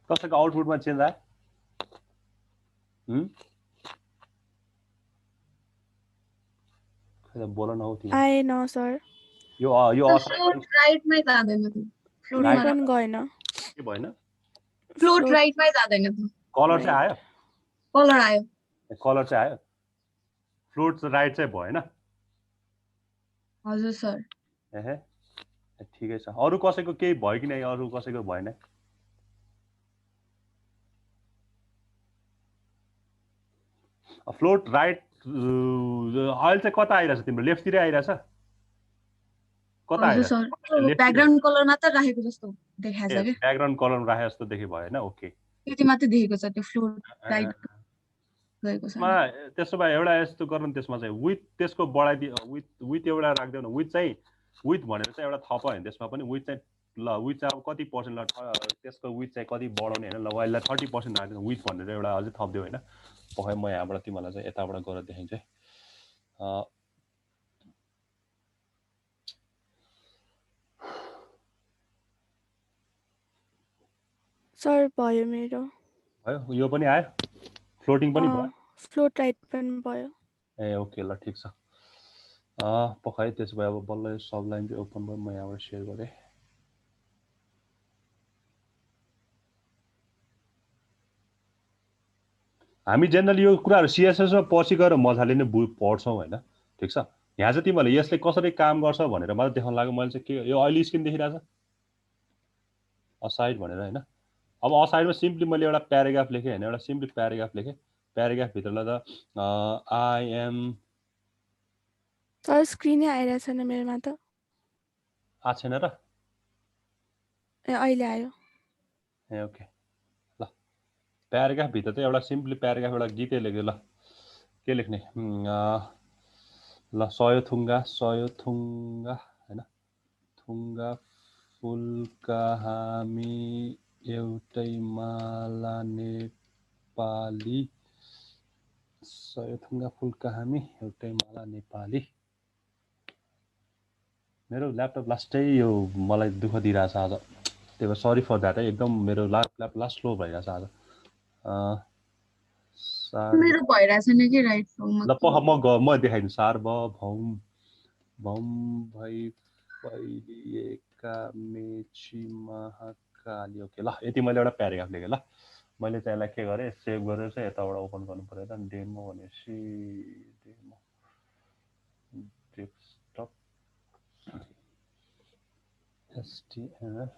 कसैको आउटपुटमा चेन्ज आयो बोल न हो तिमी आएन सर यो फ्लोट राइटमै जाँदैन त्यो फ्लोट पनि गएन के भएन फ्लोट राइटमै जाँदैन त्यो कलर चाहिँ आयो कलर आयो कलर चाहिँ आयो फ्लोट राइट चाहिँ भएन हजुर सर एहे ठिकै छ अरु कसैको केही भयो कि नै अरु कसैको भएन फ्लोट राइट अहिले चाहिँ कता आइरहेछ तिम्रो लेफ्टतिर आइरहेछ कता आइरहेछ ब्याकग्राउन्ड कलर मात्र राखेको जस्तो देखाएको छ के ब्याकग्राउन्ड कलर राखे जस्तो देखि भएन ओके त्यति मात्र देखेको छ त्यो फ्लोट राइट गएको छ त्यसो भए एउटा यस्तो गर्नु त्यसमा चाहिँ विथ त्यसको बढाइदियो विथ एउटा राख्दैन विथ भनेर चाहिँ एउटा थप हैन त्यसमा पनि विथ चाहिँ ल विथ चाहिँ अब कति पर्सेन्ट ल त्यसको विथ चाहिँ कति बढाउने हैन ल अहिले 30% राख्दिनु विथ भनेर एउटा अझै थप्दियो हैन पक्कै म यहाँबाट तिमीलाई चाहिँ यताबाट गरेर देखाइन्छु सर भयो मेरो भयो यो पनि आयो फ्लोटिङ पनि भयो फ्लोट राइट पनि भयो ए ओके ल ठीक छ पक्कै त्यसो भए अब बल्ल यो सबलाइन चाहिँ ओपन भयो म यहाँबाट शेयर गरे हामी जनरली यो कुराहरु सीएसएस मा पछि गएर मजाले नै पढ्छौं हैन ठीक छ यहाँ चाहिँ तिमीले यसले कसरी काम गर्छ भनेर मात्र देखाउन लाग्यो मैले चाहिँ के यो अहिले स्क्रिन देखिरहेछ असाइड भनेर हैन अब असाइडमा सिम्पली मैले एउटा प्याराग्राफ लेखे हैन एउटा सिम्पली प्याराग्राफ लेखे प्याराग्राफ भित्रलाई त आई एम सर स्क्रिनै आइरहेछ न मेरोमा त आ छैन र ए अहिले आयो ए ओके ल प्याराग्राफ भित्र चाहिँ एउटा सिम्पली प्याराग्राफ एउटा गीतै लेख्यो ल के लेख्ने ल सयोथुङ्गा हैन थुङ्गा फुलका हामी एउटै माला नेपाली सयोथुङ्गा फुलका हामी एउटै माला नेपाली मेरो ल्यापटप लास्टै यो मलाई दुःख दिइरहेछ आज त्यही भएर सरी फर द्याट है एकदम मेरो ल्यापटप स्लो भइरहेछ आज सार मेरो भइरहेछ नि कि राइट ल पख म देखाइदिन्छु सार्वभौम भौम भई फैलिएका मेची महाकाली ओके ल यति मैले एउटा प्याराग्राफ लेखेँ ल मैले चाहिँ यसलाई के गरेँ सेभ गरेर चाहिँ यताबाट ओपन गर्नु पर्यो त डेमो भनेपछि डेमो डेस्कटप एचटिएमएल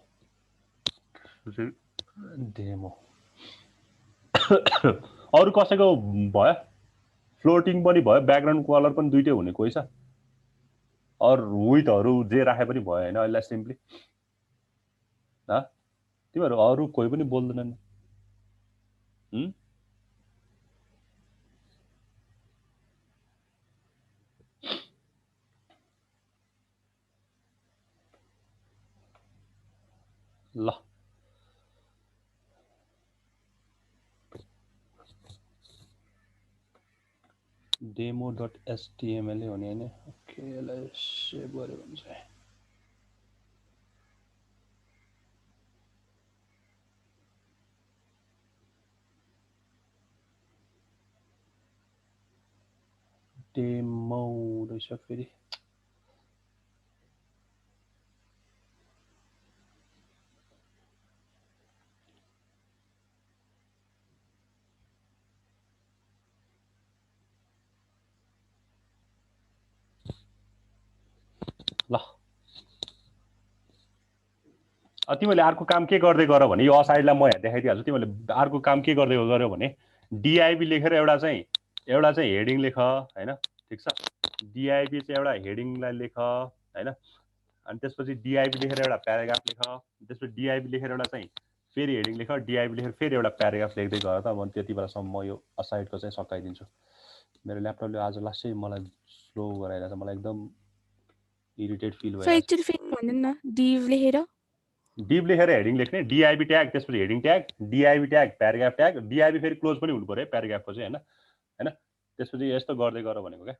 डेमो अरू कसैको भयो फ्लोटिङ पनि भयो ब्याकग्राउन्ड कलर पनि दुइटै हुने कोही छ अरू विथहरू जे राखे पनि भयो होइन अहिले सिम्पली तिमीहरू अरू कोही पनि बोल्दैनन् ल demo.html हुने हैन ओके यसलाई सेभ गरे भने चाहिँ डेमो रहेछ फेरि ल तिमीले अर्को काम के गर्दै गर भने यो असाइडलाई म यहाँ देखाइदिइहाल्छु तिमीले अर्को काम के गर्दै गर्यो भने डिआइबी लेखेर एउटा चाहिँ हेडिङ लेख हैन ठीक छ डिआइबी चाहिँ एउटा हेडिङलाई लेख हैन अनि त्यसपछि डिआइबी लेखेर एउटा प्याराग्राफ लेख त्यसपछि डिआइबी लेखेर एउटा चाहिँ फेरि हेडिङ लेख डिआइबी लेखेर फेरि एउटा प्याराग्राफ लेख्दै गर त म त्यति बेलासम्म म यो असाइडको चाहिँ सकाइदिन्छु मेरो ल्यापटपले आज लास्टै मलाई स्लो गराइरहेछ मलाई एकदम इरिटेट फिल सो भइरहेछ एकचोटि फेरि भन्नु न डिभ लेखेर डिभ लेखेर हेडिङ लेख्ने डिआइबी ट्याग त्यसपछि heading tag DIV tag paragraph tag DIV फेरि क्लोज पनि हुनु पर्यो प्याराग्राफको चाहिँ हैन त्यसपछि यस्तो गर्दै गर भनेको क्या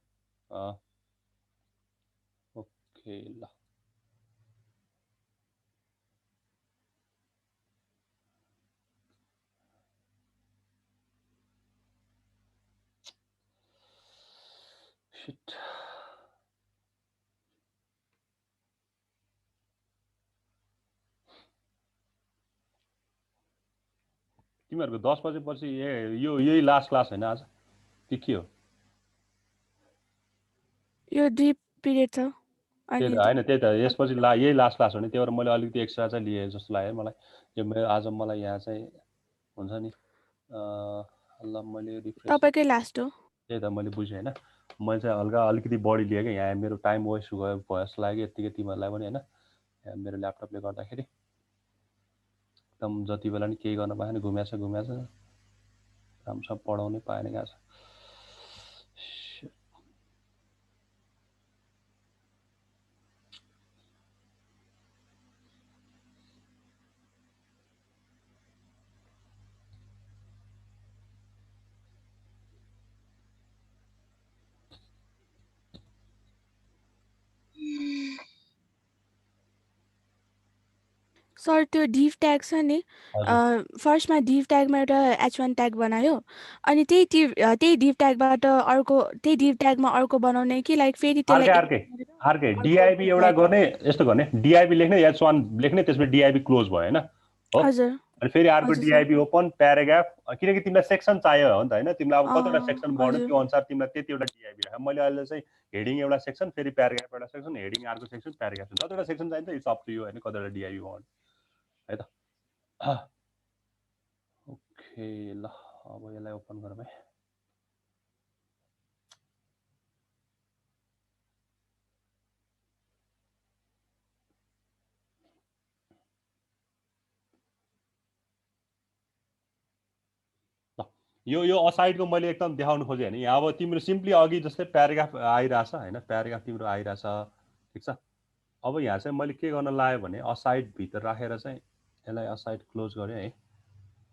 ओके ल शिट तिमीहरूको 10 बजेपछि यो यही लास्ट क्लास हैन आज के हो यो 2 पिरियड छ त्यही त हैन त्यही त यसपछि यही लास्ट क्लास हो नि त्यही भएर मैले अलिकति एक्स्ट्रा चाहिँ लिएँ जस्तो लाग्यो मलाई यो मेरो आज मलाई यहाँ चाहिँ हुन्छ नि ल मैले रिफ्रेस तपाईकै लास्ट हो त्यही त मैले बुझेँ हैन मैले चाहिँ हल्का अलिकति बढी लिएँ कि यहाँ मेरो टाइम वेस्ट भयो जस्तो लाग्यो यतिकै तिमीहरूलाई पनि हैन यहाँ मेरो ल्यापटपले गर्दाखेरि एकदम जति बेला नि केही गर्न पाएन घुमेछ राम्रोसँग पढाउनै पाएन क्या आज सर त्यो डिभ ट्याग छ नि फर्स्टमा डिभ ट्यागमा एउटा h1 ट्याग बनायो अनि त्यही डिभ ट्यागबाट अर्को त्यही डिभ ट्यागमा अर्को बनाउने कि लाइक फेरि त्यसलाई अर्कै डिआइबी एउटा गर्ने यस्तो गर्ने डिआइबी लेख्ने h1 लेख्ने त्यसपछि डिआइबी क्लोज भयो हैन हो हजुर अनि फेरि अर्को डिआइबी ओपन प्याराग्राफ किनकि तिमीलाई सेक्सन चाहियो हो नि त हैन तिमीलाई अब कतिवटा सेक्सन बढ्यो त्यो अनुसार तिमीलाई त्यति एउटा डिआइबी राख मैले अहिले चाहिँ हेडिङ एउटा सेक्सन फेरि प्याराग्राफ एउटा सेक्सन हेडिङ अर्को सेक्सन प्याराग्राफ जतिवटा सेक्सन चाहिन्छ इट्स अप टु यु हैन कतिवटा डिआइबी बढ्यो है त ओके ल अब यसलाई ओपन गरौँ है यो असाइडको मैले एकदम देखाउनु खोजेँ हैन यहाँ अब तिम्रो सिम्पली अघि जस्तै प्याराग्राफ आइरहेछ हैन प्याराग्राफ तिम्रो आइरहेछ ठीक छ अब यहाँ चाहिँ मैले के गर्न लाग्यो भने असाइड भित्र राखेर चाहिँ यसलाई असाइड क्लोज गरेँ है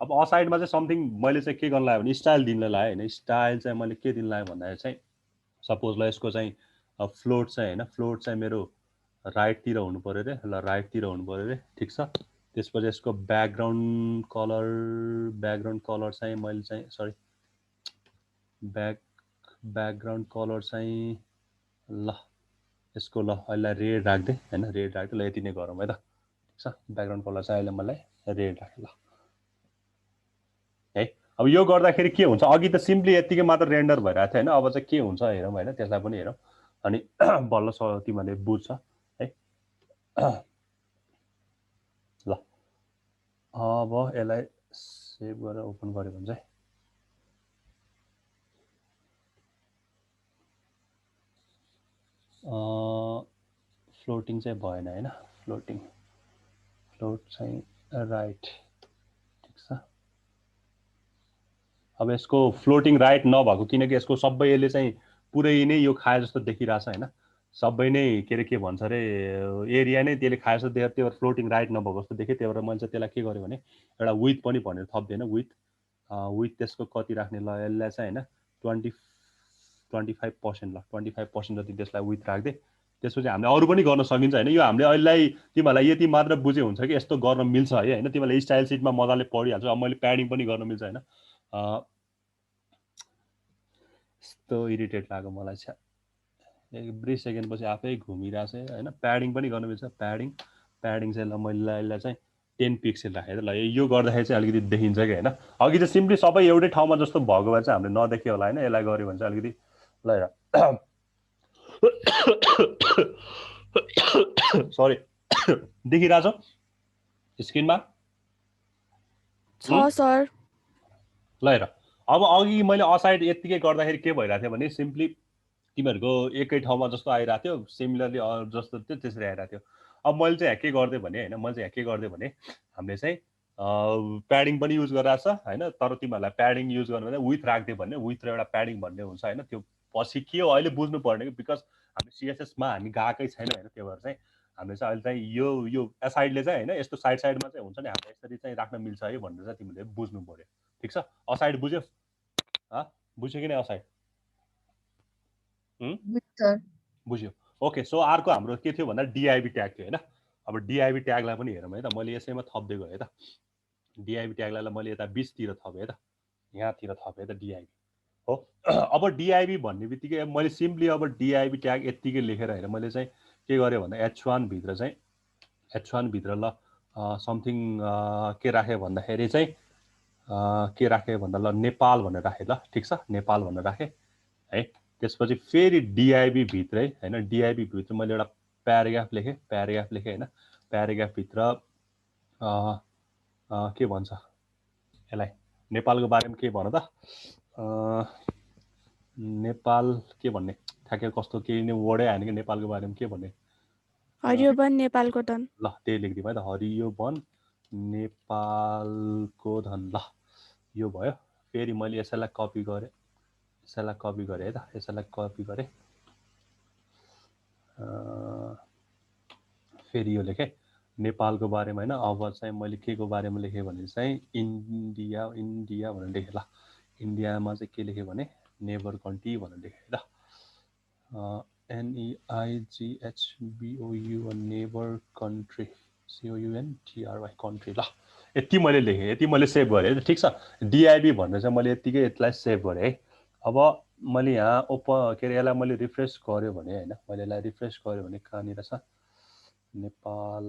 अब असाइडमा चाहिँ समथिङ मैले चाहिँ के गर्न लाग्यो भने स्टाइल दिन लाग्यो हैन स्टाइल चाहिँ मैले के दिन लाग्यो भन्दाखेरि चाहिँ सपोज ल यसको चाहिँ फ्लोट चाहिँ हैन फ्लोट चाहिँ मेरो राइटतिर हुनु पर्यो रे ल राइटतिर हुनु पर्यो रे ठीक छ त्यसपछि यसको ब्याकग्राउन्ड कलर चाहिँ मैले चाहिँ सरी ब्याकग्राउन्ड कलर चाहिँ ल यसको ल अहिले रेड राख्दै हैन रेड राख्दै ल यति नै गरौँ है त ठीक छ ब्याकग्राउन्ड कलर चाहिँ अहिले मलाई रेड राखेँ ल है अब यो गर्दाखेरि के हुन्छ अघि त सिम्पली यतिकै मात्र रेन्डर भइरहेको थियो हैन अब चाहिँ के हुन्छ हेरौँ हैन त्यसलाई पनि हेरौँ अनि बल्ल तिमीहरूले बुझ्छ है ल अब यसलाई सेभ गरेर ओपन गर्यो भने चाहिँ फ्लोटिङ चाहिँ भएन हैन फ्लोट चाहिँ राइट ठीक छ अब यसको फ्लोटिङ राइट नभएको किनकि यसको सबै यसले चाहिँ पुरै नै यो खाए जस्तो देखिरहेछ हैन सबै नै के भन्छ अरे एरिया नै त्यसले खाए जस्तो देखेर त्यो फ्लोटिङ राइट नभएको जस्तो देखेँ त्यही भएर मैले चाहिँ त्यसलाई के गरेँ भने एउटा विथ पनि भनेर थप्दिएन विथ त्यसको कति राख्ने ल यसलाई चाहिँ हैन 25% ल 25% जति त्यसलाई विथ राख्दै त्यसपछि हामीले अरू पनि गर्न सकिन्छ हैन यो हामीले अहिलेलाई तिमीहरूलाई यति मात्र बुझे हुन्छ कि यस्तो गर्न मिल्छ है हैन तिमीलाई स्टाइल सिटमा मजाले पढिहाल्छ अब मैले प्याडिङ पनि गर्न मिल्छ हैन यस्तो इरिटेट लाग्यो मलाई छ एभ्री सेकेन्ड पछि आफै घुमिरहेछ हैन प्याडिङ पनि गर्न मिल्छ प्याडिङ चाहिँ ल मैले यसलाई चाहिँ 10 पिक्सल राखेँ ल यो गर्दाखेरि चाहिँ अलिकति देखिन्छ कि हैन अघि चाहिँ सिम्पली सबै एउटै ठाउँमा जस्तो भएको भए चाहिँ हामीले नदेख्यो होला हैन यसलाई गर्यो भने चाहिँ अलिकति ल हेर सरी देखिरहेछ स्क्रिनमा छ सर ल हेर अब अघि मैले असाइड यतिकै गर्दाखेरि के भइरहेको थियो भने सिम्पली तिमीहरूको एकै ठाउँमा जस्तो आइरहेको थियो सिमिलरली जस्तो थियो त्यसरी आइरहेको थियो अब मैले चाहिँ के गर्दै भने हैन हामीले चाहिँ प्याडिङ पनि युज गरिरहेछ हैन तर तिमीहरूलाई प्याडिङ युज गर्नु भने विथ राख्दै भन्ने विथ र एउटा प्याडिङ भन्ने हुन्छ हैन त्यो पछि के हो अहिले बुझ्नु पर्ने कि बिकज हामी CSS मा हामी गएकै छैन हैन त्यो भएर चाहिँ हामीले चाहिँ अहिले चाहिँ यो एसाइडले चाहिँ हैन यस्तो साइडमा चाहिँ हुन्छ नि हामीले यसरी चाहिँ राख्न मिल्छ है भनेर चाहिँ तिमीले बुझ्नु पर्यो ठीक छ असाइड बुझ्यो बुझ्यो कि नै असाइड बुझ्यो ओके सो अर्को हाम्रो के थियो भन्दा डिआइबी ट्याग थियो हैन अब डिआइबी ट्यागलाई पनि हेरौँ है त मैले यसैमा थप्दै गएँ है त डिआइबी ट्यागलाई मैले यता 20 तिर थपेँ है त यहाँतिर थपेँ है त डिआइबी हो अब डिआइबी भन्ने बित्तिकै मैले सिम्पली अब डिआइबी ट्याग यतिकै लेखेर हैन मैले चाहिँ के गरेँ भन्दा H1 भित्र ल समथिङ के राखेँ भन्दाखेरि चाहिँ के राखेँ भन्दा ल नेपाल भनेर राखेँ ल ठीक छ नेपाल भनेर राखेँ है त्यसपछि फेरि डिआइबी भित्रै हैन डिआइबी भित्र मैले एउटा प्याराग्राफ लेखेँ हैन प्याराग्राफ भित्र के भन्छ यसलाई नेपालको बारेमा के भन त नेपाल के भन्ने ठ्याक्कै कस्तो केही नै वर्डै आएन कि नेपालको बारेमा के भन्ने हरियो वन नेपालको धन ल त्यही लेखिदिउँ है त हरियो वन नेपालको धन ल यो भयो फेरि मैले यसैलाई कपी गरेँ है त यसैलाई कपी गरेँ फेरि यो लेखेँ नेपालको बारेमा हैन अब चाहिँ मैले के को बारेमा लेखेँ भने चाहिँ इन्डिया भनेर लेखेँ ल इन्डियामा चाहिँ के लेखेँ भने नेबर कन्ट्री भनेर लेखेँ ल NEIGHBOU neighbour country COUNTRY country ल यति मैले लेखेँ यति मैले सेभ गरेँ ठीक छ डिआइबी भनेर चाहिँ मैले यतिकै यसलाई सेभ गरेँ है अब मैले यहाँ के अरे यसलाई मैले रिफ्रेस गर्यो भने हैन मैले यसलाई रिफ्रेस गर्यो भने कहाँनिर छ नेपाल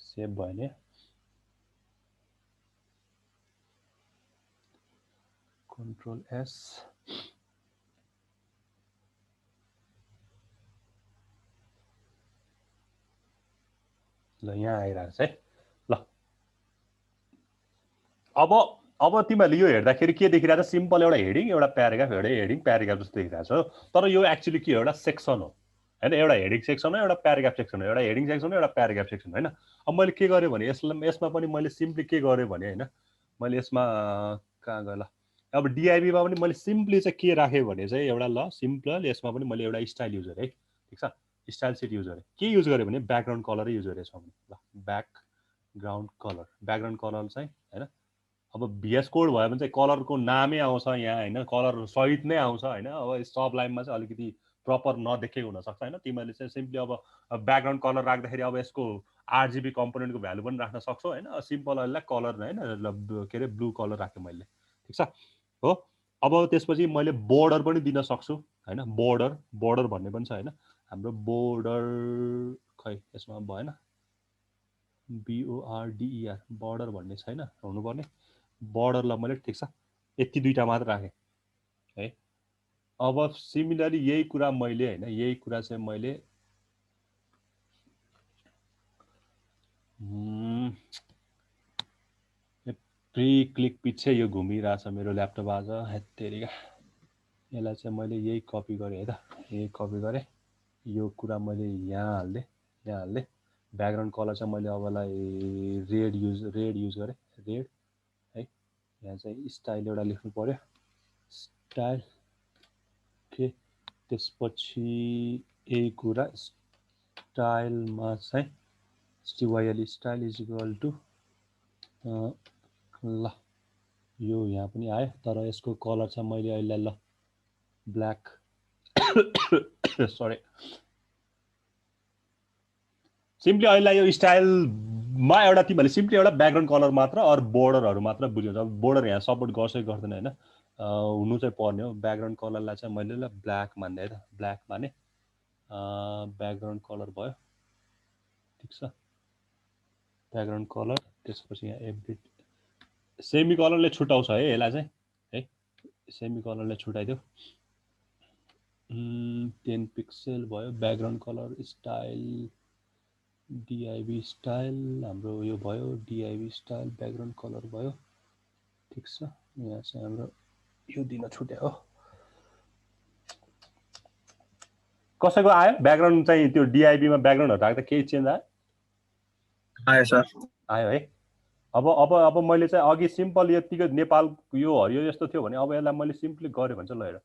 सेभ भयो नि Ctrl S ल यहाँ आइरहेको छ है ल अब तिमीहरूले यो हेर्दाखेरि के देखिरहेछ सिम्पल एउटा हेडिङ एउटा प्याराग्राफ जस्तो देखिरहेछ तर यो एक्चुअली के हो एउटा सेक्सन हो हैन एउटा हेडिङ सेक्सन हो एउटा प्याराग्राफ सेक्सन हो एउटा हेडिङ सेक्सन हो एउटा प्याराग्राफ सेक्सन हैन अब मैले के गरेँ भने यसमा पनि मैले सिम्पली के गरेँ भने हैन मैले यसमा कहाँ गयो ल अब डिआइबी मा पनि मैले सिम्पली चाहिँ के राखेँ भने चाहिँ एउटा ल सिम्पल यसमा पनि मैले एउटा स्टाइल युज गरेँ है ठीक छ स्टाइल सिट युज गरेँ के युज गरेँ भने ब्याकग्राउन्ड कलरै युज गरेँ यसमा ल ब्याकग्राउन्ड कलर चाहिँ हैन अब VS कोड भयो भने चाहिँ कलरको नामै आउँछ यहाँ हैन कलर सहित नै आउँछ हैन अब सब लाइनमा चाहिँ अलिकति प्रपर नदेखेको हुन सक्छ हैन तिमीहरूले चाहिँ सिम्पली अब ब्याकग्राउन्ड कलर राख्दाखेरि अब यसको RGB कम्पोनेन्टको भ्यालु पनि राख्न सक्छौ हैन सिम्पल अहिले कलर हैन के अरे ब्लू कलर राखे मैले ठीक छ हो अब त्यसपछि मैले बोर्डर पनि दिन सक्छु हैन बोर्डर भन्ने पनि छ हैन हाम्रो बोर्डर खै यसमा भएन BORDER बोर्डर भन्ने छैन हुनुपर्ने बोर्डरलाई मैले ठीक छ यति दुईटा मात्र राखेँ है अब सिमिलरली यही कुरा मैले हैन यही कुरा चाहिँ मैले प्री क्लिक पछि यो घुमिरहेछ मेरो ल्यापटप आज हेत्तेरिका यसलाई चाहिँ मैले यही कपी गरेँ है त यही कपी गरेँ यो कुरा मैले यहाँ हाल्दे ब्याकग्राउन्ड कलर चाहिँ मैले अबलाई रेड युज गरेँ रेड है यहाँ चाहिँ स्टाइल एउटा लेख्नु पर्यो स्टाइल के त्यसपछि यही कुरा स्टाइलमा चाहिँ STYL style is equal to ल यो यहाँ पनि आयो तर यसको कलर चाहिँ मैले अहिले ल ब्ल्याक सरी सिम्पली अहिले यो स्टाइलमा एउटा तिमीहरूले सिम्पली एउटा ब्याकग्राउन्ड कलर मात्र अरू बोर्डरहरू मात्र बुझ्यो अब बोर्डर यहाँ सपोर्ट गर्छ गर्दैन हैन हुनु चाहिँ पर्ने हो ब्याकग्राउन्ड कलरलाई चाहिँ मैले ल ब्ल्याक मान्ने है त ब्ल्याक माने ब्याकग्राउन्ड कलर भयो ठीक छ ब्याकग्राउन्ड कलर त्यसपछि यहाँ एभ्री सेमी कलरले छुटाउँछ है यसलाई चाहिँ है सेमी कलरले छुटाइदियो 10 पिक्सल भयो background colour style DIB style हाम्रो यो भयो DIB स्टाइल ब्याकग्राउन्ड कलर भयो ठीक छ यहाँ चाहिँ हाम्रो यो दिन छुट्यो हो कसैको आयो ब्याकग्राउन्ड चाहिँ त्यो DIB मा ब्याकग्राउन्डहरु राख्दा केही चेन्ज आयो सर आयो है अब मैले चाहिँ अघि सिम्पल यतिको नेपाल यो हरियो जस्तो थियो भने अब यसलाई मैले सिम्पली गरे भन्छ ल हेर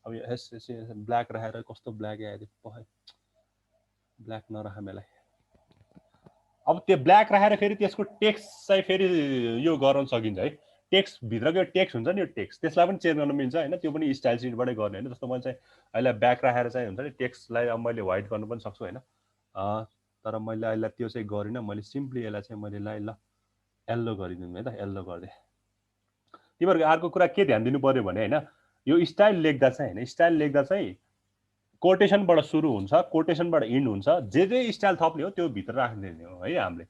अब यस ब्ल्याक राखेर कस्तो ब्ल्याक आयो पहे ब्ल्याक नराख मलाई अब त्यो ब्ल्याक राखेर फेरि त्यसको टेक्स्ट चाहिँ फेरि यो गर्न सकिन्छ है टेक्स्ट भित्रको टेक्स्ट हुन्छ नि यो टेक्स्ट त्यसलाई पनि चेन्ज गर्न मिल्छ हैन त्यो पनि स्टाइल सिटबाटै गर्ने हैन जस्तो मैले चाहिँ अहिले ब्याक राखेर चाहिँ हुन्छ नि टेक्स्टलाई अब मैले व्हाइट गर्न पनि सक्छु हैन तर मैले अहिले त्यो चाहिँ गरिन मैले सिम्पली यसलाई चाहिँ मैले ल येल्लो गरिदिनु है त येल्लो गर्दै तिमीहरुको अर्को कुरा के ध्यान दिनु पर्यो भने हैन यो स्टाइल लेख्दा चाहिँ हैन स्टाइल लेख्दा चाहिँ कोटेसनबाट सुरु हुन्छ कोटेसनबाट इन्ड हुन्छ जे स्टाइल थप्ने हो त्यो भित्र राख्दिने हो है हामीले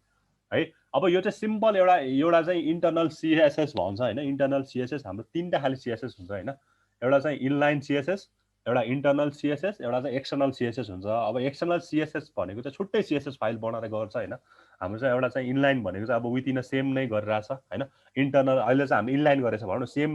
है अब यो चाहिँ सिम्पल एउटा चाहिँ इन्टरनल CSS भन्छ हैन इन्टरनल CSS हाम्रो तीनटा खाली CSS हुन्छ हैन एउटा चाहिँ इनलाइन CSS एउटा इन्टरनल CSS एउटा चाहिँ एक्सटर्नल CSS हुन्छ अब एक्सटर्नल CSS भनेको चाहिँ छुट्टै CSS फाइल बनाएर गर्छ हैन हाम्रो चाहिँ एउटा चाहिँ इनलाइन भनेको चाहिँ अब विथिन सेम नै गरिरहेछ हैन इन्टरनल अहिले चाहिँ हामी इनलाइन गरेछ भनौँ न सेम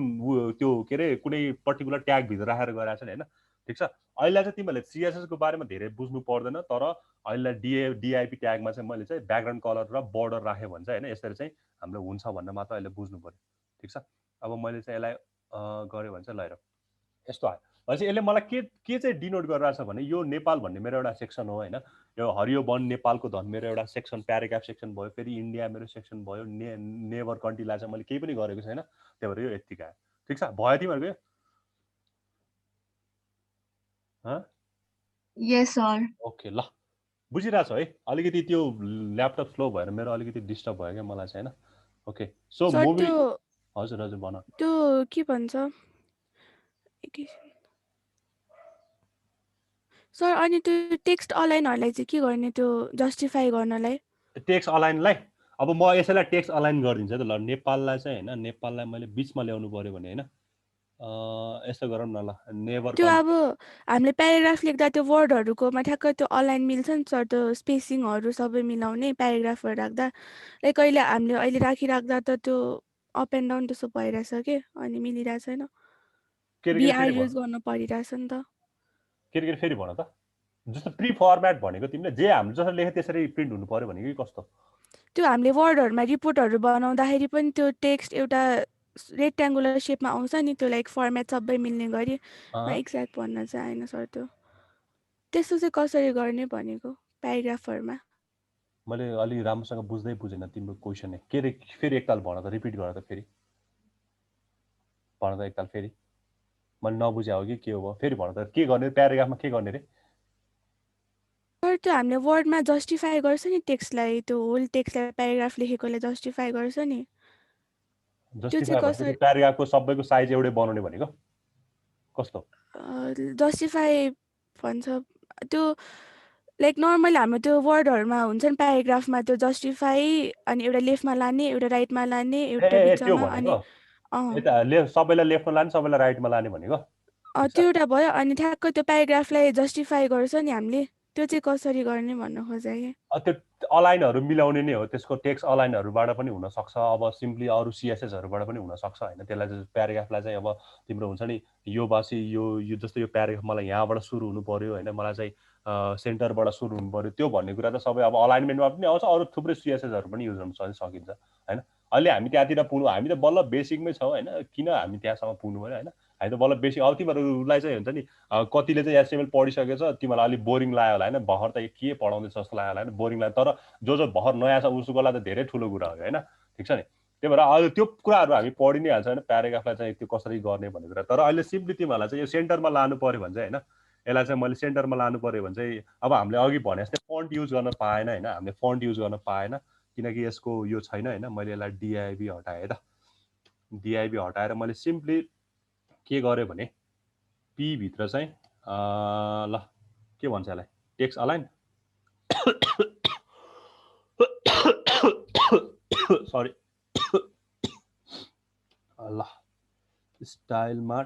त्यो के रे कुनै पर्टिकुलर ट्याग भित्र राखेर गरिरहेछ हैन ठीक छ अहिले चाहिँ तिमीहरूले CSS को बारेमा धेरै बुझ्नु पर्दैन तर अहिले DIB ट्यागमा चाहिँ मैले चाहिँ ब्याकग्राउन्ड कलर र बोर्डर राखे भन्छ हैन यसरी चाहिँ हाम्रो हुन्छ भन्ने मात्र अहिले बुझ्नु पर्यो ठीक छ अब मैले चाहिँ यसलाई गरे भन्छ ल हेर यस्तो आयो भनेपछि यसले मलाई के चाहिँ डिनोट गरिरहेछ भने यो नेपाल भन्ने मेरो एउटा सेक्सन हो हैन यो हरियो वन नेपालको धन मेरो एउटा सेक्सन प्याराग्राफ सेक्सन भयो फेरि इन्डिया मेरो सेक्सन भयो नेबर कन्ट्रीलाई चाहिँ मैले केही पनि गरेको छैन त्यही भएर यो यतिका आयो ठीक छ भयो तिमीहरुको यस सर ओके ल बुझिरहेछौ है अलिकति त्यो ल्यापटप स्लो भएर मेरो अलिकति डिस्टर्ब भयो क्या मलाई चाहिँ हैन ओके सो सर मुभी त्यो हजुर हजुर भन त्यो के भन्छ एकैछिन सर अनि त्यो टेक्स्ट अलाइनहरुलाई चाहिँ के गर्ने त्यो जस्टिफाई गर्नलाई टेक्स्ट अलाइनलाई अब म यसैलाई टेक्स्ट अलाइन गरिदिन्छु त ल नेपाललाई चाहिँ हैन नेपाललाई मैले बीचमा ल्याउनु पर्यो भने हैन यस्तो गरौँ न ल नेभर त्यो अब हामीले प्याराग्राफ लेख्दा त्यो वर्डहरुकोमा ठ्याक्क त्यो अलाइन मिल्छ नि सर त्यो स्पेसिङहरु सबै मिलाउने प्याराग्राफहरु राख्दा लाइक हामीले अहिले राखिराख्दा त त्यो अप एन्ड डाउन त्यसो भइरहेछ के अनि मिलिरहेको छैन BR युज गर्न परिरहेछ नि त के फेरि भन त जस्तो प्री फर्मेट भनेको तिमीले जे हामीले जसरी लेखे त्यसरी प्रिन्ट हुनु पर्यो भनेको कि कस्तो त्यो हामीले वर्डहरुमा रिपोर्टहरु बनाउँदाखेरि पनि त्यो टेक्स्ट एउटा रेक्ट्याङ्गुलर शेपमा आउँछ नि त्यो लाइक फर्मेट सबै मिल्ने गरी एक्ज्याक्ट भन्न चाहिँ आएन सर त्यो त्यस्तो चाहिँ कसरी गर्ने भनेको प्याराग्राफहरुमा मैले अलि राम्रोसँग बुझेन तिम्रो क्वेशन के रे फेरि एकताल भन त रिपिट गर त फेरि भन त एकताल फेरि मैले नबुझे हो कि के हो फेरि भन त के गर्ने प्याराग्राफमा के गर्ने रे सर त्यो हामीले वर्डमा जस्टिफाई गर्छ नि टेक्स्टलाई, त्यो होल टेक्स्टलाई प्याराग्राफ लेखेकोले जस्टिफाई गर्छ नि, त्यो चाहिँ जस्टिफाई भनेको कसरी त्यो प्याराग्राफको सबैको साइज एउटै बनाउने भनेको कस्तो? जस्टिफाई भन्छ त्यो लाइक नर्मली हाम्रो त्यो वर्डहरूमा हुन्छ नि प्याराग्राफमा त्यो जस्टिफाई अनि एउटा लेफ्टमा लाने एउटा राइटमा लाने एउटा त्यो बिचमा भनेको अनि यता सबैलाई लेफ्टमा लाने सबैलाई राइटमा लाने भनेको त्यो एउटा भयो। अनि ठ्याक्क त्यो प्याराग्राफलाई जस्टिफाई गर्छ नि हामीले, त्यो चाहिँ कसरी गर्ने भन्न खोजेँ। त्यो अलाइनहरू मिलाउने नै हो, त्यसको टेक्स्ट अलाइनहरूबाट पनि हुनसक्छ, अब सिम्पली अरू सिएसएसहरूबाट पनि हुनसक्छ होइन। त्यसलाई चाहिँ प्याराग्राफलाई चाहिँ अब तिम्रो हुन्छ नि यो बासी यो जस्तो यो प्याराग्राफ मलाई यहाँबाट सुरु हुनु पऱ्यो होइन, मलाई चाहिँ सेन्टरबाट सुरु हुनु पऱ्यो, त्यो भन्ने कुरा त सबै अब अलाइनमेन्टमा पनि आउँछ, अरू थुप्रै सिएसएसहरू पनि युज गर्न सकिन्छ होइन। अहिले हामी त्यहाँतिर पुग्नु, हामी त बल्ल बेसिकमै छौँ होइन, किन हामी त्यहाँसम्म पुग्नु पऱ्यो होइन। हामी त बल्ल बेसिक, अब तिमीहरूलाई चाहिँ हुन्छ नि कतिले चाहिँ एचटिएमएल पढिसकेछ, तिमीलाई अलिक बोरिङ लाग्यो होला होइन, भर्खर त के पढाउँदैछ जस्तो लाग्यो होला होइन, बोरिङ लाग्यो। तर जो भर्खर नयाँ छ उसको लागि त धेरै ठुलो कुरा हो होइन, ठिक छ नि। त्यही भएर अहिले त्यो कुराहरू हामी पढि नै हाल्छ होइन, प्याराग्राफलाई चाहिँ त्यो कसरी गर्ने भन्ने कुरा। तर अहिले सिम्पली तिमीहरूलाई चाहिँ यो सेन्टरमा लानु पऱ्यो भने चाहिँ होइन, यसलाई चाहिँ मैले सेन्टरमा लानु पऱ्यो भने चाहिँ अब हामीले अघि भने जस्तै फन्ट युज गर्न पाएन होइन, हामीले फन्ट युज गर्न पाएन किनकि यसको यो छैन होइन। मैले यसलाई डिआइबी हटाएँ त, डिआइबी हटाएर मैले सिम्पली के गरेँ भने पी भित्र चाहिँ ल के भन्छ यसलाई टेक्स्ट अलाइन सरी ल स्टाइलमा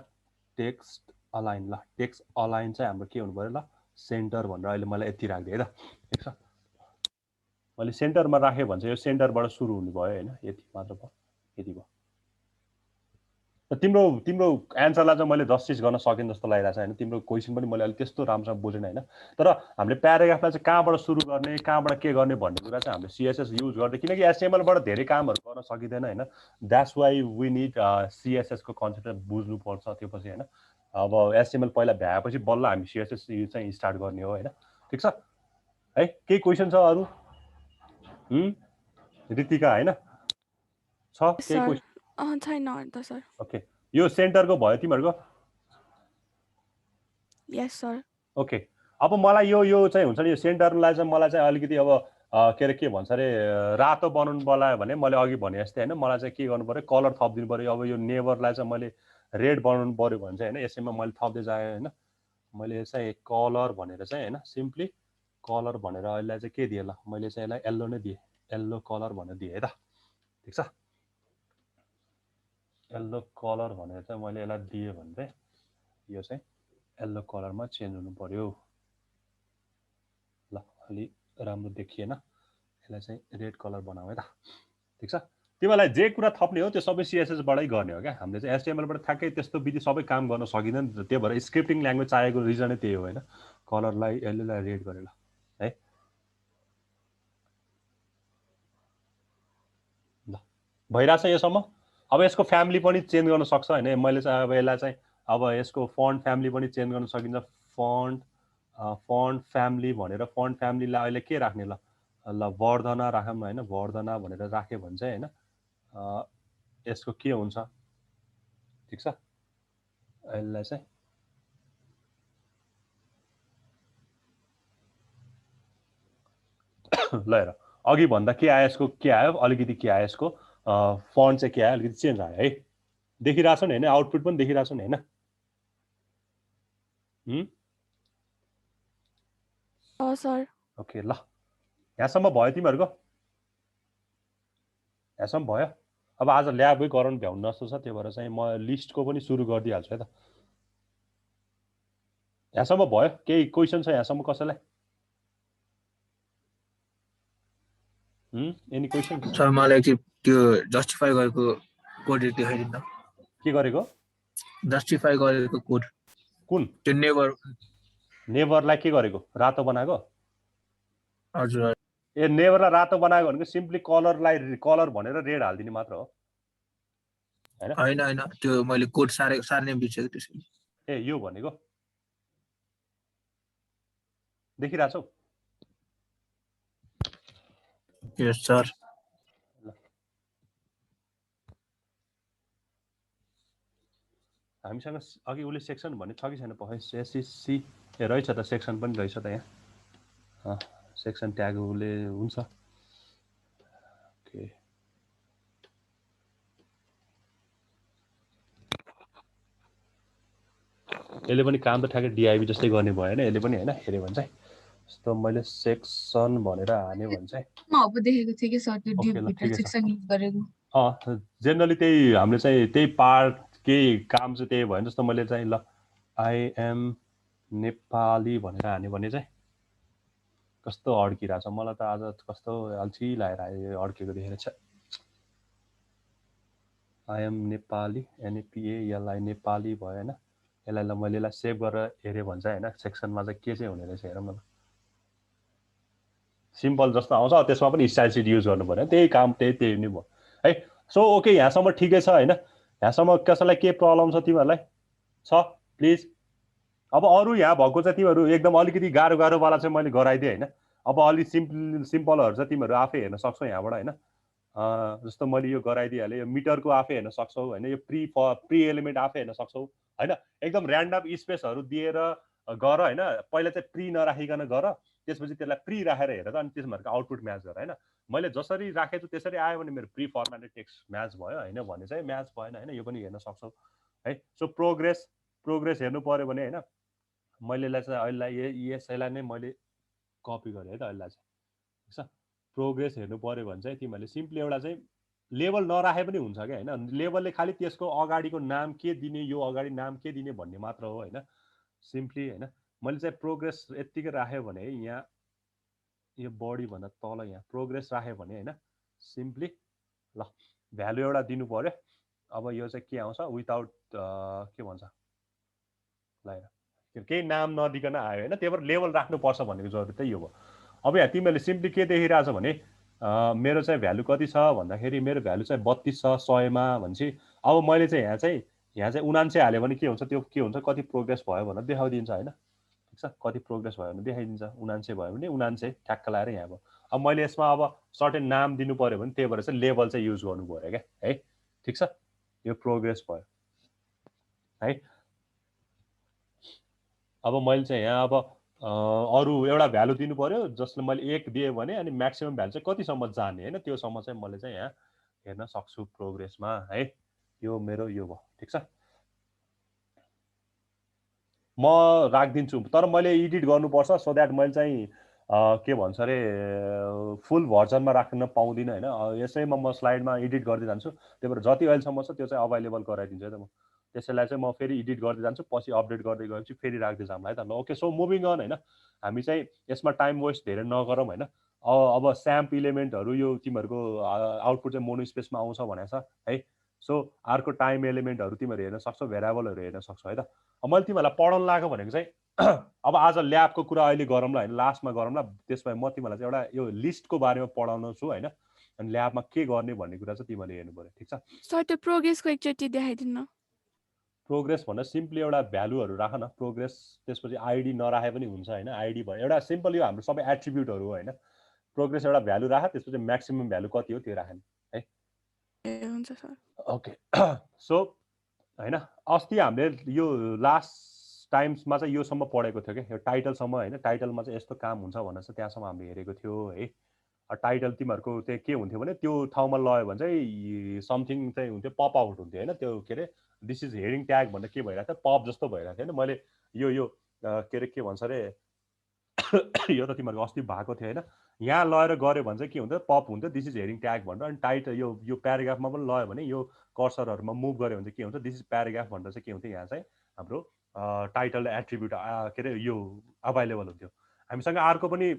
टेक्स्ट अलाइन, ल टेक्स्ट अलाइन चाहिँ हाम्रो के हुनु पऱ्यो, ल सेन्टर भनेर अहिले मलाई यति राखिदिएँ है त, ठिक छ। मैले सेन्टरमा राखेँ भने चाहिँ यो सेन्टरबाट सुरु हुनु भयो होइन, यति मात्र भयो, यति भयो। तिम्रो तिम्रो एन्सरलाई चाहिँ मैले जस्टिस गर्न सकेँ जस्तो लागिरहेको छ होइन। तिम्रो क्वेसन पनि मैले अलिक त्यस्तो राम्रोसँग बुझेन होइन। तर हामीले प्याराग्राफलाई चाहिँ कहाँबाट सुरु गर्ने कहाँबाट के गर्ने भन्ने कुरा चाहिँ हामीले सिएसएस युज गर्दै, किनकि एचटिएमएलबाट धेरै कामहरू गर्न सकिँदैन होइन। द्याट्स वाइ वी निड सिएसएसको कन्सेप्ट बुझ्नुपर्छ त्यो पछि होइन। अब एचटिएमएल पहिला भ्याएपछि बल्ल हामी सिएसएस चाहिँ स्टार्ट गर्ने हो होइन, ठिक छ है। केही क्वेसन छ अरू? रितिका होइन छ केही क्वेसन? छैन त सर। ओके, यो सेन्टरको भयो तिमीहरूको? यस सर। ओके, अब मलाई यो चाहिँ हुन्छ नि यो सेन्टरलाई चाहिँ मलाई चाहिँ अलिकति अब के अरे के भन्छ अरे रातो बनाउनु पर्यो भने मैले अघि भने जस्तै होइन, मलाई चाहिँ के गर्नु पऱ्यो, कलर थपिदिनु पऱ्यो। अब यो नेभरलाई चाहिँ मैले रेड बनाउनु पऱ्यो भने चाहिँ होइन, यसैमा मैले थप्दै जाएँ होइन। मैले चाहिँ कलर भनेर चाहिँ होइन, सिम्पली कलर भनेर अहिले चाहिँ के दिएँ, ल मैले चाहिँ यसलाई येल्लो नै दिएँ, येल्लो कलर भनेर दिएँ है त, ठिक छ। येल्लो कलर भनेर चाहिँ मैले यसलाई दिएँ भने चाहिँ यो चाहिँ येल्लो कलरमा चेन्ज हुनु पर्यो। ल अलि राम्रो देखिएन, यसलाई चाहिँ रेड कलर बनाऊ है त, ठिक छ। तिमीलाई जे कुरा थप्ने हो त्यो सबै सिएसएसबाटै गर्ने हो क्या। हामीले चाहिँ एचटिएमएलबाट ठ्याक्कै त्यस्तो विधि सबै काम गर्न सकिँदैन। त्यही भएर स्क्रिप्टिङ ल्याङ्ग्वेज चाहिएको रिजनै त्यही हो होइन, कलरलाई येल्लोलाई रेड गरेर है। ल भइरहेछ योसम्म। अब यसको फ्यामिली पनि चेन्ज गर्न सक्छ होइन। मैले चाहिँ अब यसलाई चाहिँ अब यसको फन्ट फ्यामिली पनि चेन्ज गर्न सकिन्छ। फन्ट फ्यामिली भनेर फन्ट फ्यामिलीलाई अहिले के राख्ने, ल वर्धना राखौँ होइन, वर्धना भनेर राख्यो भने चाहिँ होइन यसको के हुन्छ, ठिक छ। यसलाई चाहिँ ल हेर अघि भन्दा के आयो, यसको के आयो, अलिकति के आयो, यसको फन्ट चाहिँ के आयो, अलिकति चेन्ज आयो है। देखिरहेछ नि होइन, आउटपुट पनि देखिरहेछ नि होइन। सर ओके, ल यहाँसम्म भयो तिमीहरूको? यहाँसम्म भयो। अब आज ल्याबै गराउनु भ्याउनु जस्तो छ, त्यही भएर चाहिँ म लिस्टको पनि सुरु गरिदिइहाल्छु है त। यहाँसम्म भयो? केही क्वेसन छ यहाँसम्म कसैलाई? Any question? सर मलाई एकचोटि त्यो जस्टिफाई गरेको कोड देखाइदिनु न। के गरेको? जस्टिफाई गरेको कोड कुन? त्यो नेभरलाई के गरेको, रातो बनाएको? हजुर। ए नेभरलाई रातो बनाएको भनेको सिम्पली कलरलाई कलर भनेर रेड हालिदिने मात्र हो होइन होइन, त्यो मैले कोड सार्ने बिर्सेको त्यसैले। ए यो भनेको देखिरहेछौ? यस सर। हामीसँग अघि उसले सेक्सन भन्ने छ कि छैन? एसएससी ए रहेछ त, सेक्सन पनि रहेछ त यहाँ। सेक्सन ट्यागले हुन्छ ओके यसले पनि काम त ठ्याक्कै डिआइबी जस्तै गर्ने भएन यसले पनि हैन हेर्यो भने चाहिँ जस्तो मैले सेक्सन भनेर हाल्यो भने चाहिँ म अब देखेको थिएँ कि सर त्यो ओके डिभ ल भित्र ठिकै छ सेक्सन युज गरेको जेनरली त्यही हामीले चाहिँ त्यही पार्ट केही काम चाहिँ त्यही भयो जस्तो मैले चाहिँ ल आइएम नेपाली भनेर हाल्यो भने चाहिँ कस्तो अड्किरहेछ मलाई त आज कस्तो अल्छी लागेर आयो अड्केको देखेर छ आइएम नेपाली एनएपिएएलआई नेपाली भयो हैन यसलाई ल मैले यसलाई सेभ गरेर हेरेँ भने चाहिँ हैन सेक्सनमा चाहिँ के चाहिँ हुने रहेछ हेरौँ न सिम्पल जस्तो आउँछ त्यसमा पनि स्टाइल सिट युज गर्नु पर्यो त्यही काम त्यही नै भयो है सो ओके यहाँसम्म ठिकै छ हैन यहाँसम्म कसैलाई के प्रब्लम छ तिमीहरूलाई छ प्लिज अब अरू यहाँ भएको चाहिँ तिमीहरू एकदम अलिकति गाह्रो गाह्रोवाला चाहिँ मैले गराइदिएँ होइन अब अलिक सिम्पलहरू चाहिँ तिमीहरू आफै हेर्न सक्छौ यहाँबाट होइन जस्तो मैले यो गराइदिइहालेँ यो मिटरको आफै हेर्न सक्छौ होइन यो प्री एलिमेन्ट आफै हेर्न सक्छौ होइन एकदम ऱ्यान्डम स्पेसहरू दिएर गर होइन पहिला चाहिँ प्री नराखिकन गर त्यसपछि त्यसलाई प्री राखेर हेर त अनि त्यसमाहरूको आउटपुट म्याच गर होइन मैले जसरी राखेको छु त्यसरी आयो भने मेरो प्री फर्मेटेड टेक्स्ट म्याच भयो होइन भने चाहिँ म्याच भएन होइन यो पनि हेर्न सक्छौ है सो प्रोग्रेस हेर्नु पर्यो भने होइन मैले यसलाई चाहिँ अहिले यसैलाई नै मैले कपी गरेँ है त अहिले चाहिँ ठिक छ प्रोग्रेस हेर्नु पर्यो भने चाहिँ तिमीहरूले सिम्पली एउटा चाहिँ लेभल नराखे पनि हुन्छ क्या होइन लेभलले खालि त्यसको अगाडिको नाम के दिने यो अगाडि नाम के दिने भन्ने मात्र हो होइन सिम्पली होइन मैले चाहिँ प्रोग्रेस यत्तिकै राख्यो भने यहाँ यो बढीभन्दा तल यहाँ प्रोग्रेस राख्यो भने होइन सिम्पली ल भ्यालु एउटा दिनु पर्यो अब यो चाहिँ के आउँछ विदाउट के भन्छ ल केही नाम नदिकन आयो होइन त्यही भएर लेभल राख्नुपर्छ भनेको जरुरी चाहिँ यो भयो अब यहाँ तिमीहरूले सिम्पली के देखिरहेछ भने मेरो चाहिँ भ्यालु कति छ भन्दाखेरि मेरो भ्यालु चाहिँ 32 छ 100मा भनेपछि अब मैले चाहिँ यहाँ चाहिँ 99 हाल्यो भने के हुन्छ त्यो के हुन्छ कति प्रोग्रेस भयो भनेर देखाइदिन्छ होइन ठिक छ कति प्रोग्रेस भयो भने देखाइदिन्छ 99 भयो भने 99 ठ्याक्क लाएर यहाँ भयो अब मैले यसमा अब सर्टेन नाम दिनु पर्यो भने त्यही भएर चाहिँ लेभल चाहिँ युज गर्नु पर्यो क्या है ठिक छ यो प्रोग्रेस भयो है अब मैले चाहिँ यहाँ अब अरू एउटा भ्यालु दिनु पर्यो जसले मैले 1 दिएँ भने अनि म्याक्सिमम भ्यालु चाहिँ कतिसम्म जाने होइन त्योसम्म चाहिँ मैले चाहिँ यहाँ हेर्न सक्छु प्रोग्रेसमा है यो मेरो यो भयो ठिक छ म राखिदिन्छु तर मैले एडिट गर्नुपर्छ सो द्याट मैले चाहिँ के भन्छ अरे फुल भर्जनमा राख्न पाउँदिनँ होइन यसैमा म स्लाइडमा एडिट गर्दै जान्छु त्यही भएर जति अहिलेसम्म छ त्यो चाहिँ अभाइलेबल गराइदिन्छु है त म त्यसैलाई चाहिँ म फेरि एडिट गर्दै जान्छु पछि अपडेट गर्दै गएपछि फेरि राख्दै जाउँला है त ल ओके सो मुभिङ अन होइन हामी चाहिँ यसमा टाइम वेस्ट धेरै नगरौँ होइन अब स्याम्प इलिमेन्टहरू यो तिमीहरूको आउटपुट चाहिँ मोनो स्पेसमा आउँछ भनेको छ है सो अर्को टाइम एलिमेन्टहरू तिमीहरू हेर्न सक्छौ भेरिएबलहरू हेर्न सक्छौ है त मैले तिमीहरूलाई पढाउन लागेको भनेको चाहिँ अब आज ल्याबको कुरा अहिले गरौँला होइन लास्टमा गरौँला त्यसमा म तिमीहरूलाई चाहिँ एउटा यो लिस्टको बारेमा पढाउनु छु होइन अनि ल्याबमा के गर्ने भन्ने कुरा चाहिँ तिमीहरूले हेर्नु पर्यो ठिक छ सर त्यो प्रोग्रेसको एकचोटि देखाइदिनु प्रोग्रेस भन्दा सिम्पली एउटा भ्यालुहरू राख न प्रोग्रेस त्यसपछि आइडी नराखे पनि हुन्छ होइन आइडी भयो एउटा सिम्पल यो हाम्रो सबै एट्रिब्युटहरू हो होइन प्रोग्रेस एउटा भ्यालु राख त्यसपछि म्याक्सिमम भ्यालु कति हो त्यो राख्ने है हुन्छ सर ओके सो होइन अस्ति हामीले यो लास्ट टाइम्समा चाहिँ योसम्म पढेको थियो क्या यो टाइटलसम्म होइन टाइटलमा चाहिँ यस्तो काम हुन्छ भनेर चाहिँ त्यहाँसम्म हामीले हेरेको थियो है टाइटल तिमीहरूको चाहिँ के हुन्थ्यो भने त्यो ठाउँमा लयो भने चाहिँ समथिङ चाहिँ हुन्थ्यो पप आउट हुन्थ्यो होइन त्यो के अरे दिस इज हेडिङ ट्याग भनेर के भइरहेको थियो पप जस्तो भइरहेको थियो होइन मैले यो के अरे के भन्छ अरे यो त तिमीहरूको अस्ति भएको थियो होइन यहाँ लगेर गऱ्यो भने चाहिँ के हुन्थ्यो पप हुन्थ्यो दिस इज हेडिङ ट्याग भनेर अनि टाइटल यो प्याराग्राफमा पनि लयो भने यो कर्सरहरूमा मुभ गऱ्यो भने चाहिँ के हुन्छ दिस इज प्याराग्राफ भनेर चाहिँ के हुन्थ्यो यहाँ चाहिँ हाम्रो टाइटल एट्रिब्युट के अरे यो अभाइलेबल हुन्थ्यो हामीसँग अर्को पनि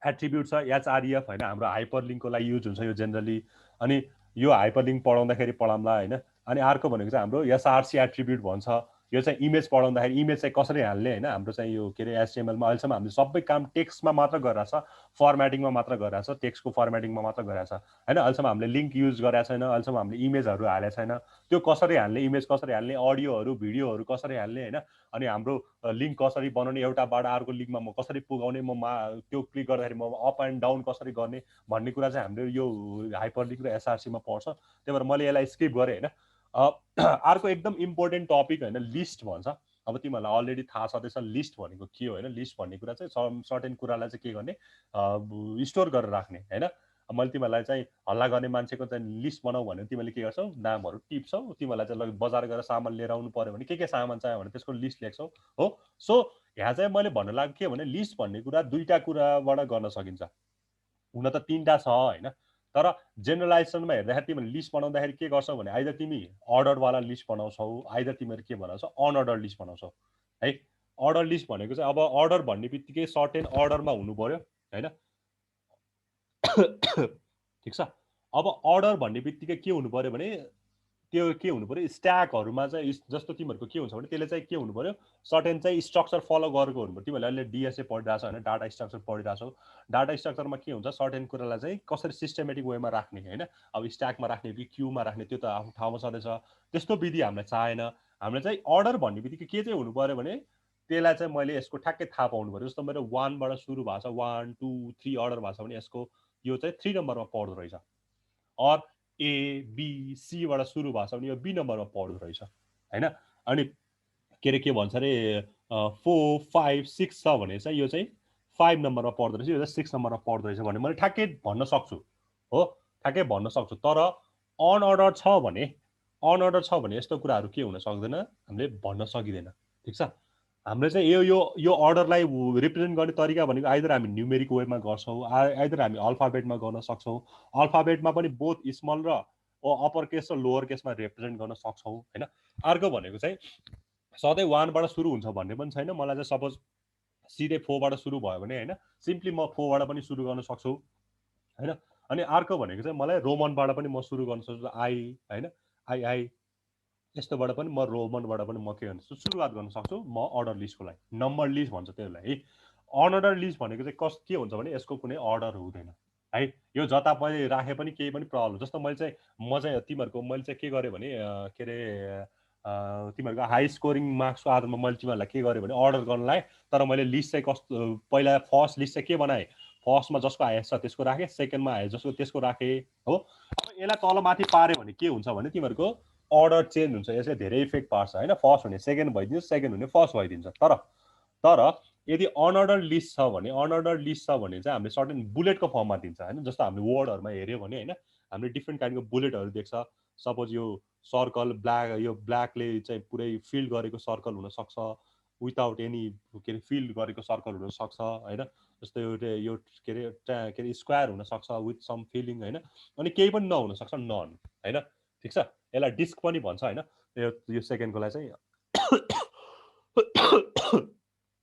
एट्रिब्युट छ एचआरइएफ होइन हाम्रो हाइपर लिङ्कको लागि युज हुन्छ यो जेनरली अनि यो हाइपर लिङ्क पढाउँदाखेरि पढाउँला होइन अनि अर्को भनेको चाहिँ हाम्रो एसआरसी एट्रिब्युट भन्छ यो चाहिँ इमेज पढाउँदाखेरि इमेज चाहिँ कसरी हाल्ने होइन हाम्रो चाहिँ यो के अरे एचटिएमएलमा अहिलेसम्म हामीले सबै काम टेक्स्टमा मात्र गरिरहेछ फर्मेटिङमा मात्र गरिरहेछ टेक्स्टको फर्मेटिङमा मात्र गरिरहेछ होइन अहिलेसम्म हामीले लिङ्क युज गरेको छैन अहिलेसम्म हामीले इमेजहरू हालेको छैन त्यो कसरी हाल्ने इमेज कसरी हाल्ने अडियोहरू भिडियोहरू कसरी हाल्ने होइन अनि हाम्रो लिङ्क कसरी बनाउने एउटाबाट अर्को लिङ्कमा म कसरी पुगाउने त्यो क्लिक गर्दाखेरि म अप एन्ड डाउन कसरी गर्ने भन्ने कुरा चाहिँ हामीले यो हाइपर लिङ्क र एसआरसीमा पढ्छ त्यही भएर मैले यसलाई स्किप गरेँ होइन अर्को एकदम इम्पोर्टेन्ट टपिक होइन लिस्ट भन्छ अब तिमीहरूलाई अलरेडी थाहा छँदैछ लिस्ट भनेको के हो होइन लिस्ट भन्ने कुरा चाहिँ सर्टेन कुरालाई चाहिँ के गर्ने स्टोर गरेर राख्ने होइन मैले तिमीहरूलाई चाहिँ हल्ला गर्ने मान्छेको चाहिँ लिस्ट बनाऊ भने तिमीले के गर्छौ नामहरू टिप्छौ तिमीहरूलाई चाहिँ बजार गएर सामान लिएर आउनु पर्यो भने के सामान चाहियो भने त्यसको लिस्ट लेख्छौ हो सो यहाँ चाहिँ मैले भन्न लाग्यो के भने लिस्ट भन्ने कुरा दुईटा कुराबाट गर्न सकिन्छ हुन त तीनटा छ होइन तर जेनरलाइजेसनमा हेर्दाखेरि तिमीले लिस्ट बनाउँदाखेरि के गर्छौ भने आइदर तिमी अर्डरवाला लिस्ट बनाउँछौ आइदर तिमीहरू के बनाउँछौ अनअर्डर लिस्ट बनाउँछौ है अर्डर लिस्ट भनेको चाहिँ अब अर्डर भन्ने बित्तिकै सर्टेन अर्डरमा हुनु पर्यो होइन ठिक छ अब अर्डर भन्ने बित्तिकै के हुनु पर्यो भने त्यो के हुनु पर्यो स्ट्याकहरूमा चाहिँ जस्तो तिमीहरूको के हुन्छ भने त्यसले चाहिँ के हुनु पर्यो सर्टेन चाहिँ स्ट्रक्चर फलो गरेको हुनु पर्यो तिमीहरूले अहिले डिएसए पढिरहेको छ होइन डाटा स्ट्रक्चर पढिरहेको छौ डाटा स्ट्रक्चरमा के हुन्छ सर्टेन कुरालाई चाहिँ कसरी सिस्टमेटिक वेमा राख्ने होइन अब स्ट्याकमा राख्ने कि क्यूमा राख्ने त्यो त आफ्नो ठाउँमा छँदैछ त्यस्तो विधि हामीलाई चाहेन हामीलाई चाहिँ अर्डर भन्ने बित्तिकै के चाहिँ हुनु पर्यो भने त्यसलाई चाहिँ मैले यसको ठ्याक्कै थाहा पाउनु पर्यो जस्तो मेरो 1 बाट सुरु भएको छ 1 2 3 अर्डर भएको छ भने यसको यो चाहिँ 3 नम्बरमा पर्दो रहेछ अर ए बी सीबाट सुरु भएको छ भने यो बी नम्बरमा पर्दो रहेछ होइन अनि के अरे के भन्छ अरे 4 5 6 छ भने चाहिँ यो चाहिँ 5 नम्बरमा पर्दो रहेछ यो चाहिँ 6 नम्बरमा पर्दो रहेछ भने मैले ठ्याक्कै भन्न सक्छु हो ठ्याक्कै भन्न सक्छु तर अनअर्डर छ भने यस्तो कुराहरू के हुन सक्दैन हामीले भन्न सकिँदैन ठिक छ हामीले चाहिँ यो अर्डरलाई रिप्रेजेन्ट गर्ने तरिका भनेको आइदर हामी न्युमेरिक वेमा गर्छौँ आइदर हामी अल्फाबेटमा गर्न सक्छौँ अल्फाबेटमा पनि बोथ स्मल र अप्पर केस र लोवर केसमा रिप्रेजेन्ट गर्न सक्छौँ होइन अर्को भनेको चाहिँ सधैँ 1 बाट सुरु हुन्छ भन्ने पनि छैन मलाई चाहिँ सपोज सिधै 4 बाट सुरु भयो भने होइन सिम्पली म 4 बाट पनि सुरु गर्न सक्छु होइन अनि अर्को भनेको चाहिँ मलाई रोमनबाट पनि म सुरु गर्न सक्छु आई होइन आई यस्तोबाट पनि म रोमनबाट पनि म के गर्न सक्छु सुरुवात गर्न सक्छु म अर्डर लिस्टको लागि नम्बर लिस्ट भन्छ त्यसलाई है अनअर्डर लिस्ट भनेको चाहिँ के हुन्छ भने यसको कुनै अर्डर हुँदैन है यो जता पनि राखे पनि केही पनि प्रब्लम जस्तो मैले चाहिँ तिमीहरूको मैले चाहिँ के गरेँ भने के अरे तिमीहरूको हाई स्कोरिङ मार्क्सको आधारमा मैले तिमीहरूलाई के गरेँ भने अर्डर गर्नलाई तर मैले लिस्ट चाहिँ कस्तो पहिला फर्स्ट लिस्ट चाहिँ के बनाएँ फर्स्टमा जसको आएछ त्यसको राखेँ सेकेन्डमा आए जसको त्यसको राखेँ हो अब यसलाई तल माथि पाऱ्यो भने के हुन्छ भने तिमीहरूको अर्डर चेन्ज हुन्छ यसले धेरै इफेक्ट पार्छ होइन फर्स्ट हुने सेकेन्ड भइदिन्छ सेकेन्ड हुने फर्स्ट भइदिन्छ तर यदि अनअर्डर लिस्ट छ भने चाहिँ हामीले सर्टेन बुलेटको फर्ममा दिन्छ होइन जस्तो हामीले वर्डहरूमा हेऱ्यो भने होइन हामीले डिफ्रेन्ट काइन्डको बुलेटहरू देख्छ सपोज यो सर्कल यो ब्ल्याकले चाहिँ पुरै फिल गरेको सर्कल हुनसक्छ विदाउट एनी के अरे फिल गरेको सर्कल हुनसक्छ होइन जस्तो यो के अरे स्क्वायर हुनसक्छ विथ सम फिलिङ होइन अनि केही पनि नहुनसक्छ नन होइन ठिक छ यसलाई डिस्क पनि भन्छ होइन यो सेकेन्डकोलाई चाहिँ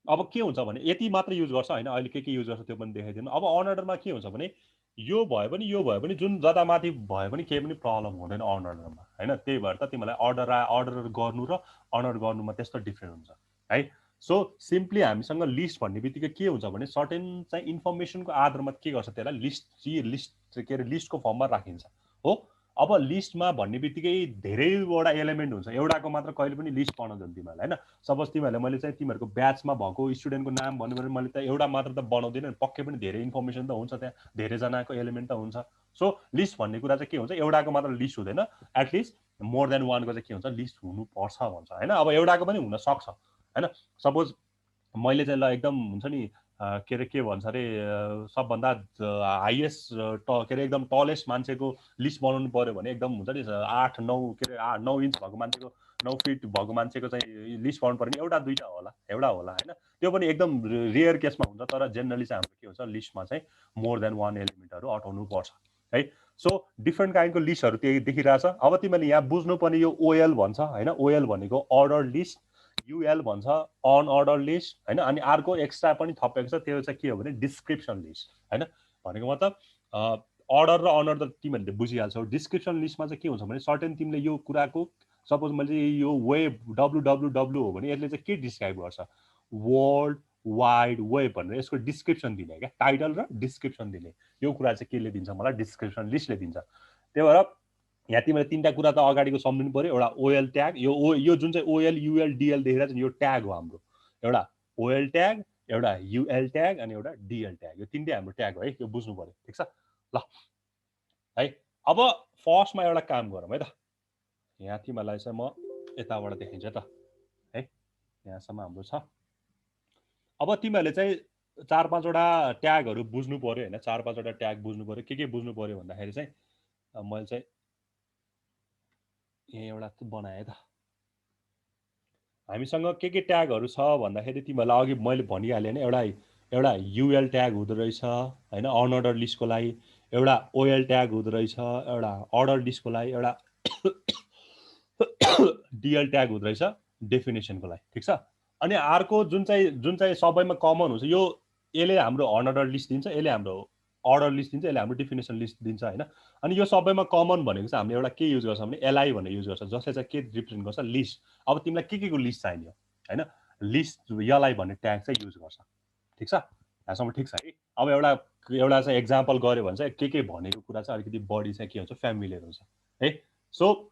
अब के हुन्छ भने यति मात्र युज गर्छ होइन अहिले के युज गर्छ त्यो पनि देखाइदिनु अब अनअर्डरमा के हुन्छ भने यो भयो भने जुन जता माथि भयो भने केही पनि प्रब्लम हुँदैन अनअर्डरमा होइन त्यही भएर त तिमीलाई अर्डर गर्नु र अनअर्डर गर्नुमा त्यस्तो डिफ्रेन्ट हुन्छ है सो सिम्पली हामीसँग लिस्ट भन्ने बित्तिकै के हुन्छ भने सर्टेन चाहिँ इन्फर्मेसनको आधारमा के गर्छ त्यसलाई लिस्टको फर्ममा राखिन्छ हो अब लिस्टमा भन्ने बित्तिकै धेरैवटा एलिमेन्ट हुन्छ एउटाको मात्र कहिले पनि लिस्ट बनाउँदैन तिमीहरूलाई होइन सपोज तिमीहरूले मैले चाहिँ तिमीहरूको ब्याचमा भएको स्टुडेन्टको नाम भन्यो भने मैले त एउटा मात्र त बनाउँदिनँ पक्कै पनि धेरै इन्फर्मेसन त हुन्छ त्यहाँ धेरैजनाको एलिमेन्ट त हुन्छ सो लिस्ट भन्ने कुरा चाहिँ के हुन्छ एउटाको मात्र लिस्ट हुँदैन एटलिस्ट मोर देन वानको चाहिँ के हुन्छ लिस्ट हुनुपर्छ भन्छ होइन अब एउटाको पनि हुनसक्छ होइन सपोज मैले चाहिँ ल एकदम हुन्छ नि के अरे के भन्छ अरे सबभन्दा हाइएस्ट के अरे एकदम टलेस्ट मान्छेको लिस्ट बनाउनु पर्यो भने एकदम हुन्छ नि 8 9 के अरे 9 इन्च भएको मान्छेको 9 फिट भएको मान्छेको चाहिँ लिस्ट बनाउनु पर्यो भने एउटा दुईटा होला होइन त्यो पनि एकदम रेयर केसमा हुन्छ तर जेनरली चाहिँ हाम्रो के हुन्छ लिस्टमा चाहिँ मोर देन वान एलिमेन्टहरू अटाउनु पर्छ है सो डिफ्रेन्ट काइन्डको लिस्टहरू त्यही देखिरहेछ अब तिमीले यहाँ बुझ्नुपर्ने यो ओएल भन्छ होइन ओएल भनेको अर्डर लिस्ट युएल भन्छ अनअर्डर लिस्ट होइन अनि अर्को एक्स्ट्रा पनि थपेको छ त्यो चाहिँ के हो भने डिस्क्रिप्सन लिस्ट होइन भनेको मतलब अर्डर र अनअर्डर तिमीहरूले बुझिहाल्छौ डिस्क्रिप्सन लिस्टमा चाहिँ के हुन्छ भने सर्टेन तिमीले यो कुराको सपोज मैले यो वेब www हो भने यसले चाहिँ के डिस्क्राइब गर्छ वर्ल्ड वाइड वेब भनेर यसको डिस्क्रिप्सन दिने क्या टाइटल र डिस्क्रिप्सन दिने यो कुरा चाहिँ केले दिन्छ मलाई डिस्क्रिप्सन लिस्टले दिन्छ त्यही भएर यहाँ तिमीले तीनटा कुरा त अगाडिको सम्झिनु पर्यो एउटा ओएल ट्याग यो जुन चाहिँ ओएल युएल डिएल देखेर चाहिँ यो ट्याग हो हाम्रो एउटा ओएल ट्याग एउटा युएल ट्याग अनि एउटा डिएल ट्याग यो तीनटै हाम्रो ट्याग हो है यो बुझ्नु पर्यो ठिक छ ल है अब फर्स्टमा एउटा काम गरौँ है त यहाँ तिमीलाई चाहिँ म यताबाट देखाइन्छ त है यहाँसम्म हाम्रो छ। अब तिमीहरूले चाहिँ 4-5 वटा ट्यागहरू बुझ्नु पर्यो हैन, 4-5 वटा ट्याग बुझ्नु पर्यो। के बुझ्नु पर्यो भन्दाखेरि चाहिँ मैले चाहिँ यहाँ एउटा बनाएँ त। हामीसँग के ट्यागहरू छ भन्दाखेरि तिमीहरूलाई अघि मैले भनिहालेँ नि, एउटा युएल ट्याग हुँदो रहेछ हैन अनअर्डर लिस्टको लागि, एउटा ओएल ट्याग हुँदो रहेछ, एउटा अर्डर लिस्टको लागि, एउटा डिएल ट्याग हुँदो रहेछ डेफिनेसनको लागि, ठिक छ। अनि अर्को जुन चाहिँ सबैमा कमन हुन्छ, यसले हाम्रो अनअर्डर लिस्ट दिन्छ, यसले हाम्रो अर्डर लिस्ट दिन्छ, यसले हाम्रो डेफिनेसन लिस्ट दिन्छ हैन। अनि यो सबैमा कमन भनेको चाहिँ हामीले एउटा के युज गर्छ भने एलआई भन्ने युज गर्छ, जसले चाहिँ के रिप्रेजेन्ट गर्छ, लिस्ट। अब तिमीलाई के को लिस्ट चाहिने हो हैन, लिस्ट एलआई भन्ने ट्याग चाहिँ युज गर्छ, ठिक छ। यहाँसम्म ठिक छ है। अब एउटा चाहिँ एक्जाम्पल गऱ्यो भने चाहिँ के भनेको कुरा चाहिँ अलिकति बढी चाहिँ के हुन्छ फ्यामिलियर हुन्छ है। सो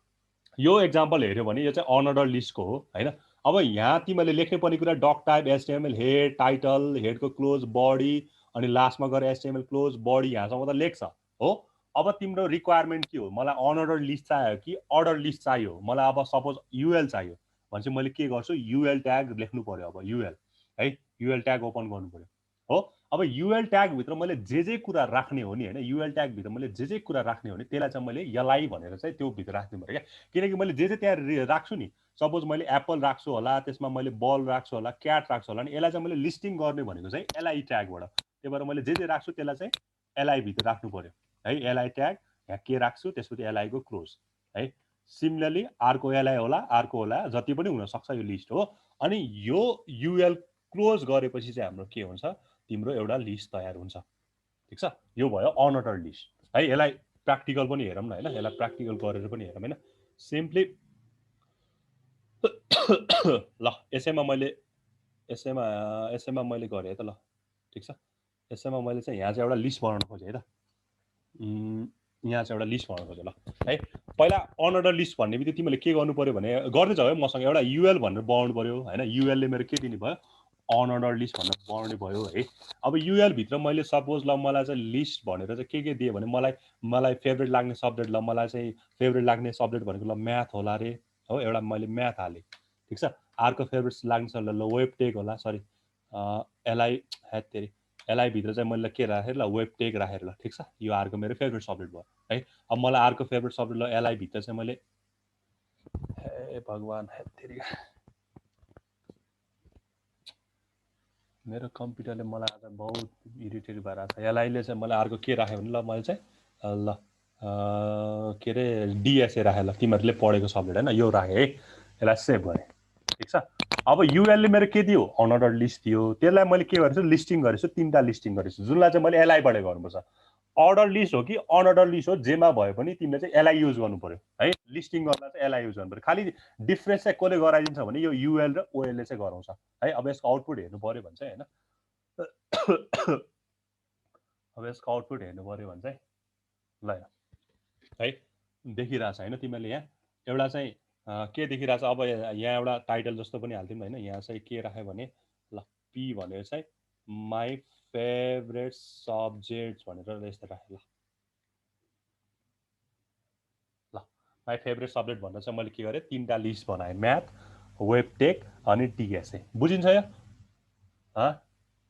यो एक्जाम्पल हेऱ्यो भने यो चाहिँ अनअर्डर लिस्टको हो हैन। अब यहाँ तिमीले लेख्नु पर्ने कुरा doctype HTML head title, हेडको क्लोज, बडी, अनि लास्टमा गएर एचटीएमएल क्लोज बडी, यहाँसम्म त लेख्छ हो। अब तिम्रो रिक्वायरमेन्ट के हो, मलाई अनअर्डर लिस्ट चाहियो कि अर्डर लिस्ट चाहियो, मलाई अब सपोज युएल चाहियो भने चाहिँ मैले के गर्छु, युएल ट्याग लेख्नु पर्यो। अब युएल है, युएल ट्याग ओपन गर्नु पर्यो हो। अब युएल ट्यागभित्र मैले जे कुरा राख्ने हो नि हैन, युएल ट्यागभित्र मैले जे कुरा राख्ने हो नि त्यसलाई चाहिँ मैले एलआई भनेर चाहिँ त्यो भित्र राख्नु पर्यो क्या। किनकि मैले जे त्यहाँ राख्छु नि, सपोज मैले एप्पल राख्छु होला, त्यसमा मैले बल राख्छु होला, क्याट राख्छु होला, नि यसलाई चाहिँ मैले लिस्टिङ गर्ने भनेको चाहिँ एलआई ट्यागबाट। त्यही भएर मैले जे राख्छु त्यसलाई चाहिँ एलआई भित्र राख्नु पर्यो है। एलआई ट्याग यहाँ के राख्छु, त्यसपछि एलआई को क्लोज है। सिमिलरली अर्को एलआई होला, अर्को होला, जति पनि हुन सक्छ यो लिस्ट हो। अनि यो युएल क्लोज गरेपछि चाहिँ हाम्रो के हुन्छ, तिम्रो एउटा लिस्ट तयार हुन्छ, ठिक छ। यो भयो अनअर्डर लिस्ट है। यसलाई प्र्याक्टिकल पनि हेरौँ न हैन, यसलाई प्र्याक्टिकल गरेर पनि हेरौँ हैन। सिम्पली ल यसैमा मैले गरेँ त ल, ठिक छ। यसैमा मैले चाहिँ यहाँ चाहिँ एउटा लिस्ट बनाउन खोजेँ है त। यहाँ चाहिँ एउटा लिस्ट बनाउन खोजेँ ल है। पहिला अनअर्डर लिस्ट भन्ने बित्तिकै तिमीले के गर्नु पर्यो भने, गर्दै जाऊ है मसँग, एउटा युएल भनेर बनाउनु पर्यो हैन। युएलले मेरो के दिने भयो, अनअर्डर लिस्ट भनेर बनाउने भयो है। अब युएल भित्र मैले सपोज ल मलाई चाहिँ लिस्ट भनेर चाहिँ के दिए भने, मलाई फेभरेट लाग्ने सब्जेक्ट, ल मलाई चाहिँ फेभरेट लाग्ने सब्जेक्ट भनेको ल म्याथ होला रे हो, एउटा मैले म्याथ हालेँ, ठिक छ। अर्को फेभरेट लाग्ने सब्जेक्ट ल वेब टेक होला, सरी एलआई हेतेरी एलआई भित्र चाहिँ मैले के राखेँ ल, वेब टेक राखेर ल, ठिक छ। यो अर्को मेरो फेभरेट सब्जेक्ट भयो है। अब मलाई अर्को फेभरेट सब्जेक्ट ल एलआई भित्र चाहिँ मैले, हे भगवान हेतेरी मेरो कम्प्युटरले मलाई आज बहुत इरिटेट भइरहेको छ। एलआईले चाहिँ मलाई अर्को के राख्यो भने, ल मैले चाहिँ ल के अरे डिएसए राखेँ ल, तिमीहरूले पढेको सब्जेक्ट होइन, यो राखेँ है। यसलाई सेभ गरेँ, ठिक छ। अब युएलले मेरो के दियो, अनअर्डर लिस्ट दियो। त्यसलाई मैले के गरेछु, लिस्टिङ गरेछु, 3टा लिस्टिङ गरेछु, जुनलाई चाहिँ मैले एलआईबाट गर्नुपर्छ। अर्डर लिस्ट हो कि अनअर्डर लिस्ट हो, जेमा भए पनि तिमीले चाहिँ एलआई युज गर्नु पर्यो है। लिस्टिङ गर्दा चाहिँ एलआई युज गर्नु पर्यो। खालि डिफ्रेन्स चाहिँ कसले गराइदिन्छ भने यो युएल र ओएलले चाहिँ गराउँछ है। अब यसको आउटपुट हेर्नु पर्यो भने चाहिँ हैन, अब यसको आउटपुट हेर्नु पर्यो भने चाहिँ ल है, देखिरहेछ हैन तिमीले यहाँ एउटा चाहिँ के देखिरहेछ। अब यहाँ एउटा टाइटल जस्तो पनि हाल्थ्यौँ हैन, यहाँ चाहिँ के राख्यो भने ल पी भनेर चाहिँ माई फेभरेट सब्जेक्ट्स भनेर यस्तो राखेँ ल माई फेभरेट सब्जेक्ट भनेर चाहिँ मैले के गरेँ, 3टा लिस्ट बनाएँ, म्याथ, वेब टेक अनि डिएसए। बुझिन्छ यो?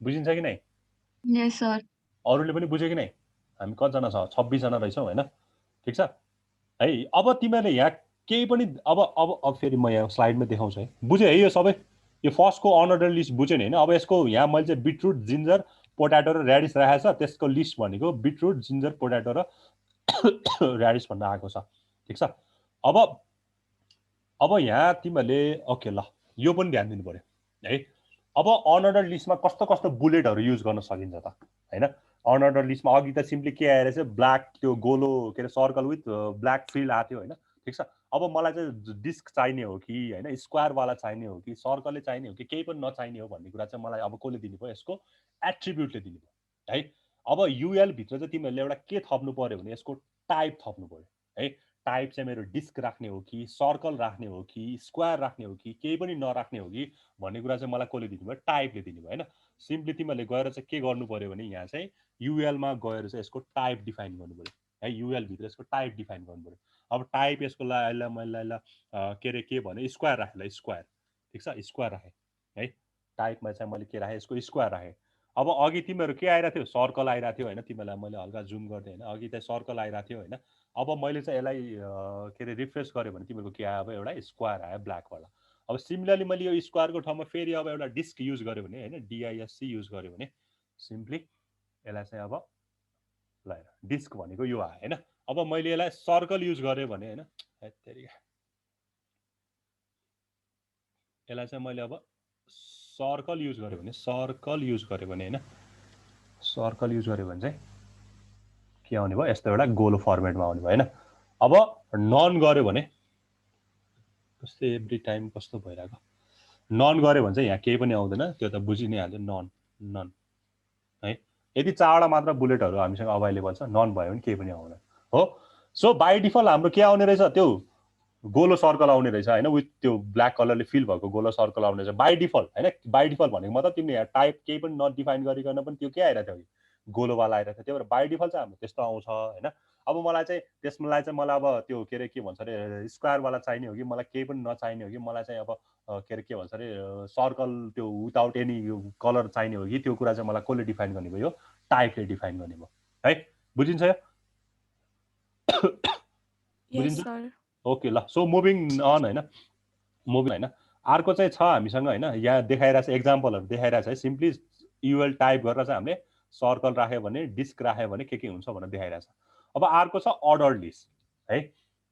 बुझिन्छ कि नै? यस सर। अरूले पनि बुझ्यो कि नै? हामी कतिजना छ, 26 जना रहेछौँ हैन, ठिक छ है। अब तिमीहरूले यहाँ केही पनि अब फेरि म यहाँ स्लाइडमा देखाउँछु है। बुझ्यो है यो सबै? यो फर्स्टको अनअर्डर लिस्ट बुझ्यो नि हैन। अब यसको यहाँ मैले चाहिँ बिटरुट, जिन्जर, पोट्याटो र ऱ्याडिस राखेको छ। त्यसको लिस्ट भनेको बिटरुट, जिन्जर, पोट्याटो र ऱ्याडिस भन्ने आएको छ, ठिक छ। अब यहाँ तिमीहरूले ओके ल यो पनि ध्यान दिनु पर्यो है। अब अनअर्डर लिस्टमा कस्तो कस्तो बुलेटहरू युज गर्न सकिन्छ त हैन। अनअर्डर लिस्टमा अघि त सिम्पली के आएर चाहिँ ब्ल्याक, त्यो गोलो के अरे सर्कल विथ ब्ल्याक फिल्ड आएको थियो हैन, ठिक छ। अब मलाई चाहिँ डिस्क चाहिने हो कि हैन, स्क्वायरवाला चाहिने हो कि सर्कलले चाहिने हो कि केही पनि नचाहिने हो भन्ने कुरा चाहिँ मलाई अब कसले दिनु भयो, यसको एट्रिब्युटले दिनु भयो है। अब युएल भित्र चाहिँ तिमीहरूले एउटा के थप्नु पर्यो भने यसको टाइप थप्नु पर्यो है। टाइप चाहिँ मेरो डिस्क राख्ने हो कि सर्कल राख्ने हो कि स्क्वायर राख्ने हो कि केही पनि नराख्ने हो कि भन्ने कुरा चाहिँ मलाई कसले दिनुभयो, टाइपले दिनुभयो हैन। सिम्पली तिमीहरूले गएर चाहिँ के गर्नु पर्यो भने यहाँ चाहिँ युएलमा गएर चाहिँ यसको टाइप डिफाइन गर्नु पर्यो है। युएल भित्र यसको टाइप डिफाइन गर्नु पर्यो। अब टाइप यसको मैले के अरे के भने स्क्वायर राखेँ ल, स्क्वायर, ठिक छ, स्क्वायर राखेँ है टाइपमा चाहिँ मैले के राखेँ यसको स्क्वायर राखेँ अब अघि तिमीहरू के आइरहेको थियो सर्कल आइरहेको थियो होइन तिमीहरूलाई मैले हल्का जुम गर्दै होइन अघि चाहिँ सर्कल आइरहेको थियो होइन अब मैले चाहिँ यसलाई के अरे रिफ्रेस गरेँ भने तिमीहरूको के आयो अब एउटा स्क्वायर आयो ब्ल्याकवाला अब सिमिलरली मैले यो स्क्वायरको ठाउँमा फेरि अब एउटा डिस्क युज गरेँ भने होइन डिआइएससी युज गरेँ भने सिम्पली यसलाई चाहिँ अब ल हेर डिस्क भनेको यो आयो होइन अब मैले यसलाई सर्कल युज गरेँ भने होइन यसलाई चाहिँ मैले अब सर्कल युज गरेँ भने होइन सर्कल युज गरेँ भने चाहिँ के आउने भयो यस्तो एउटा गोलो फर्मेटमा आउने भयो होइन अब नन गऱ्यो भने कस्तो एभ्री टाइम कस्तो भइरहेको नन गऱ्यो भने चाहिँ यहाँ केही पनि आउँदैन त्यो त बुझि नै हाल्छ नन है यदि 4वटा मात्र बुलेटहरू हामीसँग अभाइलेबल छ नन भयो भने केही पनि आउँदैन हो सो बाई डिफल्ट हाम्रो के आउने रहेछ त्यो गोलो सर्कल आउने रहेछ होइन विथ त्यो ब्ल्याक कलरले फिल भएको गोलो सर्कल आउने रहेछ बाई डिफल्ट होइन बाई डिफल्ट भनेको मतलब तिमीले यहाँ टाइप केही पनि नडिफाइन गरिकन पनि त्यो के आइरहेको थियो गोलोवाला आइरहेको थियो त्यही भएर बाई डिफल्ट चाहिँ हाम्रो त्यस्तो आउँछ होइन अब मलाई चाहिँ त्यसलाई चाहिँ मलाई अब त्यो के अरे के भन्छ अरे स्क्वायरवाला चाहिने हो कि मलाई केही पनि नचाहिने हो कि मलाई चाहिँ अब के अरे के भन्छ अरे सर्कल त्यो विदाउट एनी कलर चाहिने हो कि त्यो कुरा चाहिँ मलाई कसले डिफाइन गर्ने भयो टाइपले डिफाइन गर्ने भयो है बुझिन्छ यो बुझिन्छ ओके ल सो मुभिङ अन होइन मुभिङ होइन अर्को चाहिँ छ हामीसँग होइन यहाँ देखाइरहेको छ एक्जाम्पलहरू देखाइरहेको छ है सिम्पली युएल टाइप गरेर चाहिँ हामीले सर्कल राख्यो भने डिस्क राख्यो भने के हुन्छ भनेर देखाइरहेको छ अब अर्को छ अर्डर लिस्ट है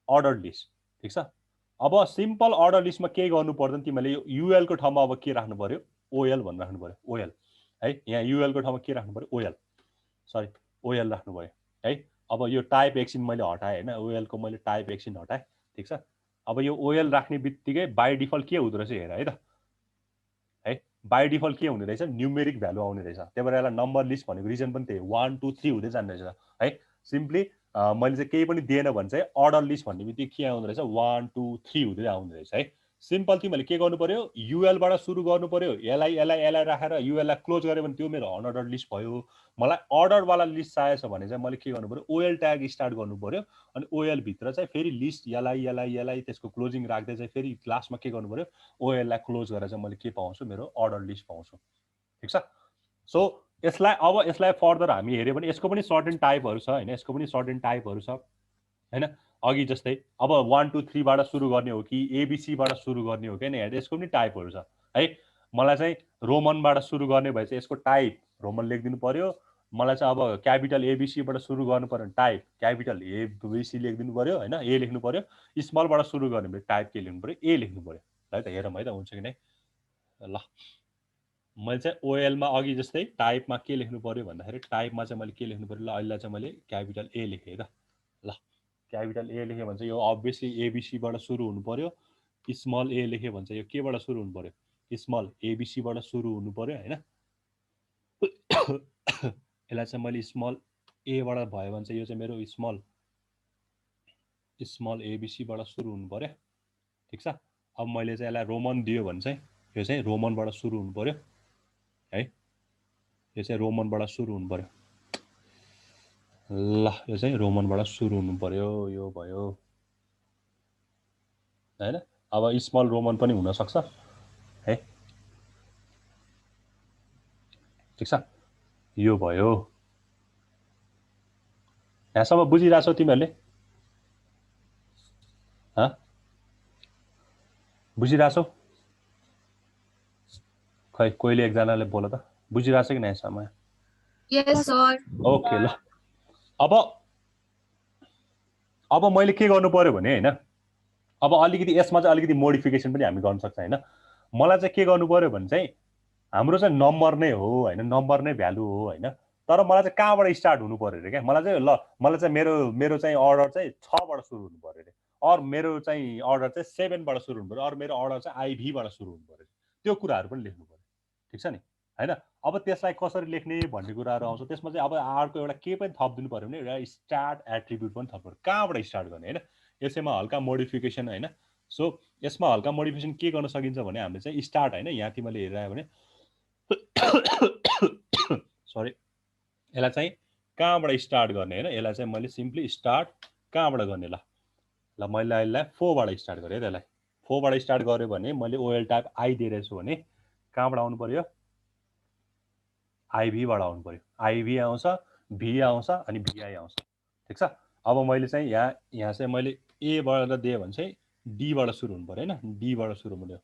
अर्डर लिस्ट ठिक छ अब सिम्पल अर्डर लिस्टमा के गर्नु पर्दैन तिमीले युएलको ठाउँमा अब के राख्नु पर्यो ओएल भनेर राख्नु पर्यो ओएल है यहाँ युएलको ठाउँमा के राख्नु पर्यो ओएल सरी ओएल राख्नु पर्यो है अब यो टाइप एकछिन मैले हटाएँ होइन ओएलको मैले टाइप एकछिन हटाएँ ठिक छ अब यो ओएल राख्ने बित्तिकै बाई डिफल्ट के हुँदो रहेछ हेर है त है बाई डिफल्ट के हुने रहेछ न्युमेरिक भ्यालु आउने रहेछ त्यही भएर यसलाई नम्बर लिस्ट भनेको रिजन पनि त्यही 1 2 3 हुँदै जाने रहेछ है सिम्पली मैले चाहिँ केही पनि दिएन भने चाहिँ अर्डर लिस्ट भन्ने बित्तिकै के आउँदो रहेछ 1 2 3 हुँदै आउँदो रहेछ है सिम्पल तिमीहरूले के गर्नु पर्यो युएलबाट सुरु गर्नु पर्यो यसलाई राखेर युएललाई क्लोज गऱ्यो भने त्यो मेरो अनअर्डर लिस्ट भयो मलाई अर्डरवाला लिस्ट चाहिएछ भने चाहिँ मैले के गर्नु पर्यो ओएल ट्याग स्टार्ट गर्नु पर्यो अनि ओएल भित्र चाहिँ फेरि लिस्ट यसलाई त्यसको क्लोजिङ राख्दै चाहिँ फेरि लास्टमा के गर्नु पर्यो ओएललाई क्लोज गरेर चाहिँ मैले के पाउँछु मेरो अर्डर लिस्ट पाउँछु ठिक छ सो यसलाई फर्दर हामी हेऱ्यो भने यसको पनि सर्टेन टाइपहरू छ होइन यसको पनि सर्टेन टाइपहरू छ होइन अघि जस्तै अब 1 2 3 बाट सुरु गर्ने हो कि एबिसीबाट सुरु गर्ने हो कि होइन यसको पनि टाइपहरू छ है मलाई चाहिँ रोमनबाट सुरु गर्ने भए चाहिँ यसको टाइप रोमन लेखिदिनु पर्यो मलाई चाहिँ अब क्यापिटल एबिसीबाट सुरु गर्नु पर्यो भने टाइप क्यापिटल एबिसी लेखिदिनु पर्यो होइन ए लेख्नु पर्यो स्मलबाट सुरु गर्ने भए टाइप के लेख्नु पर्यो ए लेख्नु पर्यो है त हेरौँ है त हुन्छ कि नै ल मैले चाहिँ ओएलमा अघि जस्तै टाइपमा के लेख्नु पर्यो भन्दाखेरि टाइपमा चाहिँ मैले के लेख्नु पर्यो ल अहिले चाहिँ मैले क्यापिटल ए लेखेँ त ल क्यापिटल ए लेख्यो भने चाहिँ यो अभियसली एबिसीबाट सुरु हुनु पर्यो स्मल ए लेख्यो भने चाहिँ यो केबाट सुरु हुनु पर्यो स्मल एबिसीबाट सुरु हुनु पर्यो होइन यसलाई चाहिँ मैले स्मल एबाट भयो भने चाहिँ यो चाहिँ मेरो स्मल एबिसीबाट सुरु हुनु पर्यो ठिक छ अब मैले चाहिँ यसलाई रोमन दियो भने चाहिँ यो चाहिँ रोमनबाट सुरु हुनु पर्यो है यो चाहिँ रोमनबाट सुरु हुनु पर्यो ल यो चाहिँ रोमनबाट सुरु हुनु पर्यो यो भयो हैन अब स्मल रोमन पनि हुन सक्छ है ठीक छ यो भयो यहाँसम्म बुझिरहेछौ तिमीहरूले ह बुझिरहेछौ खै कोहीले एकजनाले बोल त बुझिरहेछ कि नै यहाँसम्म यस सर ओके ल अब मैले के गर्नु पर्यो भने हैन अब अलिकति यसमा चाहिँ अलिकति मोडिफिकेसन पनि हामी गर्न सक्छ हैन मलाई चाहिँ के गर्नु पर्यो भने चाहिँ हाम्रो चाहिँ नम्बर नै हो हैन नम्बर नै भ्यालु हो हैन तर मलाई चाहिँ कहाँबाट स्टार्ट हुनु पर्यो रे के मलाई चाहिँ मलाई चाहिँ मेरो चाहिँ अर्डर चाहिँ 6 बाट सुरु हुनु पर्यो रे और मेरो चाहिँ अर्डर चाहिँ 7 बाट सुरु हुनु पर्यो और मेरो अर्डर चाहिँ आईभी बाट सुरु हुनु पर्यो त्यो कुराहरु पनि लेख्नु पर्यो ठीक छ नि हैन अब त्यसलाई कसरी लेख्ने भन्ने कुराहरु आउँछ त्यसमा चाहिँ अब अर्को एउटा के पनि थप दिनु पर्यो भने एउटा स्टार्ट एट्रिब्युट पनि थप्नु पर्यो कहाँबाट स्टार्ट गर्ने हैन यसैमा हल्का मोडिफिकेसन हैन सो यसमा हल्का मोडिफिकेसन के गर्न सकिन्छ भने हामीले चाहिँ स्टार्ट हैन यहाँ तिमीले हेरिरह्यो भने सरी यसलाई चाहिँ कहाँबाट स्टार्ट गर्ने हैन यसलाई चाहिँ मैले सिम्पली स्टार्ट कहाँबाट गर्ने ल मैले यसलाई 4 बाट स्टार्ट गरे त्यसलाई 4 बाट स्टार्ट गर्यो भने मैले ओएल टाइप आई दिइरहेछु भने कहाँबाट आउनु पर्यो आइभीबाट आउनु पर्यो आइभी आउँछ भी आउँछ अनि भिआई आउँछ ठिक छ अब मैले चाहिँ यहाँ चाहिँ मैले ए बाट दिएँ भने चाहिँ डी बाट सुरु हुनु पर्यो हैन डी बाट सुरु हुनु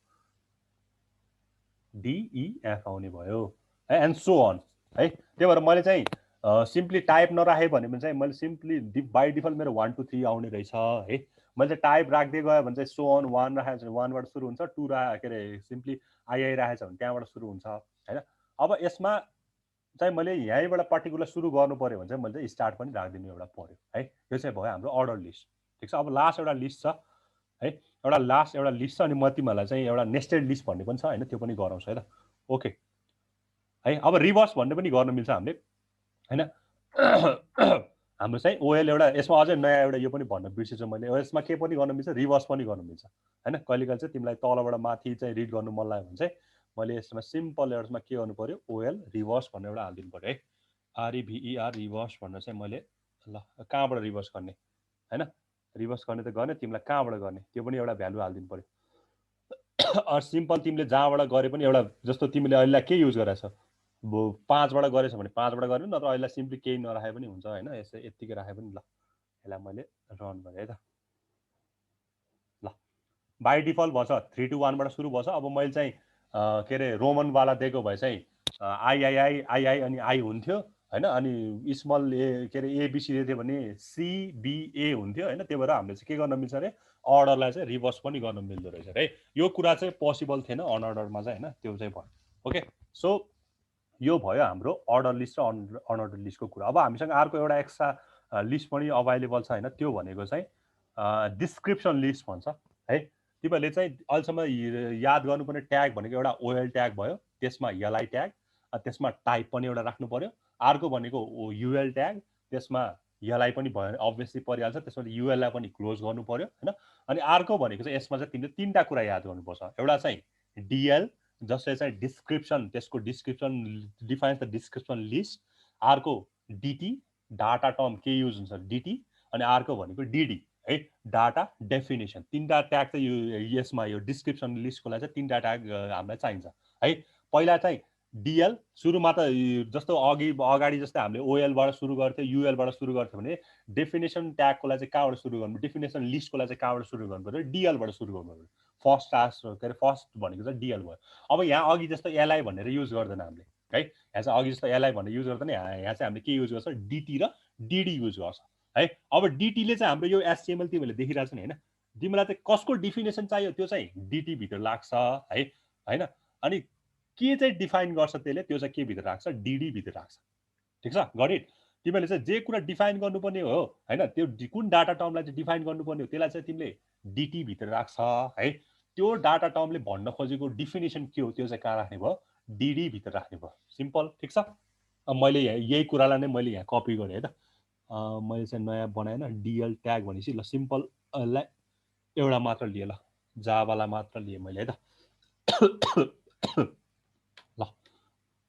डिइएफ आउने भयो है एन्ड सो अन है त्यही भएर मैले चाहिँ सिम्पली टाइप नराखे भने चाहिँ मैले सिम्पली बाई डिफल्ट मेरो 1 2 3 आउने रहेछ है मैले चाहिँ टाइप राख्दै गयो भने चाहिँ सो अन 1 राखेको छ 1 बाट सुरु हुन्छ 2 के अरे सिम्पली आइआई राखेको छ भने त्यहाँबाट सुरु हुन्छ हैन अब यसमा चाहिँ मैले यहीँबाट पर्टिकुलर सुरु गर्नु पर्यो भने चाहिँ मैले चाहिँ स्टार्ट पनि राखिदिनु एउटा पर्यो है यो चाहिँ भयो हाम्रो अर्डर लिस्ट ठिक छ अब लास्ट एउटा लिस्ट छ है एउटा लास्ट एउटा लिस्ट छ अनि म तिमीहरूलाई चाहिँ एउटा नेस्टेड लिस्ट भन्ने पनि छ हैन त्यो पनि गराउँछ है त ओके है अब रिभर्स भन्ने पनि गर्न मिल्छ हामीले हैन हाम्रो चाहिँ ओएल एउटा यसमा अझै नयाँ एउटा यो पनि भन्न बिर्सेछु मैले यसमा के पनि गर्न मिल्छ रिभर्स पनि गर्न मिल्छ हैन कहिलेकाहीँ चाहिँ तिमीलाई तलबाट माथि चाहिँ रिड गर्नु मन लाग्यो भने चाहिँ मैले यसमा सिम्पल लेयर्समा के गर्नु पर्यो ओएल रिभर्स भनेर एउटा हालिदिनु पर्यो है आरइभिइआर रिभर्स भनेर चाहिँ मैले ल कहाँबाट रिभर्स गर्ने हैन रिभर्स गर्ने त गर्ने तिमीलाई कहाँबाट गर्ने त्यो पनि एउटा भ्यालु हालिदिनु पर्यो सिम्पल तिमीले जहाँबाट गरे पनि एउटा जस्तो तिमीले अहिले के युज गरेछौ 5 बाट गरेछ भने 5 बाट गर्नु नत्र अहिले सिम्पली केही नराखे पनि हुन्छ हैन यसै यतिकै राखे पनि ल यसलाई मैले रन गरे है त ल बाइ डिफल्ट भछ 3 2 1 बाट सुरु भछ अब मैले चाहिँ के अरे रोमन वाला दिएको भए चाहिँ आई अनि आई हुन्थ्यो हैन अनि स्मल ए के अरे एबिसी दिएको थियो भने सीबीए हुन्थ्यो हैन त्यही भएर हामीले चाहिँ के गर्न मिल्छ अरे अर्डरलाई चाहिँ रिभर्स पनि गर्न मिल्दो रहेछ है यो कुरा चाहिँ पोसिबल थिएन अनअर्डरमा चाहिँ हैन त्यो चाहिँ भयो ओके सो यो भयो हाम्रो अर्डर लिस्ट र अनअर्डर लिस्टको कुरा अब हामीसँग अर्को एउटा एक्स्ट्रा लिस्ट पनि अभाइलेबल छ हैन त्यो भनेको चाहिँ डिस्क्रिप्सन लिस्ट भन्छ है तिमीहरूले चाहिँ अहिलेसम्म याद गर्नुपर्ने ट्याग भनेको एउटा ओएल ट्याग भयो त्यसमा एलआई ट्याग त्यसमा टाइप पनि एउटा राख्नु पर्यो अर्को भनेको युएल ट्याग त्यसमा एलआई पनि भयो अभियसली परिहाल्छ त्यसमा युएललाई पनि क्लोज गर्नु पर्यो हैन अनि अर्को भनेको चाहिँ यसमा चाहिँ तिमीले तीनटा कुरा याद गर्नुपर्छ एउटा चाहिँ डिएल जसले चाहिँ डिस्क्रिप्सन त्यसको description defines the description list अर्को डिटी डाटा टर्म के युज हुन्छ डिटी अनि अर्को भनेको डिडी है डाटा डेफिनेसन तीनटा ट्याग चाहिँ यसमा यो डिस्क्रिप्सन लिस्टको लागि चाहिँ तीनटा ट्याग हामीलाई चाहिन्छ है पहिला चाहिँ डिएल सुरुमा त जस्तो अगाडि जस्तै हामीले ओएलबाट सुरु गर्थ्यो युएलबाट सुरु गर्थ्यो भने डेफिनेसन ट्यागको लागि चाहिँ कहाँबाट सुरु गर्नु डेफिनेसन लिस्टको लागि चाहिँ कहाँबाट सुरु गर्नु पर्यो डिएलबाट सुरु गर्नु पर्यो फर्स्ट टास्क के अरे फर्स्ट भनेको चाहिँ डिएल भयो अब यहाँ अघि जस्तो एलआई भनेर युज गर्दैन हामीले है यहाँ चाहिँ अघि जस्तो एलआई भनेर युज गर्दैन यहाँ चाहिँ हामीले के युज गर्छ डिटी र डिडी युज गर्छ है अब डिटीले चाहिँ हाम्रो यो एचटिएमएल तिमीहरूले देखिरहेको छ नि हैन तिमीलाई चाहिँ कसको डिफिनेसन चाहियो त्यो चाहिँ डिटी भित्र लाग्छ है हैन अनि के चाहिँ डिफाइन गर्छ त्यसले त्यो चाहिँ के भित्र राख्छ डिडी भित्र राख्छ ठिक छ गट इट तिमीले चाहिँ जे कुरा डिफाइन गर्नुपर्ने हो हैन त्यो कुन डाटा टर्मलाई चाहिँ डिफाइन गर्नुपर्ने हो त्यसलाई चाहिँ तिमीले डिटी भित्र राख्छ है त्यो डाटा टर्मले भन्न खोजेको डिफिनेसन के हो त्यो चाहिँ कहाँ राख्ने भयो डिडी भित्र राख्ने भयो सिम्पल ठिक छ अब मैले यही कुरालाई नै मैले यहाँ कपी गरेँ है त मैले चाहिँ नयाँ बनाएन डिएल ट्याग भनेपछि ल सिम्पल एउटा मात्र लिएँ ल जावालाई मात्र लिएँ मैले है त ल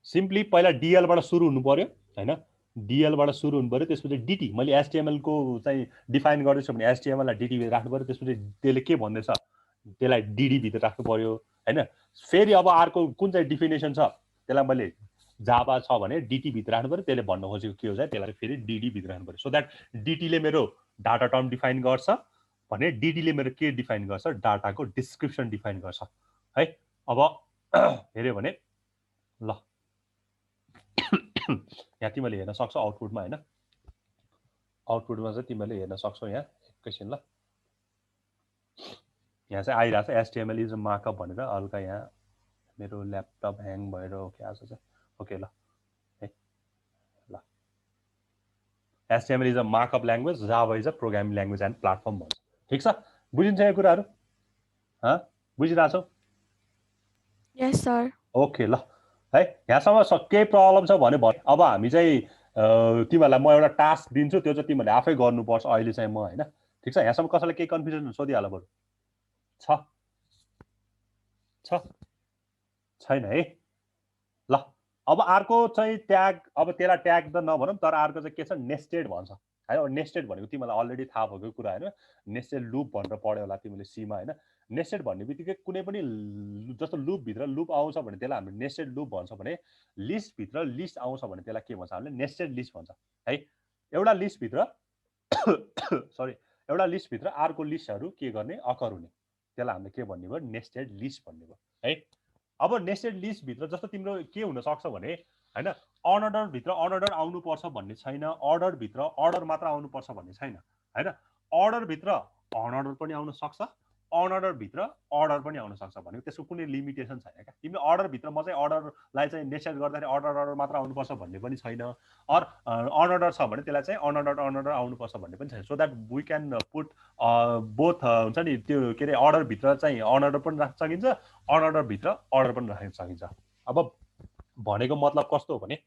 सिम्पली पहिला डिएलबाट सुरु हुनु पर्यो हैन डिएलबाट सुरु हुनु पर्यो त्यसपछि डिटी मैले एचटिएमएल को चाहिँ डिफाइन गर्दैछु भने एचटिएमएललाई डिटी भित्र राख्नु पर्यो त्यसपछि त्यसले के भन्दैछ त्यसलाई डिडी भित्र राख्नु पर्यो हैन फेरि अब अर्को कुन चाहिँ डिफिनेसन छ त्यसलाई मैले जावा छ भने डिटी भित्र राख्नु पर्यो त्यसले भन्न खोजेको के हो चाहिँ त्यसलाई फेरि डिडी भित्र राख्नु पर्यो सो द्याट डिटीले मेरो डाटा टर्म डिफाइन गर्छ भने डिडीले मेरो के डिफाइन गर्छ डाटाको डिस्क्रिप्सन डिफाइन गर्छ है अब हेर्यो भने ल यहाँ तिमीले हेर्न सक्छौ आउटपुटमा हैन आउटपुटमा चाहिँ तिमीले हेर्न सक्छौ यहाँ एकैछिन ल यहाँ चाहिँ आइरहेको छ एचटिएमएल इज अ मार्कअप भनेर हल्का यहाँ मेरो ल्यापटप ह्याङ भएर के आएको छ ओके ल है ल HTML is a markup language Java is a programming language and platform भन्छ ठिक छ बुझिन्छ यो कुराहरू बुझिरहेछौ यस सर ओके ल है यहाँसम्म केही प्रब्लम छ भने अब हामी चाहिँ तिमीहरूलाई म एउटा टास्क दिन्छु त्यो चाहिँ तिमीहरूले आफै गर्नुपर्छ अहिले चाहिँ म हैन ठिक छ यहाँसम्म कसैलाई केही कन्फ्युजन सोधिहाल बरु छ छैन है ल अब अर्को चाहिँ ट्याग अब त्यसलाई ट्याग त नभनौँ तर अर्को चाहिँ के छ नेस्टेड भन्छ हैन नेस्टेड भनेको तिमीलाई अलरेडी थाहा भएको कुरा हैन नेस्टेड लुप भनेर पढ्यो होला तिमीले सीमा हैन नेस्टेड भन्ने बित्तिकै कुनै पनि जस्तो लुप भित्र लुप आउँछ भने त्यसलाई हामीले नेस्टेड लुप भन्छ भने लिस्ट भित्र लिस्ट आउँछ भने त्यसलाई के भन्छ हामीले नेस्टेड लिस्ट भन्छ है एउटा लिस्ट भित्र सरी एउटा लिस्ट भित्र अर्को लिस्टहरु के गर्ने अकर हुने त्यसलाई हामीले के भन्ने भयो नेस्टेड लिस्ट भन्ने भयो है अब नेस्टेड लिस्ट भित्र जस्तो तिम्रो के हुन सक्छ भने हैन अनअर्डर भित्र अनअर्डर आउनु पर्छ भन्ने छैन अर्डर भित्र अर्डर मात्र आउनु पर्छ भन्ने छैन हैन अर्डर भित्र अनअर्डर पनि आउन सक्छ अनअर्डर भित्र अर्डर पनि आउन सक्छ भनेको त्यसको कुनै लिमिटेसन छैन क्या तिमीले अर्डर भित्र म चाहिँ अर्डरलाई चाहिँ नेस्टेड गर्दाखेरि अर्डर मात्र आउनु पर्छ भन्ने पनि छैन अर अनअर्डर छ भने त्यसलाई चाहिँ अनअर्डर आउनु पर्छ भन्ने पनि छैन so that we can put both हुन्छ नि त्यो के रे अर्डर भित्र चाहिँ अनअर्डर पनि राख्न सकिन्छ अनअर्डर भित्र अर्डर पनि राख्न सकिन्छ अब भनेको मतलब कस्तो हो भने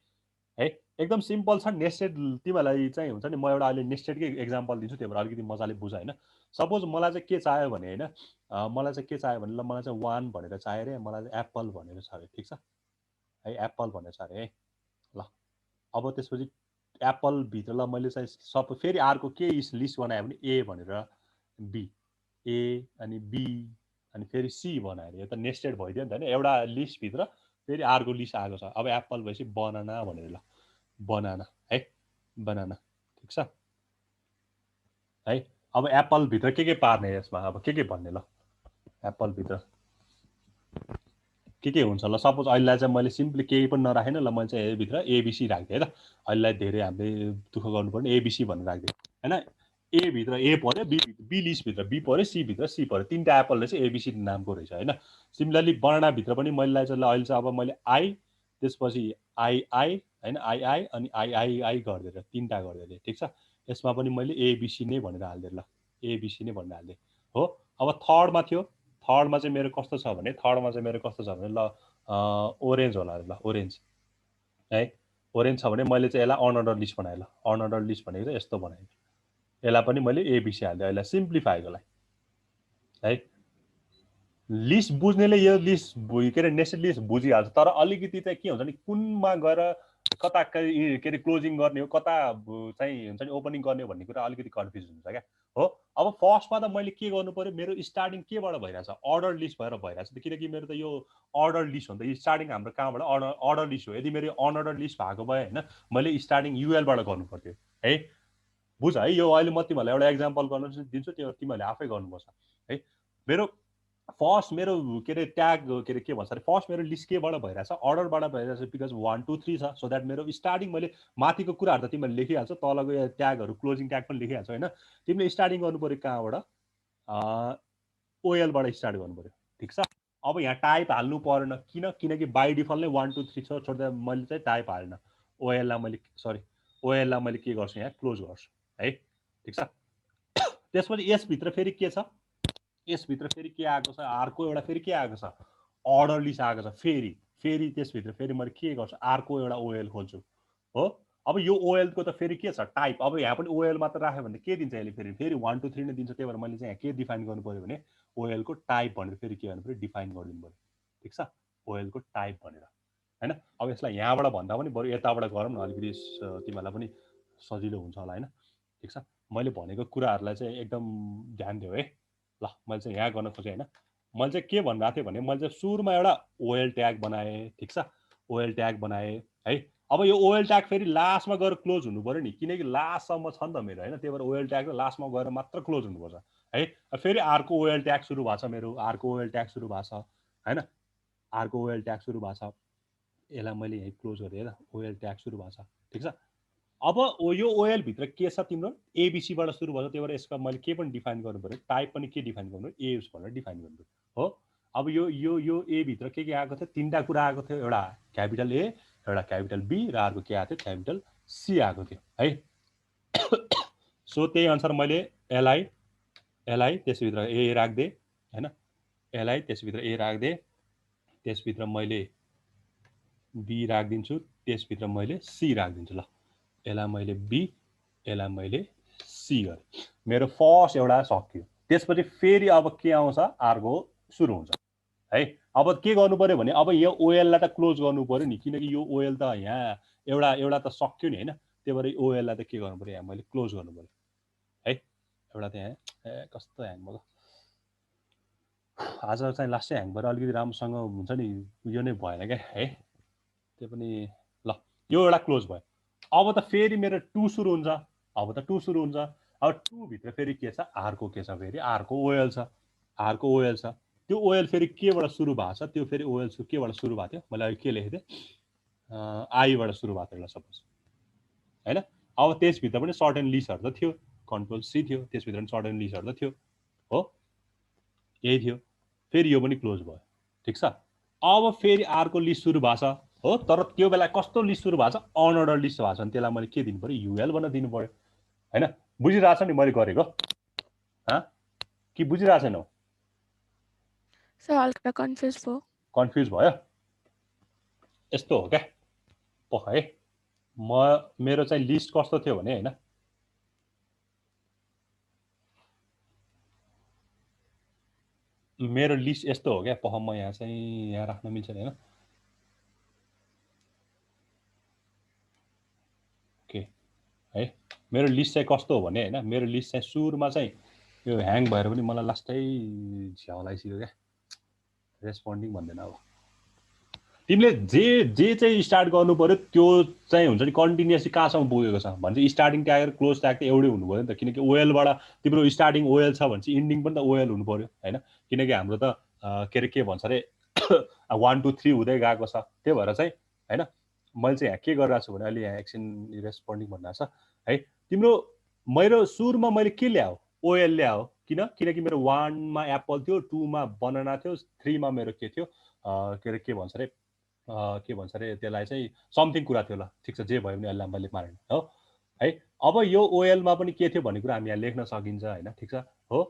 है एकदम सिम्पल छ नेस्टेड तिमीलाई चाहिँ हुन्छ नि म एउटा अहिले नेस्टेडकै एक्जाम्पल दिन्छु त्यही भएर अलिकति मजाले बुझ हैन सपोज मलाई चाहिँ के चाहियो भने हैन मलाई चाहिँ के चाहियो भने ल मलाई चाहिँ 1 भनेर चाहियो रे मलाई चाहिँ एप्पल भनेर छ रे ठीक छ है एप्पल भनेर छ रे है ल अब त्यसपछि एप्पल भित्र ल मैले चाहिँ सब फेरि अर्को के लिस्ट बनायो भने ए भनेर बी ए अनि बी अनि फेरि सी बनायो रे यो त नेस्टेड भइदियो नि त हैन एउटा लिस्ट भित्र फेरि अर्को लिस्ट आएको छ अब एप्पल भएपछि बनाना भनेर ल बनाना है बनाना ठीक छ है अब एप्पल भित्र के पार्ने यसमा अब के भन्ने ल एप्पल भित्र के हुन्छ ल सपोज अहिले चाहिँ मैले सिम्पली केही पनि नराखेन ल मैले चाहिँ भित्र एबीसी राख्दिएँ है त अहिले धेरै हामीले दुःख गर्नुपर्ने एबीसी भनेर राख्दिएँ हैन ए भित्र ए पर्यो बी लिस्ट भित्र बी पर्यो सी भित्र सी पर्यो तीनटा एप्पलले चाहिँ एबीसी नामको रहेछ हैन सिमिलरली बनाना भित्र पनि मैले चाहिँ अहिले चाहिँ अब मैले आई त्यसपछि आई हैन आई अनि आई गर्दिएर तीनटा गर्दिएर ठीक छ यसमा पनि मैले एबीसी नै भनेर हाल्दिएर ल एबीसी नै भनेर हाल्दिए हो अब थर्डमा थियो थर्डमा चाहिँ मेरो कस्तो छ भने ल ओरेन्ज होला ल ओरेन्ज है ओरेन्ज छ भने मैले चाहिँ यसलाई अनअर्डर लिस्ट बनाएँ ल अनअर्डर लिस्ट भनेको चाहिँ यस्तो बनाएँ यसलाई पनि मैले एबीसी हाल्दिएँ यसलाई सिम्प्लिफाईको लागि है लिस्ट बुझ्नेले यो लिस्ट के अरे नेस्टेड लिस्ट बुझिहाल्छ तर अलिकति चाहिँ के हुन्छ नि कुनमा गएर कता के अरे क्लोजिङ गर्ने हो कता चाहिँ हुन्छ नि ओपनिङ गर्ने हो भन्ने कुरा अलिकति कन्फ्युज हुन्छ क्या हो अब फर्स्टमा त मैले के गर्नु पर्यो मेरो स्टार्टिङ केबाट भइरहेछ अर्डर लिस्ट भएर भइरहेछ किनकि मेरो त यो अर्डर लिस्ट हो नि त स्टार्टिङ हाम्रो कहाँबाट अर्डर लिस्ट हो यदि मेरो अनअर्डर लिस्ट भएको भए होइन मैले स्टार्टिङ युएलबाट गर्नु पर्थ्यो है बुझ है यो अहिले म तिमीहरूलाई एउटा एक्जाम्पल गर्न दिन्छु त्यो तिमीहरूले आफै गर्नुपर्छ है मेरो फर्स्ट मेरो के अरे ट्याग के भन्छ अरे फर्स्ट मेरो लिस्ट केबाट भइरहेछ अर्डरबाट भइरहेछ बिकज 1 2 3 छ सो द्याट मेरो स्टार्टिङ मैले माथिको कुराहरू त तिमीहरूले लेखिहाल्छौ तलको ट्यागहरू क्लोजिङ ट्याग पनि लेखिहाल्छौ होइन तिमीले स्टार्टिङ गर्नु पऱ्यो कहाँबाट ओएलबाट स्टार्ट गर्नु पऱ्यो ठिक छ अब यहाँ टाइप हाल्नु परेन किनकि बाई डिफल्ट नै 1 2 3 छ छोड्दा मैले चाहिँ टाइप हाल्न ओएललाई मैले के गर्छु यहाँ क्लोज गर्छु है ठिक छ त्यसपछि यसभित्र फेरि के छ यसभित्र फेरि के आएको छ अर्को एउटा फेरि के आएको छ अर्डर लिस्ट आएको छ फेरि त्यसभित्र फेरि मैले के गर्छु अर्को एउटा ओएल खोल्छु हो अब यो ओएलको त फेरि के छ टाइप अब यहाँ पनि ओएल मात्र राख्यो भने के दिन्छ यसले फेरि 1 2 3 नै दिन्छ त्यही भएर मैले चाहिँ यहाँ के डिफाइन गर्नु पर्यो भने ओएलको टाइप भनेर फेरि के गर्नु पर्यो डिफाइन गरिदिनु पर्यो ठिक छ ओएलको टाइप भनेर हैन अब यसलाई यहाँबाट भन्दा पनि बरु यताबाट गरौँ न अलिकति तिमीहरूलाई पनि सजिलो हुन्छ होला हैन ठिक छ मैले भनेको कुराहरूलाई चाहिँ एकदम ध्यान दियो है ल मैले चाहिँ यहाँ गर्न खोजेँ हैन मैले चाहिँ के भनिरहेको थिएँ भने मैले चाहिँ सुरुमा एउटा ओएल ट्याग बनाएँ ठिक छ ओएल ट्याग बनाएँ है अब यो ओएल ट्याग फेरि लास्टमा गएर क्लोज हुनु पर्यो नि किनकि लास्टसम्म छ नि त मेरो हैन त्यही भएर ओएल ट्याग लास्टमा गएर मात्र क्लोज हुनुपर्छ है फेरि अर्को ओएल ट्याग सुरु भएको छ मेरो अर्को ओएल ट्याग सुरु भएको छ हैन अर्को ओएल ट्याग सुरु भएको छ यसलाई मैले यही क्लोज गरेँ ल ओएल ट्याग सुरु भएको छ ठिक छ अब यो ओएल भित्र के छ तिम्रो एबीसी बाट सुरु भयो त्यही भएर यसको मैले के पनि डिफाइन गर्नु पर्यो टाइप पनि के डिफाइन गर्नु ए भनेर डिफाइन गर्नु हो अब यो ए भित्र के आएको थियो तीनटा कुरा आएको थियो एउटा क्यापिटल ए एउटा क्यापिटल बी र अर्को के आएको थियो क्यापिटल सी आएको थियो है सो त्यही अनुसार मैले एलआई त्यसभित्र ए राख्दिएँ हैन एलआई त्यसभित्र ए राख्दिएँ त्यसभित्र मैले बी राखिदिन्छु त्यसभित्र मैले सी राखिदिन्छु ल यसलाई मैले बी यसलाई मैले सी गरेँ मेरो फर्स्ट एउटा सक्यो त्यसपछि फेरि अब के आउँछ अर्को सुरु हुन्छ है अब के गर्नु पर्यो भने अब यो ओएललाई त क्लोज गर्नु पर्यो नि किनकि यो ओएल त यहाँ एउटा त सक्यो नि हैन त्यही भएर ओएललाई त के गर्नु पर्यो यहाँ मैले क्लोज गर्नु पर्यो है एउटा त्यहाँ कस्तो ह्याङ भयो आज चाहिँ लास्टै ह्याङ भएर अलिकति राम्रोसँग हुन्छ नि यो नै भएन क्या है त्यो पनि ल यो एउटा क्लोज भयो अब त फेरि मेरो 2 सुरु हुन्छ अब त 2 सुरु हुन्छ अब 2 भित्र फेरि के छ आरको के छ फेरि आरको ओएल छ आरको ओएल छ त्यो ओएल फेरि केबाट सुरु भएको छ त्यो फेरि ओएल केबाट सुरु भएको थियो मैले अहिले के लेखेको थिएँ आईबाट सुरु भएको थियो सपोज हैन अब त्यसभित्र पनि सर्ट एन्ड लिस्टहरू त थियो कन्ट्रोल सी थियो त्यसभित्र पनि सर्ट एन्ड लिस्टहरू त थियो हो यही थियो फेरि यो पनि क्लोज भयो ठिक छ अब फेरि आरको लिस्ट सुरु भएको छ हो तर त्यो बेला कस्तो लिस्ट सुरु भएको छ अनअर्डर लिस्ट भएको छ भने त्यसलाई मैले के दिनु पर्यो युएल भनेर दिनु पर्यो हैन बुझिरहेछ नि मैले गरेको कि बुझिरहेको छैनौ सर हल्का कन्फ्युज भयो यस्तो हो क्या पख है मेरो चाहिँ लिस्ट कस्तो थियो भने हैन मेरो लिस्ट यस्तो हो क्या पख म यहाँ चाहिँ यहाँ राख्न मिल्छ नि हैन ओके है मेरो लिस्ट चाहिँ कस्तो हो भने हैन मेरो लिस्ट चाहिँ सुरुमा चाहिँ यो ह्याङ भएर पनि मलाई लास्टै झ्याउलाइसियो क्या रेस्पोन्डिङ भन्दैन अब तिमीले जे चाहिँ स्टार्ट गर्नु पर्यो त्यो चाहिँ हुन्छ नि कन्टिन्युअसली कहाँसम्म पुगेको छ भने चाहिँ स्टार्टिङ ट्याग र क्लोज ट्याग त एउटै हुनु पर्यो नि त किनकि ओएलबाट तिम्रो स्टार्टिङ ओएल छ भने चाहिँ इन्डिङ पनि त ओएल हुनु पर्यो हैन किनकि हाम्रो त के भन्छ अरे 1 2 3 हुँदै गएको छ त्यही भएर चाहिँ हैन मैले चाहिँ यहाँ के गरिरहेको छु भने अहिले यहाँ एकछिन रेस्पोन्डिङ भन्नुहुन्छ है तिम्रो मेरो सुरुमा मैले के ल्याऊ ओएल ल्याऊ किनकि मेरो 1 मा एप्पल थियो 2 मा बनाना थियो 3 मा मेरो के थियो के भन्छ अरे त्यसलाई चाहिँ समथिङ कुरा थियो ल ठिक छ जे भयो भने यसलाई मैले मारेन हो है अब यो ओएलमा पनि के थियो भन्ने कुरा हामी यहाँ लेख्न सकिन्छ हैन ठिक छ हो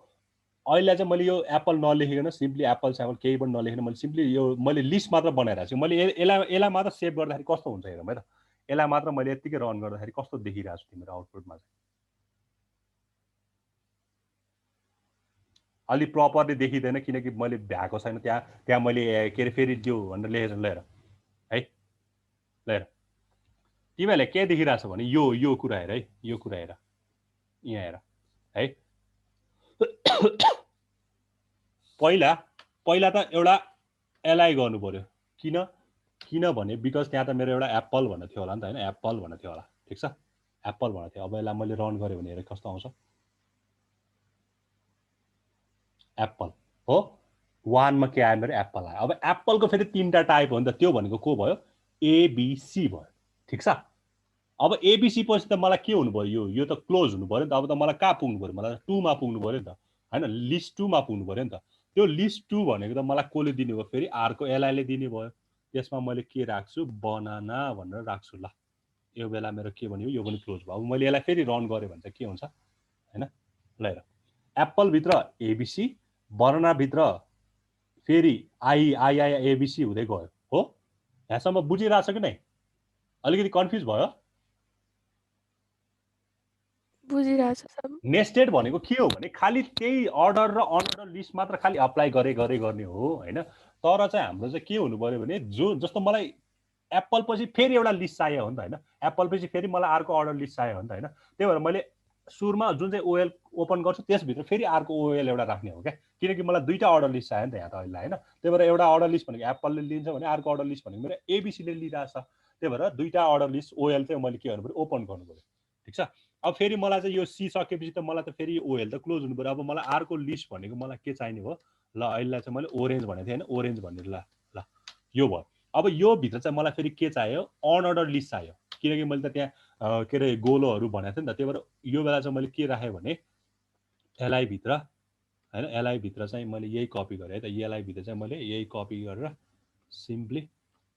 अहिले चाहिँ मैले यो एप्पल नलेखिकन सिम्पली एप्पल स्याम्पल केही पनि नलेखेन मैले सिम्पली यो मैले लिस्ट मात्र बनाइरहेको छु मैले यसलाई मात्र सेभ गर्दाखेरि कस्तो हुन्छ हेरौँ है त यसलाई मात्र मैले यतिकै रन गर्दाखेरि कस्तो देखिरहेको छु तिम्रो आउटपुटमा चाहिँ अलि प्रपरली देखिँदैन किनकि मैले भ्याएको छैन त्यहाँ मैले के अरे फेरि त्यो भनेर लेखेर लिएर है लिएर तिमीहरूले के देखिरहेछ भने यो कुरा हेर है यो कुरा हेर यहाँ हेर है पहिला त एउटा एलआई गर्नु पर्यो किनभने बिकज त्यहाँ त मेरो एउटा एप्पल भन्ने थियो होला नि त हैन एप्पल भन्ने थियो होला ठिक छ एप्पल भन्ने थियो अब यसलाई मैले रन गरेँ भने हेर कस्तो आउँछ एप्पल हो 1 मा के आयो मेरो एप्पल आयो अब एप्पलको फेरि 3टा टाइप हो नि त त्यो भनेको को भयो एबीसी भयो ठिक छ अब एबीसी पछि त मलाई के हुनु पर्यो यो त क्लोज हुनु पर्यो नि त अब त मलाई कहाँ पुग्नु पर्यो मलाई 2 मा पुग्नु पर्यो नि त हैन लिस्ट 2 मा पुग्नु पर्यो नि त त्यो लिस्ट 2 भनेको त मलाई कोले दिने भयो फेरि आरको एलआईले दिने भयो त्यसमा मैले के राख्छु बनाना भनेर राख्छु ल यो बेला मेरो के भन्यो यो पनि क्लोज भयो अब मैले यसलाई फेरि रन गरेँ भने चाहिँ के हुन्छ हैन ल हेर एप्पल भित्र एबीसी बनाना भित्र फेरि आई एबीसी हुँदै गयो हो यहाँसम्म बुझिरहेछ कि नै अलिकति कन्फ्युज भयो बुझिरहेछ सब नेस्टेड भनेको के हो भने खालि त्यही अर्डर र अनअर्डर लिस्ट मात्र खालि अप्लाई गर्ने हो हैन तर चाहिँ हाम्रो चाहिँ के हुनु पर्यो भने जस्तो मलाई एप्पल पछि फेरि एउटा लिस्ट चाहियो हो नि त हैन एप्पल पछि फेरि मलाई अर्को अर्डर लिस्ट चाहियो हो नि त हैन त्यही भएर मैले सुरुमा जुन चाहिँ ओएल ओपन गर्छु त्यसभित्र फेरि अर्को ओएल एउटा राख्ने हो क्या किनकि मलाई 2टा अर्डर लिस्ट चाहियो नि त यहाँ त अहिले हैन त्यही भएर एउटा अर्डर लिस्ट भनेको एप्पलले लिन्छ भने अर्को अर्डर लिस्ट भनेको मेरो एबीसीले लिइरहेछ त्यही भएर 2टा अर्डर लिस्ट ओएल चाहिँ मैले के गर्नु पर्यो ओपन गर्नु पर्यो ठिक छ अब फेरि मलाई चाहिँ यो सी सकेपछि त मलाई त फेरि ओएल त क्लोज हुनु पर्यो अब मलाई अर्को लिस्ट भनेको मलाई के चाहिने हो ल अहिले चाहिँ मैले ओरेन्ज भनेको थिएँ हैन ओरेन्ज भनेर ल यो भयो अब यो भित्र चाहिँ मलाई फेरि के चाहियो अनअर्डर लिस्ट चाहियो किनकि मैले त त्यहाँ के अरे गोलोहरू भनेको थिएँ नि त त्यही भएर यो बेला चाहिँ मैले के राखेँ भने एलआई भित्र हैन एलआई भित्र चाहिँ मैले यही कपी गरेँ है त एलआई भित्र चाहिँ मैले यही कपी गरेर सिम्पली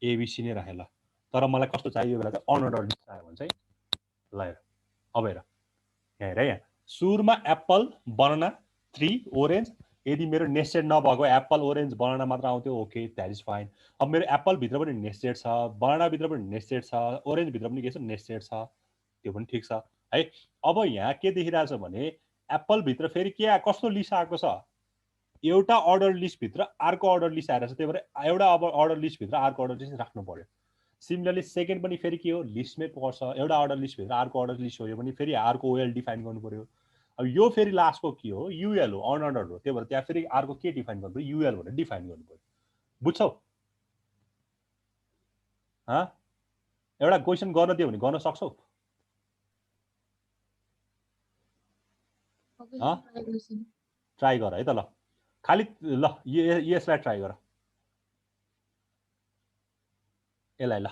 एबीसी नै राखेँ ल तर मलाई कस्तो चाहियो यो बेला चाहिँ अनअर्डर लिस्ट चाहियो भने चाहिँ ल हेर अब हेर यहाँ हेर यहाँ सुरुमा एप्पल बनाना 3 ओरेन्ज यदि मेरो नेस्टेड नभएको एप्पल ओरेन्ज बनाना मात्र आउँथ्यो ओके द्याट इज फाइन अब मेरो एप्पल भित्र पनि नेस्टेड छ बनाना भित्र पनि नेस्टेड छ ओरेन्ज भित्र पनि के छ नेस्टेड छ त्यो पनि ठिक छ है अब यहाँ के देखिरहेछ भने एप्पल भित्र फेरि के कस्तो लिस्ट आएको छ एउटा अर्डर लिस्ट भित्र अर्को अर्डर लिस्ट आएर छ त्यही भएर एउटा अब अर्डर लिस्ट भित्र अर्को अर्डर लिस्ट राख्नु पर्यो सिमिलरली सेकेन्ड पनि फेरि के हो लिस्टमै पर्छ एउटा अर्डर लिस्ट भित्र अर्को अर्डर लिस्ट हो यो पनि फेरि अर्को ओएल डिफाइन गर्नु पर्यो अब यो फेरि लास्टको के हो युएल हो अनअर्डर हो त्यही भएर त्यहाँ फेरि अर्को के डिफाइन गर्नु पर्यो युएल भनेर डिफाइन गर्नु पर्यो बुझ्छौ एउटा क्वेसन गर्न दियो भने गर्न सक्छौ ट्राई गर है त ल खालि ल यसलाई ट्राई गर यसलाई ल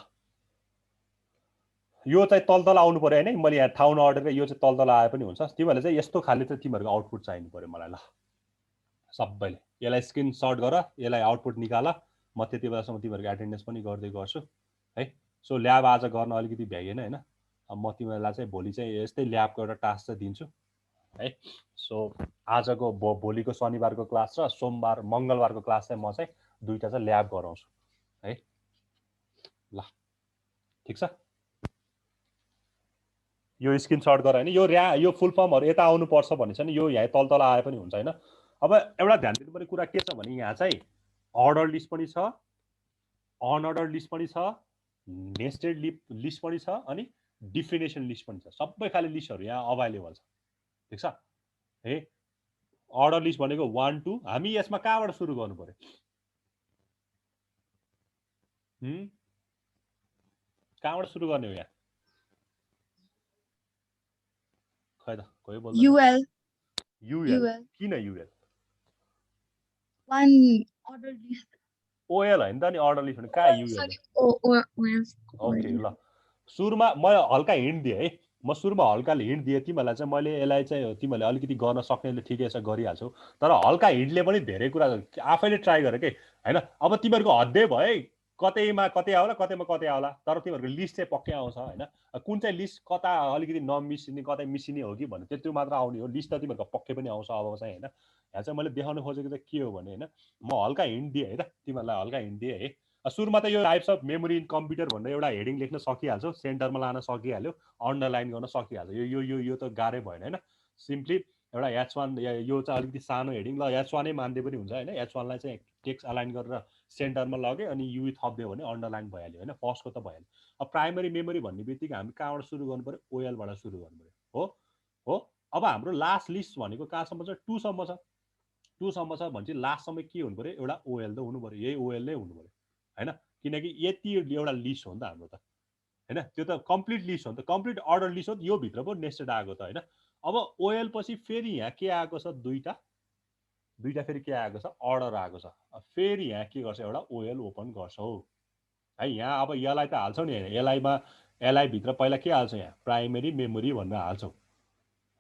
यो चाहिँ तल आउनु पर्यो हैन मैले यहाँ ठाउँ नअर्डर यो चाहिँ तल आए पनि हुन्छ तिमीहरूले चाहिँ यस्तो खाले चाहिँ तिमीहरूको आउटपुट चाहिनु पर्यो मलाई ल सबैले यसलाई स्क्रिनशट गर यसलाई आउटपुट निकाल म त्यति बेलासम्म तिमीहरूको एटेन्डेन्स पनि गर्दै गर्छु है सो ल्याब आज गर्न अलिकति भ्याइएन हैन म तिमीहरूलाई चाहिँ भोलि चाहिँ यस्तै ल्याबको एउटा टास्क चाहिँ दिन्छु है सो आजको भोलिको शनिबारको क्लास र सोमबार मङ्गलबारको क्लास चाहिँ म चाहिँ दुईटा चाहिँ ल्याब गराउँछु है ल ठीक छ यो स्क्रिनशट गर हैन यो फुल फर्महरु यता आउनु पर्छ भने चाहिँ यो यहाँ तल आए पनि हुन्छ हैन अब एउटा ध्यान दिनुपर्ने कुरा के छ भने यहाँ चाहिँ अर्डर लिस्ट पनि छ अनअर्डर लिस्ट पनि छ नेस्टेड लिस्ट पनि छ अनि डिफिनेसन लिस्ट पनि छ सबै खाले लिस्टहरु यहाँ अभाइलेबल छ ठीक छ है अर्डर लिस्ट भनेको 1 2 हामी यसमा कहाँबाट सुरु गर्नु पर्यो कहाँबाट सुरु गर्ने हो यहाँ खै त कोही बोल्दैन युएल किन युएल वान अर्डर लिस्ट ओएल हैन त नि अर्डर लिस्ट भने कहाँ युएल ओके ल सुरुमा म हल्का हिन्ट दिए है म सुरुमा हल्काले हिन्ट दिए तिमीलाई चाहिँ मैले यसलाई चाहिँ तिमीले अलिकति गर्न सक्नेले ठिकै छ गरिहाल्छौ तर हल्का हिन्टले पनि धेरै कुरा आफैले ट्राई गरे के हैन अब तिमीहरुको हद्दै भए कतैमा कतै आउला कतैमा कतै आउला तर तिमीहरुको लिस्ट चाहिँ पक्कै आउँछ हैन कुन चाहिँ लिस्ट कता अलिकति नमिसिने कतै मिसिने हो कि भन्ने त्यति मात्र आउने हो लिस्ट त तिमीहरुको पक्कै पनि आउँछ अब चाहिँ हैन यहाँ चाहिँ मैले देखाउन खोजेको चाहिँ के हो भने हैन म हल्का हिन्ट दिए है त तिमीहरुलाई हल्का हिन्ट दिए है सुरुमा त यो types of memory in computer भनेर एउटा हेडिङ लेख्न सकिहाल्छौ सेन्टरमा लान सकिहाल्यो अन्डरलाइन गर्न सकिहाल्छ यो त गाह्रै भएन हैन सिम्पली एउटा H1 यो चाहिँ अलिकति सानो हेडिङ ल H1 नै मान्दै पनि हुन्छ हैन H1 लाई चाहिँ टेक्स्ट अलाइन गरेर सेन्टरमा लगे अनि यु थप्दियो भने अन्डरलाइन भइहाल्यो हैन फर्स्टको त भइहाल्यो अब प्राइमरी मेमोरी भन्ने बित्तिकै हामी कहाँबाट सुरु गर्नु पर्यो ओएल बाट सुरु गर्नु पर्यो हो अब हाम्रो लास्ट लिस्ट भनेको कहाँसम्म छ 2 सम्म छ 2 सम्म छ भने चाहिँ लास्ट सम्म के हुनु पर्यो एउटा ओएल त हुनु पर्यो यही ओएल नै हुनु पर्यो हैन किनकि यति एउटा लिस्ट हो नि त हाम्रो त हैन त्यो त कम्प्लिट लिस्ट हो नि त कम्प्लिट अर्डर लिस्ट हो यो भित्र पो नेस्टेड आएको त हैन अब ओएल पछि फेरि यहाँ के आएको छ दुईटा फेरि के आएको छ अर्डर आएको छ फेरि यहाँ के गर्छ एउटा ओएल ओपन गर्छौ है यहाँ अब यसलाई त हाल्छौ नि एलआई भित्र पहिला के हाल्छौ यहाँ प्राइमरी मेमोरी भनेर हाल्छौ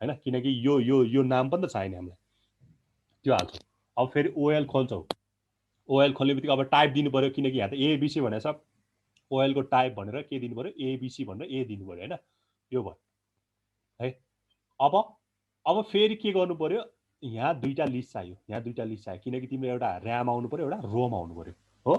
हैन किनकि यो नाम पनि त चाहिने हामीलाई त्यो हाल्छौ अब फेरि ओएल खोल्छौ ओएल खोल्ने बित्तिकै अब टाइप दिनु पर्यो किनकि यहाँ त एबीसी भनेको छ ओएल को टाइप भनेर के दिनु पर्यो एबीसी भनेर ए दिनु पर्यो हैन यो भयो है अब फेरि के गर्नु पर्यो यहाँ दुईटा लिस्ट चाहियो किनकि तिम्रो एउटा र्याम आउनु पर्यो एउटा रोम आउनु पर्यो हो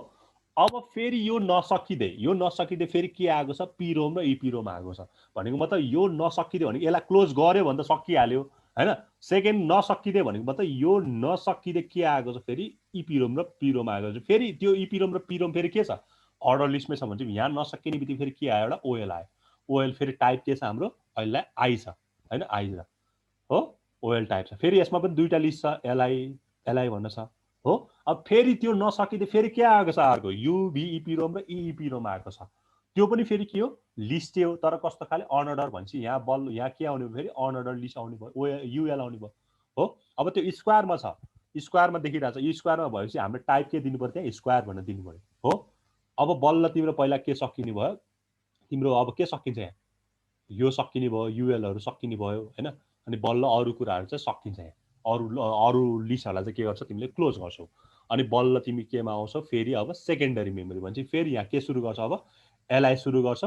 अब फेरि यो नसकिँदै फेरि के आएको छ पीरोम र इपीरोम आएको छ भनेको मतलब यो नसकिँदै भनेको यसलाई क्लोज गर्यो भने त सकिहाल्यो हैन सेकेन्ड नसकिँदै भनेको मतलब यो नसकिँदै के आएको छ फेरि इपीरोम र पीरोम आएको छ फेरि त्यो इपीरोम र पीरोम फेरि के छ अर्डर लिस्टमै छ भने चाहिँ यहाँ नसकिने बित्तिकै फेरि के आयो एउटा ओएल आयो ओएल फेरि टाइप के छ हाम्रो अहिले आई छ हैन आई छ हो ओएल टाइप छ फेरि यसमा पनि दुईटा लिस्ट छ एलआई भन्न छ हो अब फेरि त्यो नसकिँदै फेरि के आएको छ अर्को युभी इपीरोम र इपीरोम आएको छ त्यो पनि फेरि के हो लिस्ट हो तर कस्तो खाले अनअर्डर भन्छ यहाँ के आउने फेरि अनअर्डर लिस्ट आउने भयो युएल आउने भयो हो अब त्यो स्क्वायरमा छ स्क्वायरमा देखिरहेछ यो स्क्वायरमा भएपछि हाम्रो टाइप के दिनु पर्यो त्यहाँ स्क्वायर भनेर दिनु पर्यो हो अब बल्ल तिम्रो पहिला के सकिने भयो तिम्रो अब के सकिन्छ यहाँ यो सकिने भयो युएलहरु सकिने भयो हैन अनि बल्ल अरु कुराहरु चाहिँ सकिन्छ यहाँ अरु लिस्टहरुलाई चाहिँ के गर्छ तिमीले क्लोज गर्छौ अनि बल्ल तिमी केमा आउँछौ फेरि अब सेकेन्डरी मेमोरी भन्छ फेरि यहाँ के सुरु गर्छ अब एलआई सुरु गर्छ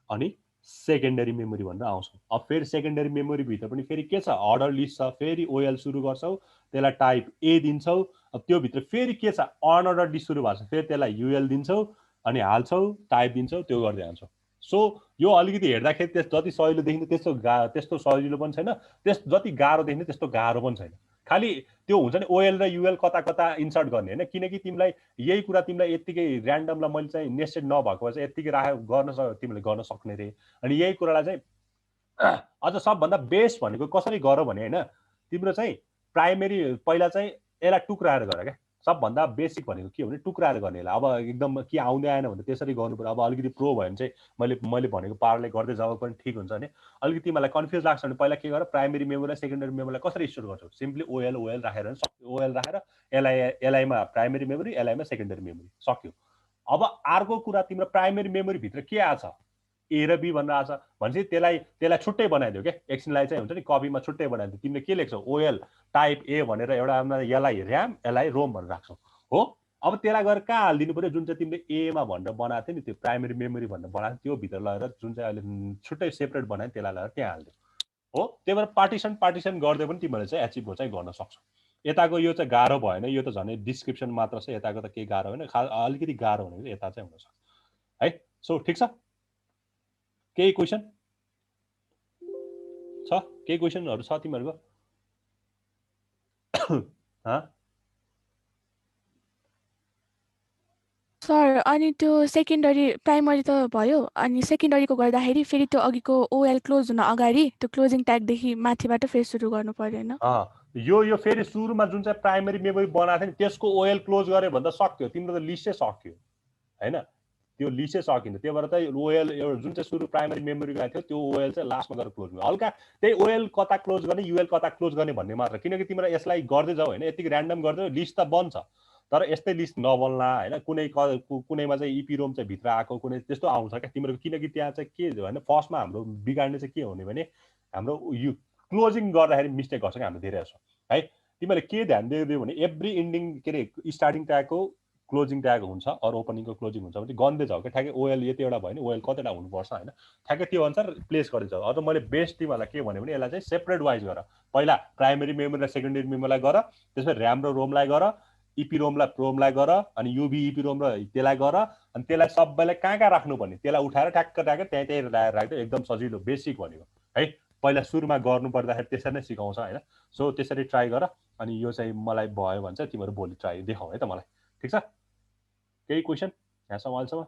अनि सेकेन्डरी मेमोरी भनेर आउँछौ अब फेरि सेकेन्डरी मेमोरी भित्र पनि फेरि के छ अर्डर लिस्ट छ फेरि ओएल सुरु गर्छौ त्यसलाई टाइप ए दिन्छौ अब त्यो भित्र फेरि के छ अनअर्डर लिस्ट सुरु भएको छ फेरि त्यसलाई युएल दिन्छौ अनि हाल्छौ टाइप दिन्छौ त्यो गर्दै जान्छौ सो यो अलिकति हेर्दाखेरि त्यस जति सजिलो देखिन्छ त्यस्तो सजिलो पनि छैन त्यस जति गाह्रो देखिन्छ त्यस्तो गाह्रो पनि छैन खाली त्यो हुन्छ नि ओएल र युएल कता कता इन्सर्ट गर्ने होइन, किनकि तिमीलाई यही कुरा तिमीलाई यत्तिकै ऱ्यान्डमलाई मैले चाहिँ नेस्टेड नभएको चाहिँ यत्तिकै राखेर तिमीले गर्न सक्ने रे। अनि यही कुरालाई चाहिँ अझ सबभन्दा बेस्ट भनेको कसरी गर भने होइन, तिम्रो चाहिँ प्राइमेरी पहिला चाहिँ यसलाई टुक्राएर गर क्या। सबभन्दा बेसिक भनेको के हो भने टुक्राएर गर्ने। अब एकदम के आउँदै आएन भने त्यसरी गर्नु पर्यो। अब अलिकति प्रो भयो भने चाहिँ मैले भनेको पाराले गर्दै जाँदा पनि ठिक हुन्छ भने, अलिकति तिमीलाई कन्फ्युज लाग्छ भने पहिला के गर, प्राइमेरी मेमोरी सेकेन्डरी मेमोरीलाई कसरी स्टोर गर्छौ, सिम्पली ओएल राखेर ओएल राखेर एलआईमा प्राइमेरी मेमोरी, एलआईमा सेकेन्डरी मेमोरी, सक्यो। अब अर्को कुरा तिम्रो प्राइमेरी मेमोरी भित्र के आछ, ए र बी भनेर आछ भनेपछि त्यसलाई छुट्टै बनाइदियो क्या। एकछिनलाई चाहिँ हुन्छ नि कपीमा छुट्टै बनाइदियो। तिमीले के लेख्छौ, ओएल टाइप ए भनेर एउटा एलआई ऱ्याम एलआई रोम भनेर राख्छौ हो। अब त्यसलाई गएर कहाँ हालिदिनु पर्यो, जुन चाहिँ तिमीले एमा भनेर बनाएको थियो नि, त्यो प्राइमेरी मेमोरी भनेर बनाएको त्यो भित्र लगेर जुन चाहिँ अहिले छुट्टै सेपरेट बनायो त्यसलाई लगेर त्यहाँ हालिदियो हो। त्यही भएर पार्टिसन गर्दै पनि तिमीले चाहिँ एचिभ चाहिँ गर्न सक्छौ। यताको यो चाहिँ गाह्रो भएन, यो त झन् डिस्क्रिप्सन मात्र छ, यताको त केही गाह्रो होइन। अलिकति गाह्रो भनेको यता चाहिँ हुनसक्छ है। सो ठिक छ, केही क्वेसन छ, केही क्वेसनहरू छ तिमीहरूको? सर अनि त्यो सेकेन्डरी प्राइमरी त भयो, अनि सेकेन्डरीको गर्दाखेरि फेरि त्यो अघिको ओएल क्लोज हुन अगाडि त्यो क्लोजिङ ट्यागदेखि माथिबाट फेरि सुरु गर्नु पर्यो होइन? यो फेरि सुरुमा जुन चाहिँ प्राइमरी मेमोरी बनाएको थियो नि त्यसको ओएल क्लोज गऱ्यो भने त सक्यो, तिम्रो त लिस्टै सक्यो होइन, त्यो लिस्टै सकिन्छ। त्यही भएर चाहिँ ओएल जुन चाहिँ सुरु प्राइमरी मेमोरी गएको थियो त्यो ओएल चाहिँ लास्टमा गएर क्लोज गर्नु। हल्का त्यही ओएल कता क्लोज गर्ने युएल कता क्लोज गर्ने भन्ने मात्र, किनकि तिम्रो यसलाई गर्दै जाऊ होइन, यतिकै ऱ्यान्डम गर्दै लिस्ट त बन्छ तर यस्तै लिस्ट नबन्ला होइन। कुनैमा चाहिँ इपिरोम चाहिँ भित्र आएको कुनै त्यस्तो आउँछ क्या तिम्रो, किनकि त्यहाँ चाहिँ के होइन, फर्स्टमा हाम्रो बिगाड्ने चाहिँ के हुने भने हाम्रो यो क्लोजिङ गर्दाखेरि मिस्टेक गर्छ क्या हाम्रो धेरै जसो है। तिमीले के ध्यान दियो भने एभ्री इन्डिङ के अरे स्टार्टिङ ट्यागको क्लोजिङ ट्याग हुन्छ अरू ओपनिङको क्लोजिङ हुन्छ भने गन्दै जाऊ क्या। ठ्याक्कै ओएल यतिवटा भयो भने ओएल कतिवटा हुनुपर्छ होइन, ठ्याक्कै त्यो अनुसार प्लेस गर्दै जाऊ। अझ मैले बेस्ट तिमीहरूलाई के भने यसलाई चाहिँ सेपरेट वाइज गर, पहिला प्राइमेरी मेमोरी र सेकेन्डरी मेमोरीलाई गर, त्यसपछि ऱ्याम र रोमलाई गर, इपी रोमलाई गर, अनि युबी इपी रोम र त्यसलाई गर, अनि त्यसलाई सबैलाई कहाँ राख्नुपर्ने त्यसलाई उठाएर ठ्याक्क त्यहीँ राख्दै एकदम सजिलो बेसिक भनेको है। पहिला सुरुमा गर्नु पर्दाखेरि त्यसरी नै सिकाउँछ होइन। सो त्यसरी ट्राई गर, अनि यो चाहिँ मलाई भयो भने चाहिँ तिमीहरू भोलि ट्राई देखाऊ है त मलाई, ठिक छ? केही क्वेसन यहाँसम्म अहिलेसम्म?